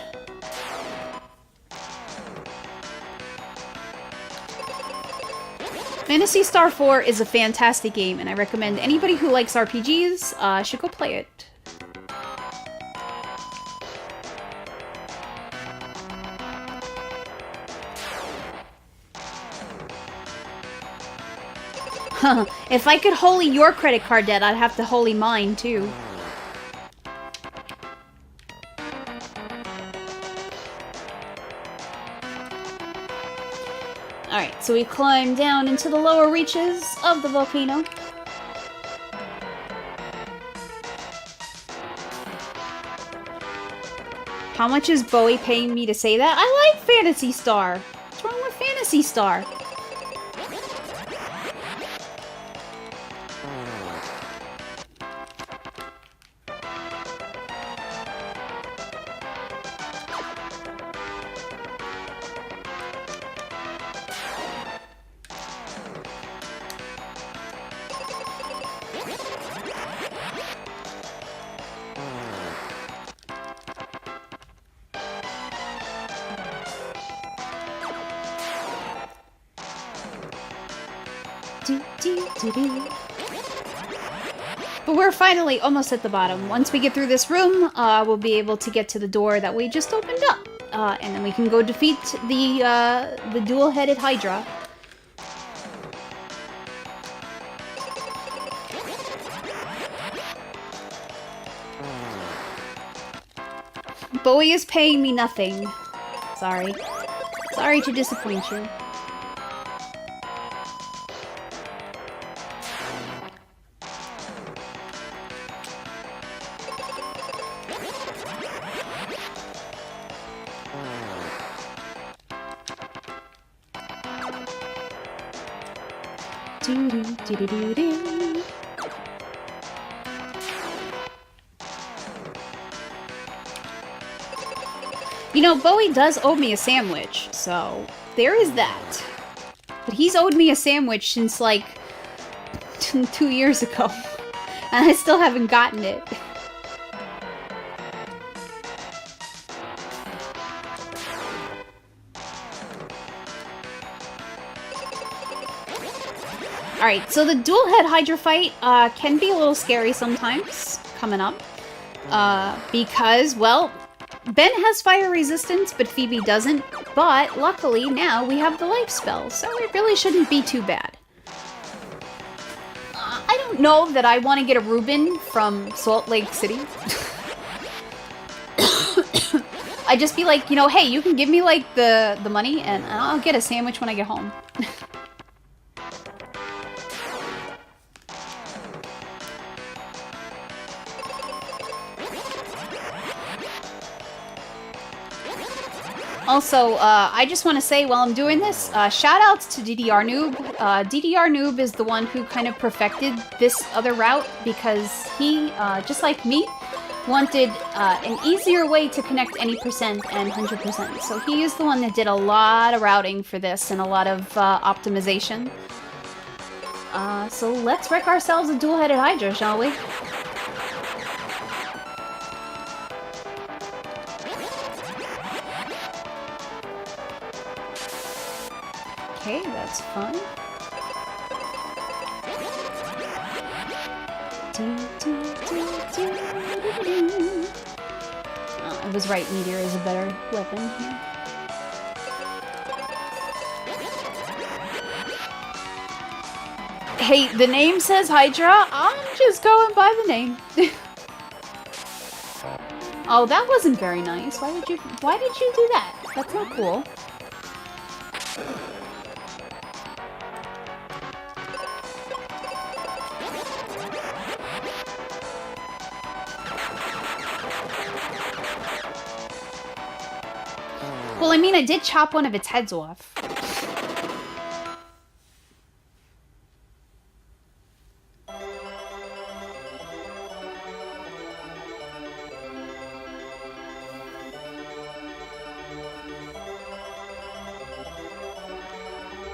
Phantasy Star 4 is a fantastic game, and I recommend anybody who likes RPGs should go play it. If I could holy your credit card debt, I'd have to holy mine, too. Alright, so we climb down into the lower reaches of the volcano. How much is Bowie paying me to say that? I like Phantasy Star! What's wrong with Phantasy Star? But we're finally almost at the bottom. Once we get through this room, we'll be able to get to the door that we just opened up. And then we can go defeat the dual-headed Hydra. Bowie is paying me nothing. Sorry. Sorry to disappoint you. You know, Bowie does owe me a sandwich, so there is that. But he's owed me a sandwich since, like, 2 years ago. And I still haven't gotten it. Alright, so the dual-head Hydra fight can be a little scary sometimes, coming up. Because, well, Ben has fire resistance, but Phoebe doesn't. But, luckily, now we have the life spell, so it really shouldn't be too bad. I don't know that I want to get a Reuben from Salt Lake City, I'd just be like, you know, hey, you can give me, like, the money, and I'll get a sandwich when I get home. Also, I just want to say while I'm doing this, shoutouts to DDR Noob. DDR Noob is the one who kind of perfected this other route because he, just like me, wanted an easier way to connect any percent and 100%. So he is the one that did a lot of routing for this and a lot of optimization. So let's wreck ourselves a dual-headed Hydra, shall we? Okay, that's fun. Oh, I was right, Meteor is a better weapon here. Hey, the name says Hydra. I'm just going by the name. Oh, that wasn't very nice. Why did you do that? That's not cool. Well, I mean, I did chop one of its heads off.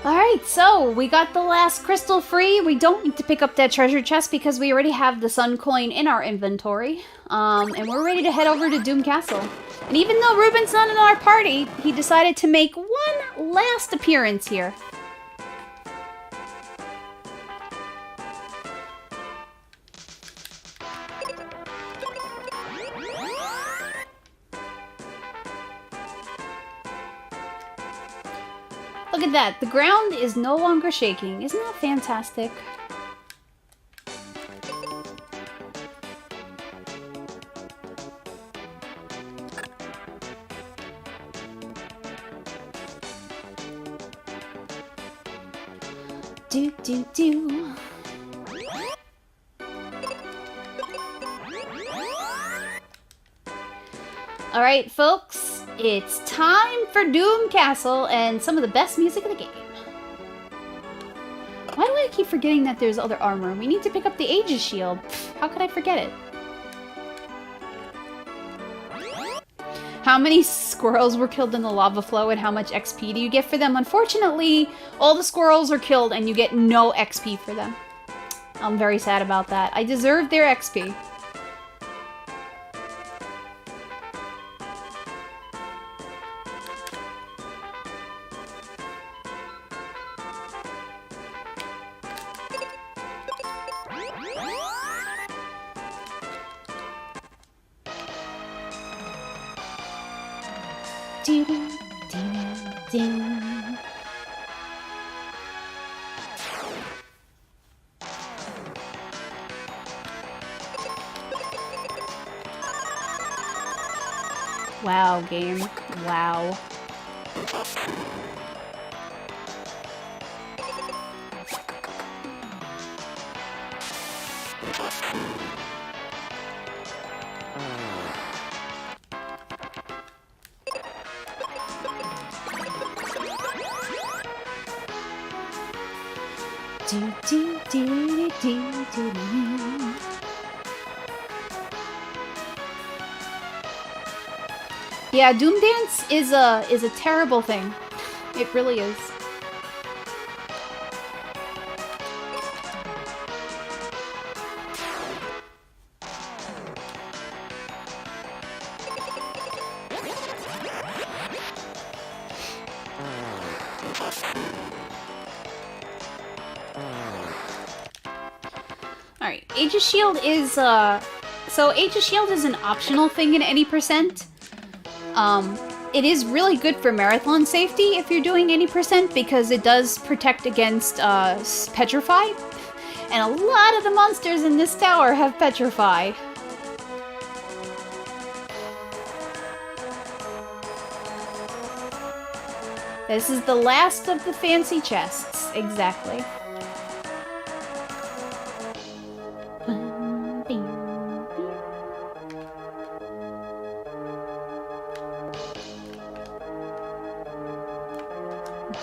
Alright, so we got the last crystal free. We don't need to pick up that treasure chest because we already have the sun coin in our inventory. And we're ready to head over to Doom Castle. And even though Reuben's not in our party, he decided to make one last appearance here. Look at that, the ground is no longer shaking. Isn't that fantastic? Do. Alright, folks, it's time for Doom Castle and some of the best music in the game. Why do I keep forgetting that there's other armor? We need to pick up the Aegis shield. How could I forget it? How many squirrels were killed in the lava flow and how much XP do you get for them? Unfortunately, all the squirrels are killed and you get no XP for them. I'm very sad about that. I deserve their XP. Wow, game. Wow. Yeah, Doom Dance is a terrible thing. It really is. Alright, Aegis Shield is, so Aegis Shield is an optional thing in any percent. It is really good for marathon safety if you're doing any percent because it does protect against, Petrify. And a lot of the monsters in this tower have Petrify. This is the last of the fancy chests, exactly.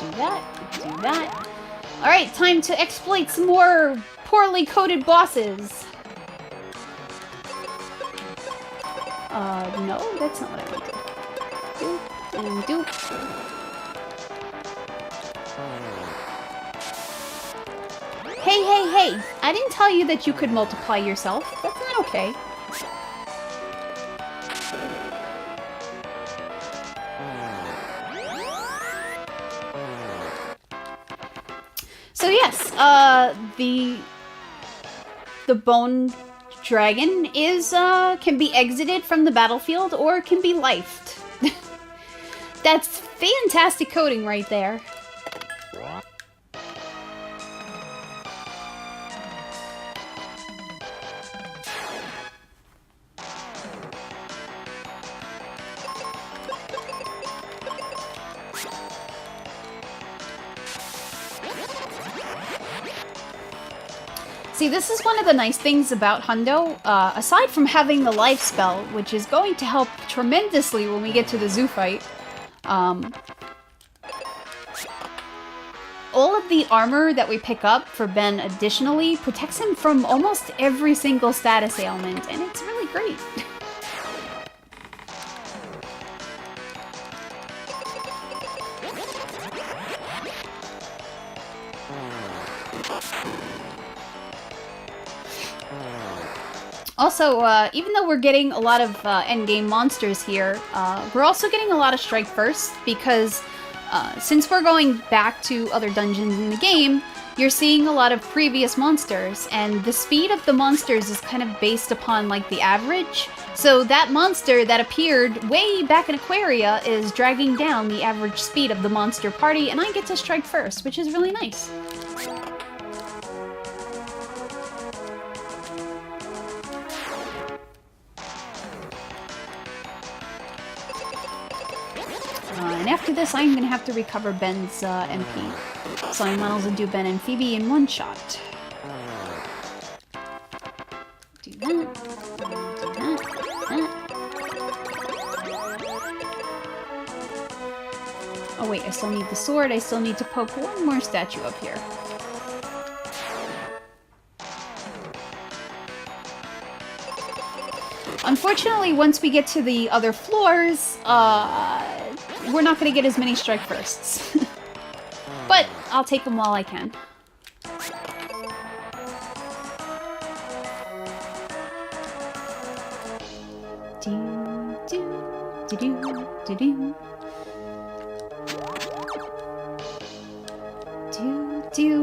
Do that. Alright, time to exploit some more poorly coded bosses. No, that's not what I want to do. And do. Hey! I didn't tell you that you could multiply yourself. That's not okay. So yes, the bone dragon is can be exited from the battlefield or can be lifed. That's fantastic coding right there. See, this is one of the nice things about Hundo, aside from having the life spell, which is going to help tremendously when we get to the zoo fight. All of the armor that we pick up for Ben additionally protects him from almost every single status ailment, and it's really great. Also, even though we're getting a lot of endgame monsters here, we're also getting a lot of Strike First, because since we're going back to other dungeons in the game, you're seeing a lot of previous monsters, and the speed of the monsters is kind of based upon, like, the average. So that monster that appeared way back in Aquaria is dragging down the average speed of the monster party, and I get to strike first, which is really nice. And after this, I'm going to have to recover Ben's MP. So I might as well do Ben and Phoebe in one shot. Do that. Do that. Oh wait, I still need the sword. I still need to poke one more statue up here. Unfortunately, once we get to the other floors, we're not going to get as many strike firsts. But I'll take them while I can.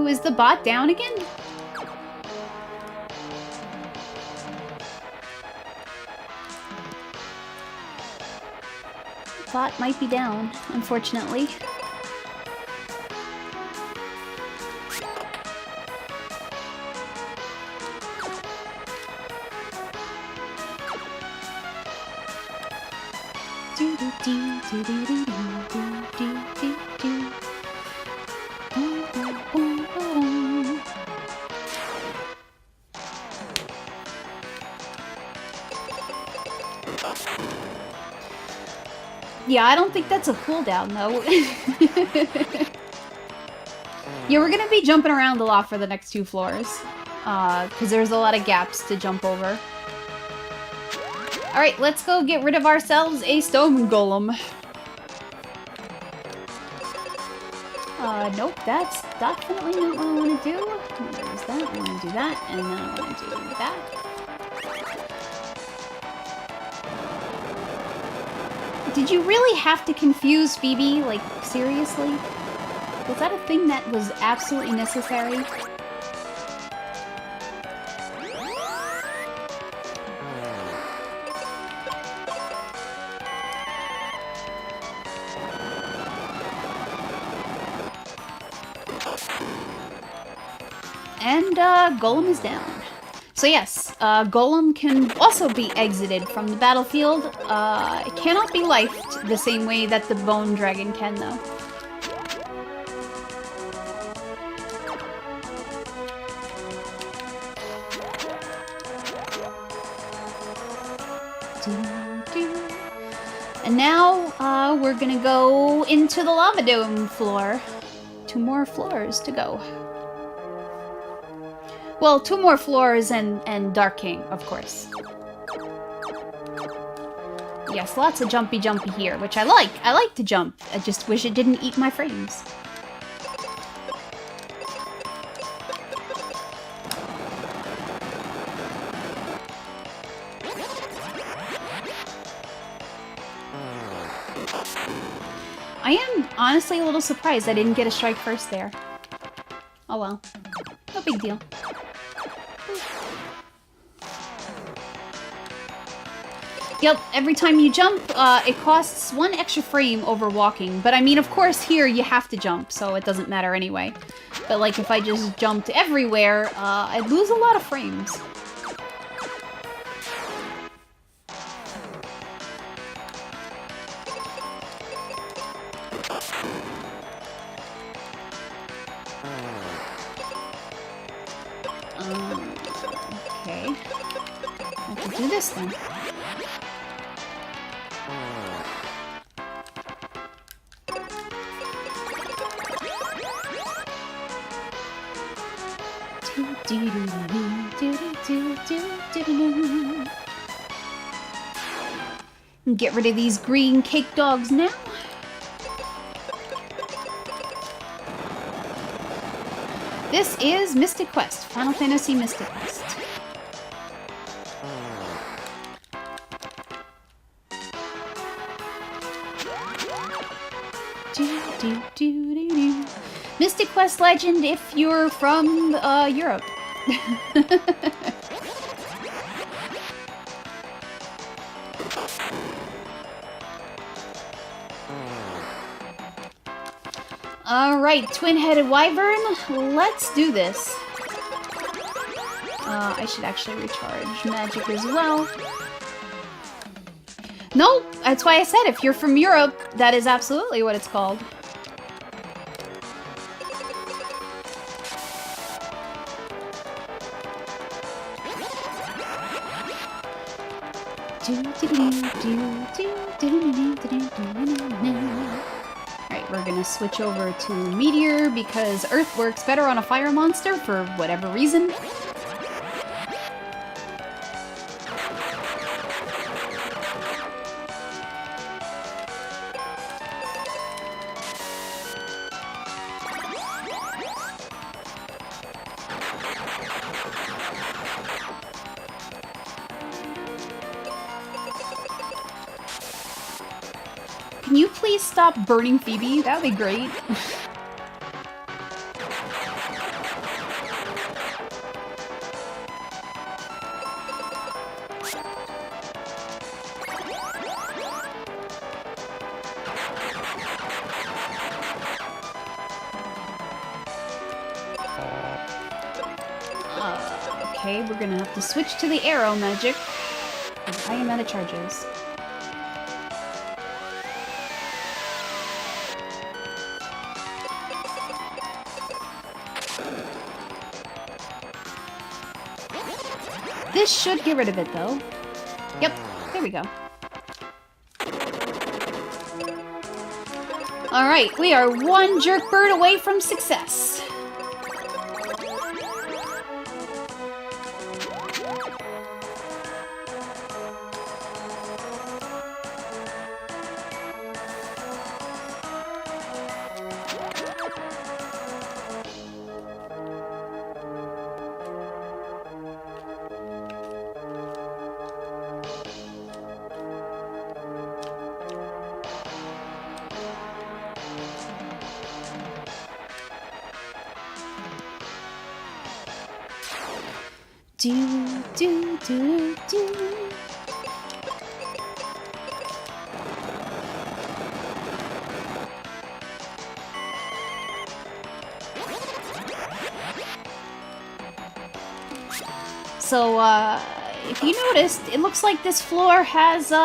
Is the bot down again? Bot might be down, unfortunately. Yeah, I don't think that's a cooldown, though. Yeah, we're gonna be jumping around a lot for the next two floors. Because there's a lot of gaps to jump over. Alright, let's go get rid of ourselves a stone golem. Nope, that's definitely not what I want to do. There's that, I want to do that, and then I want to do that. Did you really have to confuse Phoebe? Like, seriously? Was that a thing that was absolutely necessary? And Golem is down. So yes, Golem can also be exited from the battlefield. It cannot be lifed the same way that the Bone Dragon can, though. And now, we're gonna go into the Lava Dome floor. 2 more floors to go. Well, 2 more floors and Dark King, of course. Yes, lots of jumpy here, which I like. I like to jump. I just wish it didn't eat my frames. I am honestly a little surprised I didn't get a strike first there. Oh well. No big deal. Yep, every time you jump, it costs 1 extra frame over walking. But I mean, of course, here you have to jump, so it doesn't matter anyway. But like, if I just jumped everywhere, I'd lose a lot of frames. Okay. I have to do this then. Get rid of these green cake dogs now. This is Mystic Quest, Final Fantasy Mystic Quest. Mystic Quest Legend if you're from Europe. Alright, Twin-Headed Wyvern, let's do this. I should actually recharge magic as well. No, that's why I said if you're from Europe, that is absolutely what it's called. Alright, we're gonna switch over to Meteor because Earth works better on a fire monster for whatever reason. Can you please stop burning Phoebe? That would be great. Okay, we're gonna have to switch to the arrow magic. I am out of charges. This should get rid of it, though. Yep, there we go. Alright, we are 1 jerk bird away from success. Do, do, do, do. So, if you noticed, it looks like this floor has a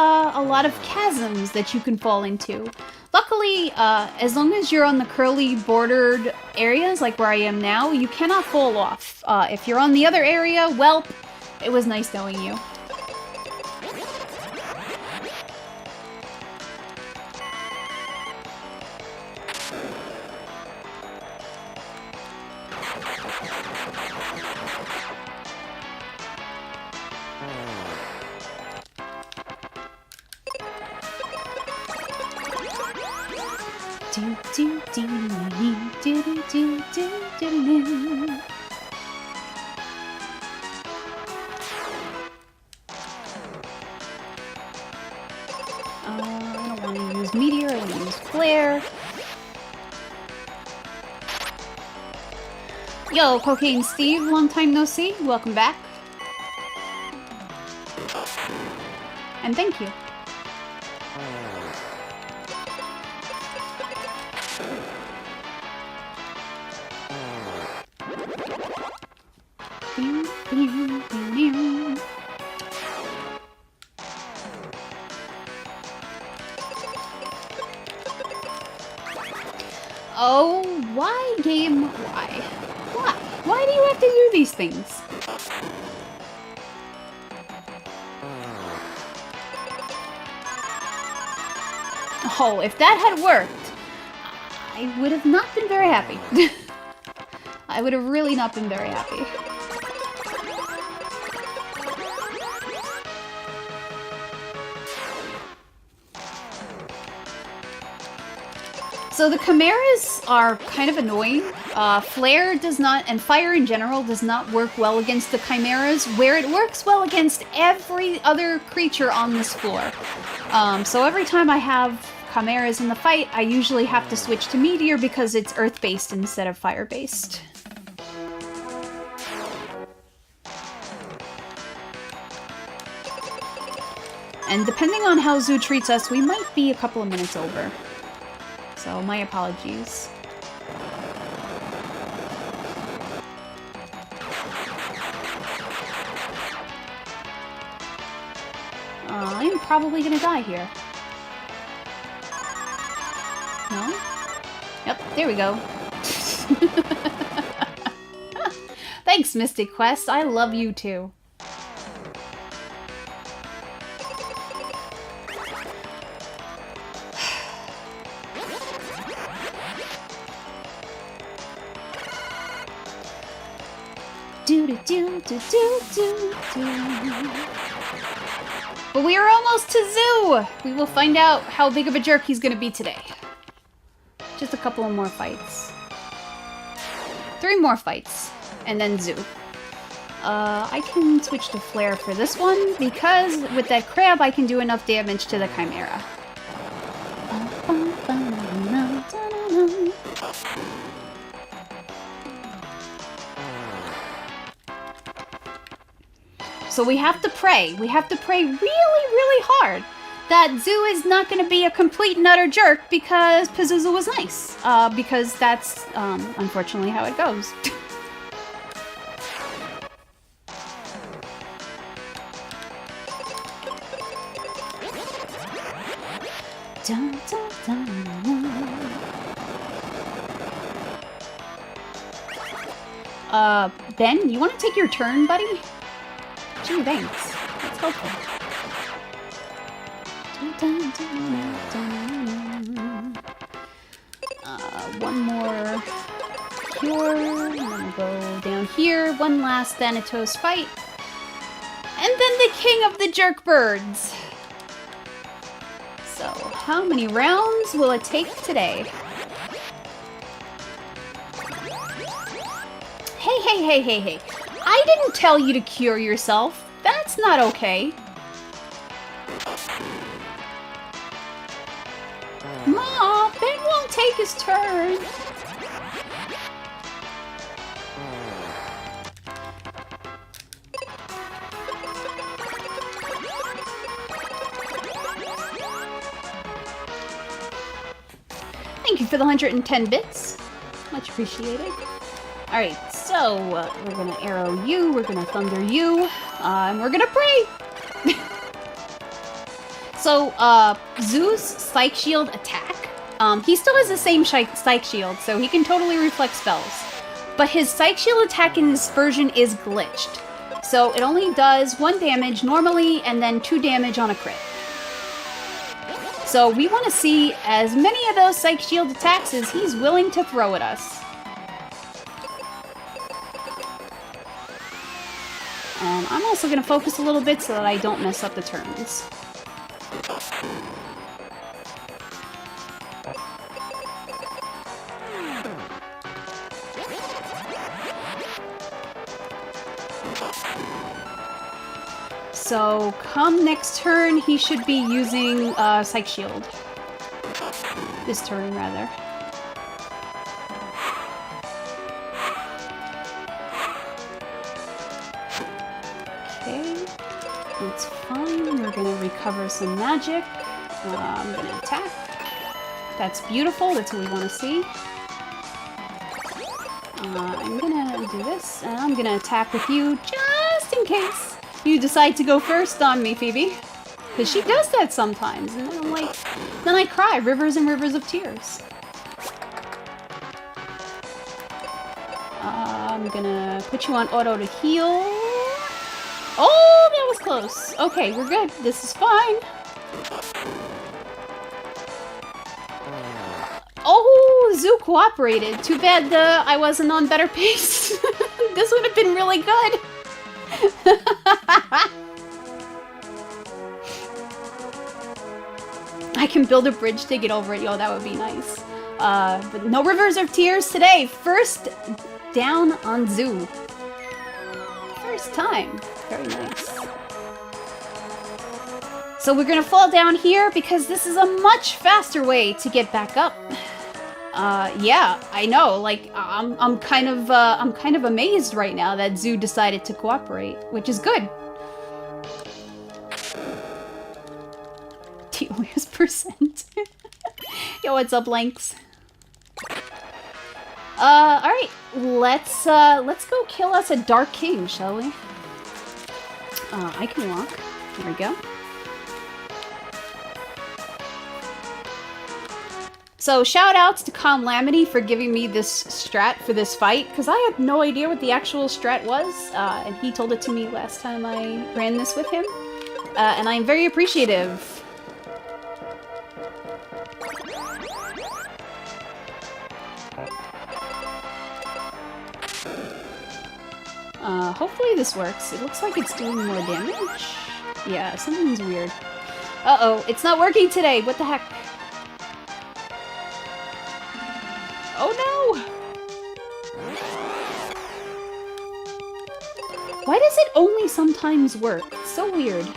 lot of chasms that you can fall into. Luckily, as long as you're on the curly bordered areas, like where I am now, you cannot fall off. If you're on the other area, well, it was nice knowing you. I don't want to use meteor, I want to use flare. Yo, Cocaine Steve, long time no see. Welcome back. And thank you. Oh, why, game? Why? Why? Why do you have to do these things? Oh, if that had worked, I would have not been very happy. I would have really not been very happy. So the chimeras are kind of annoying. Flare does not, and fire in general, does not work well against the chimeras, where it works well against every other creature on this floor. So every time I have chimeras in the fight, I usually have to switch to meteor because it's earth-based instead of fire-based. And depending on how Zoo treats us, we might be a couple of minutes over. So, my apologies. I'm probably gonna die here. No? Yep, there we go. Thanks, Mystic Quest. I love you too. But we are almost to Zoo! We will find out how big of a jerk he's gonna be today. Just a couple of more fights. 3 more fights, and then Zoo. I can switch to Flare for this one, because with that crab I can do enough damage to the Chimera. So we have to pray. We have to pray really, really hard that Zoo is not going to be a complete and utter jerk because Pazuzu was nice. Because that's, unfortunately, how it goes. Dun, dun, dun. Ben, you want to take your turn, buddy? Gee, thanks. Let's go for it. One more cure. And then we'll go down here. One last Thanatos fight. And then the king of the jerk birds. So, how many rounds will it take today? Hey. I didn't tell you to cure yourself. That's not okay. Ma, Ben won't take his turn. Thank you for the 110 bits. Much appreciated. Alright, so we're gonna arrow you, we're gonna thunder you, and we're gonna pray! So, Zoo's Psych Shield attack, he still has the same Psych Shield, so he can totally reflect spells. But his Psych Shield attack in this version is glitched. So it only does 1 damage normally, and then 2 damage on a crit. So we want to see as many of those Psych Shield attacks as he's willing to throw at us. And I'm also going to focus a little bit so that I don't mess up the turns. So, come next turn, he should be using Psych Shield. This turn, rather. Okay, that's fine. We're gonna recover some magic. I'm gonna attack. That's beautiful. That's what we want to see. I'm gonna do this, and I'm gonna attack with you just in case you decide to go first on me, Phoebe. Because she does that sometimes, and then I'm like, then I cry rivers and rivers of tears. I'm gonna put you on auto to heal. Oh, that was close. Okay, we're good. This is fine. Oh, Zoo cooperated. Too bad I wasn't on better pace. This would have been really good. I can build a bridge to get over it. Yo, that would be nice. But no rivers of tears today. First down on Zoo. First time. Very nice. So we're gonna fall down here because this is a much faster way to get back up. Yeah, I know. Like, I'm kind of amazed right now that Zoo decided to cooperate, which is good. TOS percent. Yo, what's up, Lanks? Alright, let's go kill us a Dark King, shall we? I can walk. There we go. So shout outs to Conlamity for giving me this strat for this fight, because I had no idea what the actual strat was, and he told it to me last time I ran this with him, and I'm very appreciative. Hopefully this works. It looks like it's doing more damage. Yeah, something's weird. Uh-oh, it's not working today! What the heck? Oh no! Why does it only sometimes work? It's so weird.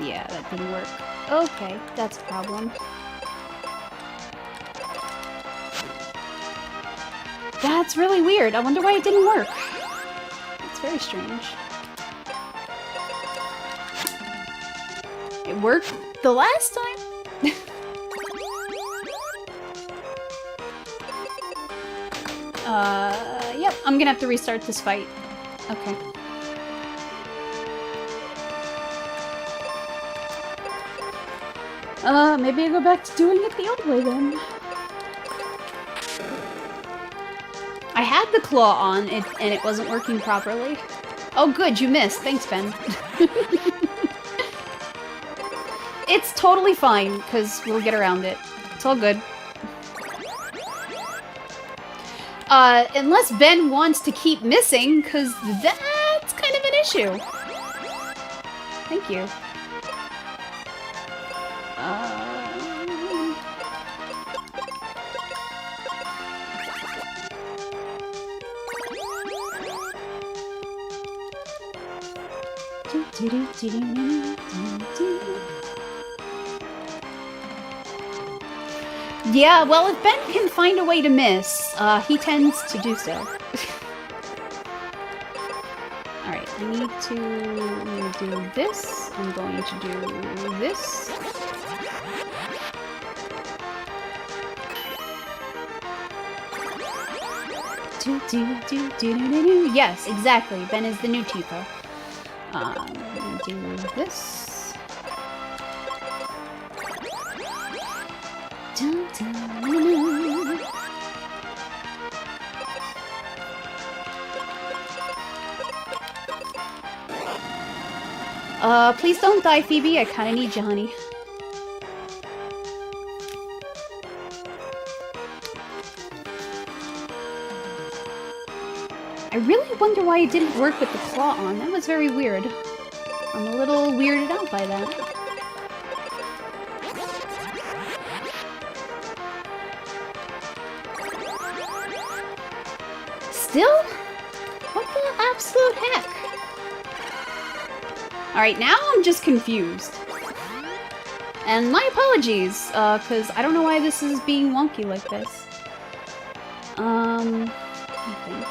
Yeah, that didn't work. Okay, that's a problem. That's really weird. I wonder why it didn't work. It's very strange. It worked the last time? Yep, I'm gonna have to restart this fight. Okay. Maybe I go back to doing it the old way then. I had the claw on, and it wasn't working properly. Oh good, you missed. Thanks, Ben. It's totally fine, because we'll get around it. It's all good. Unless Ben wants to keep missing, because that's kind of an issue. Thank you. Yeah, well, if Ben can find a way to miss, he tends to do so. Alright, I'm going to do this. I'm going to do this. Yes, exactly. Ben is the new Tifa. I'm going to do this. Please don't die, Phoebe. I kinda need you, honey. I really wonder why it didn't work with the claw on. That was very weird. I'm a little weirded out by that. Still? What the absolute heck? Alright, now I'm just confused. And my apologies, because I don't know why this is being wonky like this. I think.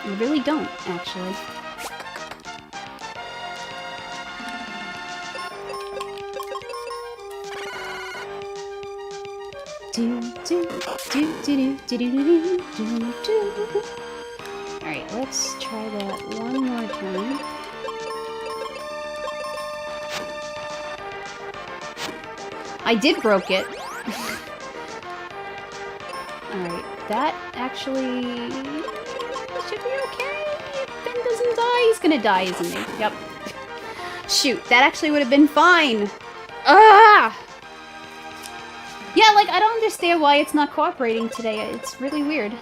I really don't, actually. Alright, let's try that one more time. I did broke it. Alright, that actually should be okay. If Ben doesn't die, he's gonna die, isn't he? Yep. Shoot, that actually would have been fine. Ah! Yeah, like, I don't understand why it's not cooperating today. It's really weird.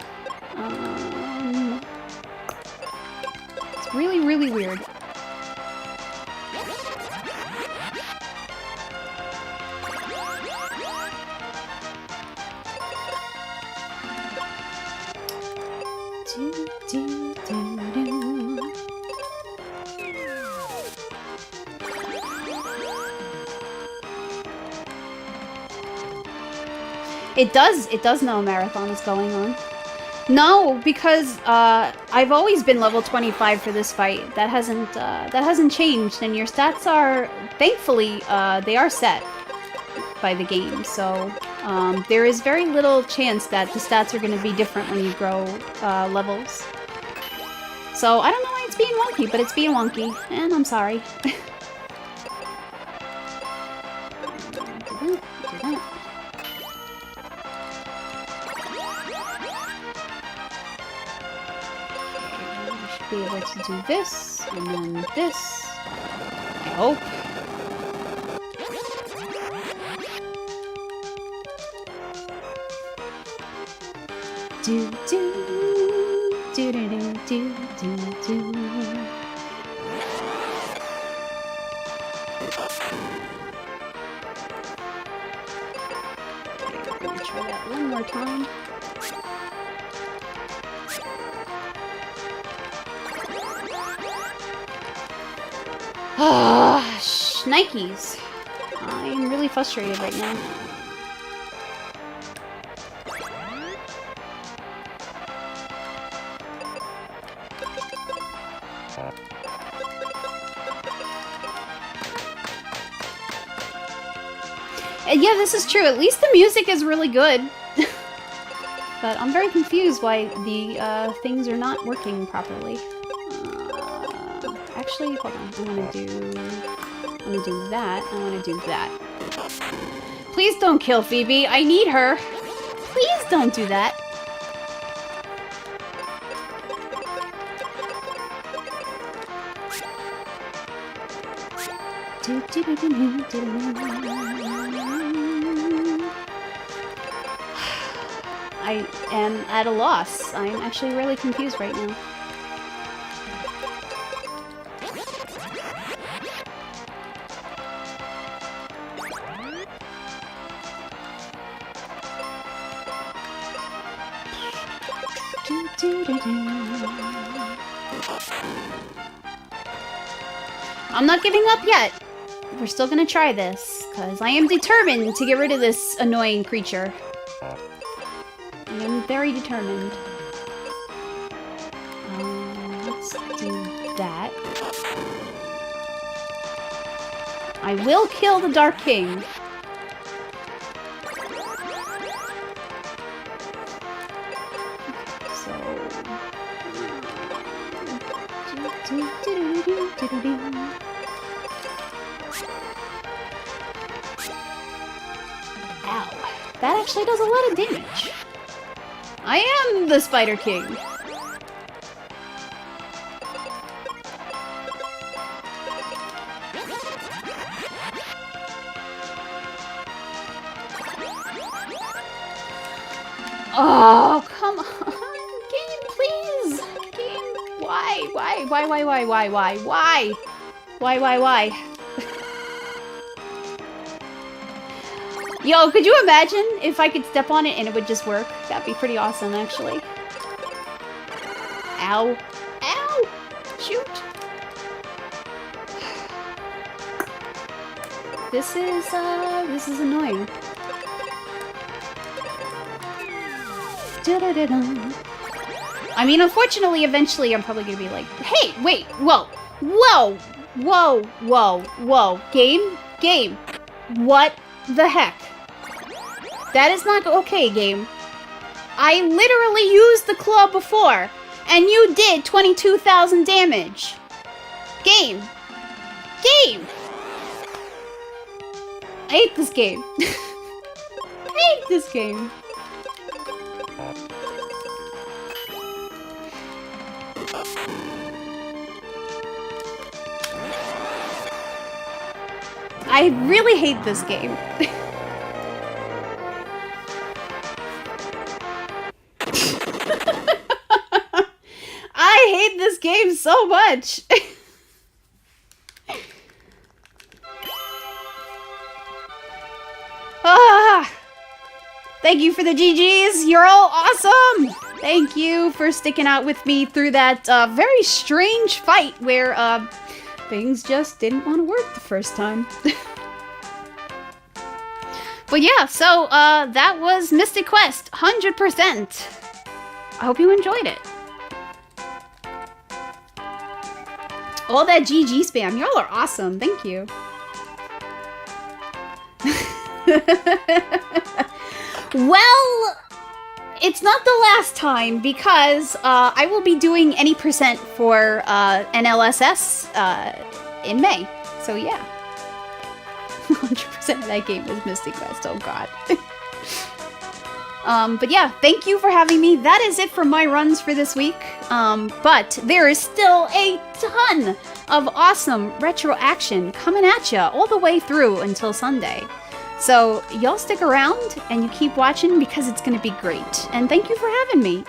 It's really, really weird. It does know a marathon is going on. No, because I've always been level 25 for this fight. That hasn't changed, and your stats are, thankfully, they are set by the game. So there is very little chance that the stats are going to be different when you grow levels. So I don't know why it's being wonky, but it's being wonky, and I'm sorry. Be able to do this, and then this. I hope. Do do do do do do do do. Okay, we're gonna try that one more time. Ah, Nikes. I'm really frustrated right now. Yeah, this is true. At least the music is really good. But I'm very confused why the things are not working properly. Actually, hold on. I want to do that. I want to do that. Please don't kill Phoebe. I need her. Please don't do that. I am at a loss. I'm actually really confused right now. I'm not giving up yet. We're still gonna try this, because I am determined to get rid of this annoying creature. I am very determined. Let's do that. I will kill the Dark King. So... Ow. That actually does a lot of damage. I am the Spider King. Oh, come on. Game, please. Game. Why? Why? Yo, could you imagine if I could step on it and it would just work? That'd be pretty awesome, actually. Ow. Ow! Shoot. This is annoying. I mean, unfortunately, eventually I'm probably gonna be like, hey, wait, whoa, game, what the heck? That is not okay, game. I literally used the claw before, and you did 22,000 damage. Game. I hate this game. I hate this game. I really hate this game. I hate this game so much. Thank you for the GGs. You're all awesome. Thank you for sticking out with me through that very strange fight where things just didn't want to work the first time. But yeah, so that was Mystic Quest, 100%. I hope you enjoyed it. All that GG spam, y'all are awesome. Thank you. Well, it's not the last time because I will be doing any percent for NLSS in May. So yeah. 100% of that game was Mystic Quest. Oh god. But yeah, thank you for having me. That is it for my runs for this week. But there is still a ton of awesome retro action coming at ya all the way through until Sunday. So y'all stick around and you keep watching because it's going to be great. And thank you for having me.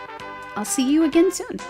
I'll see you again soon.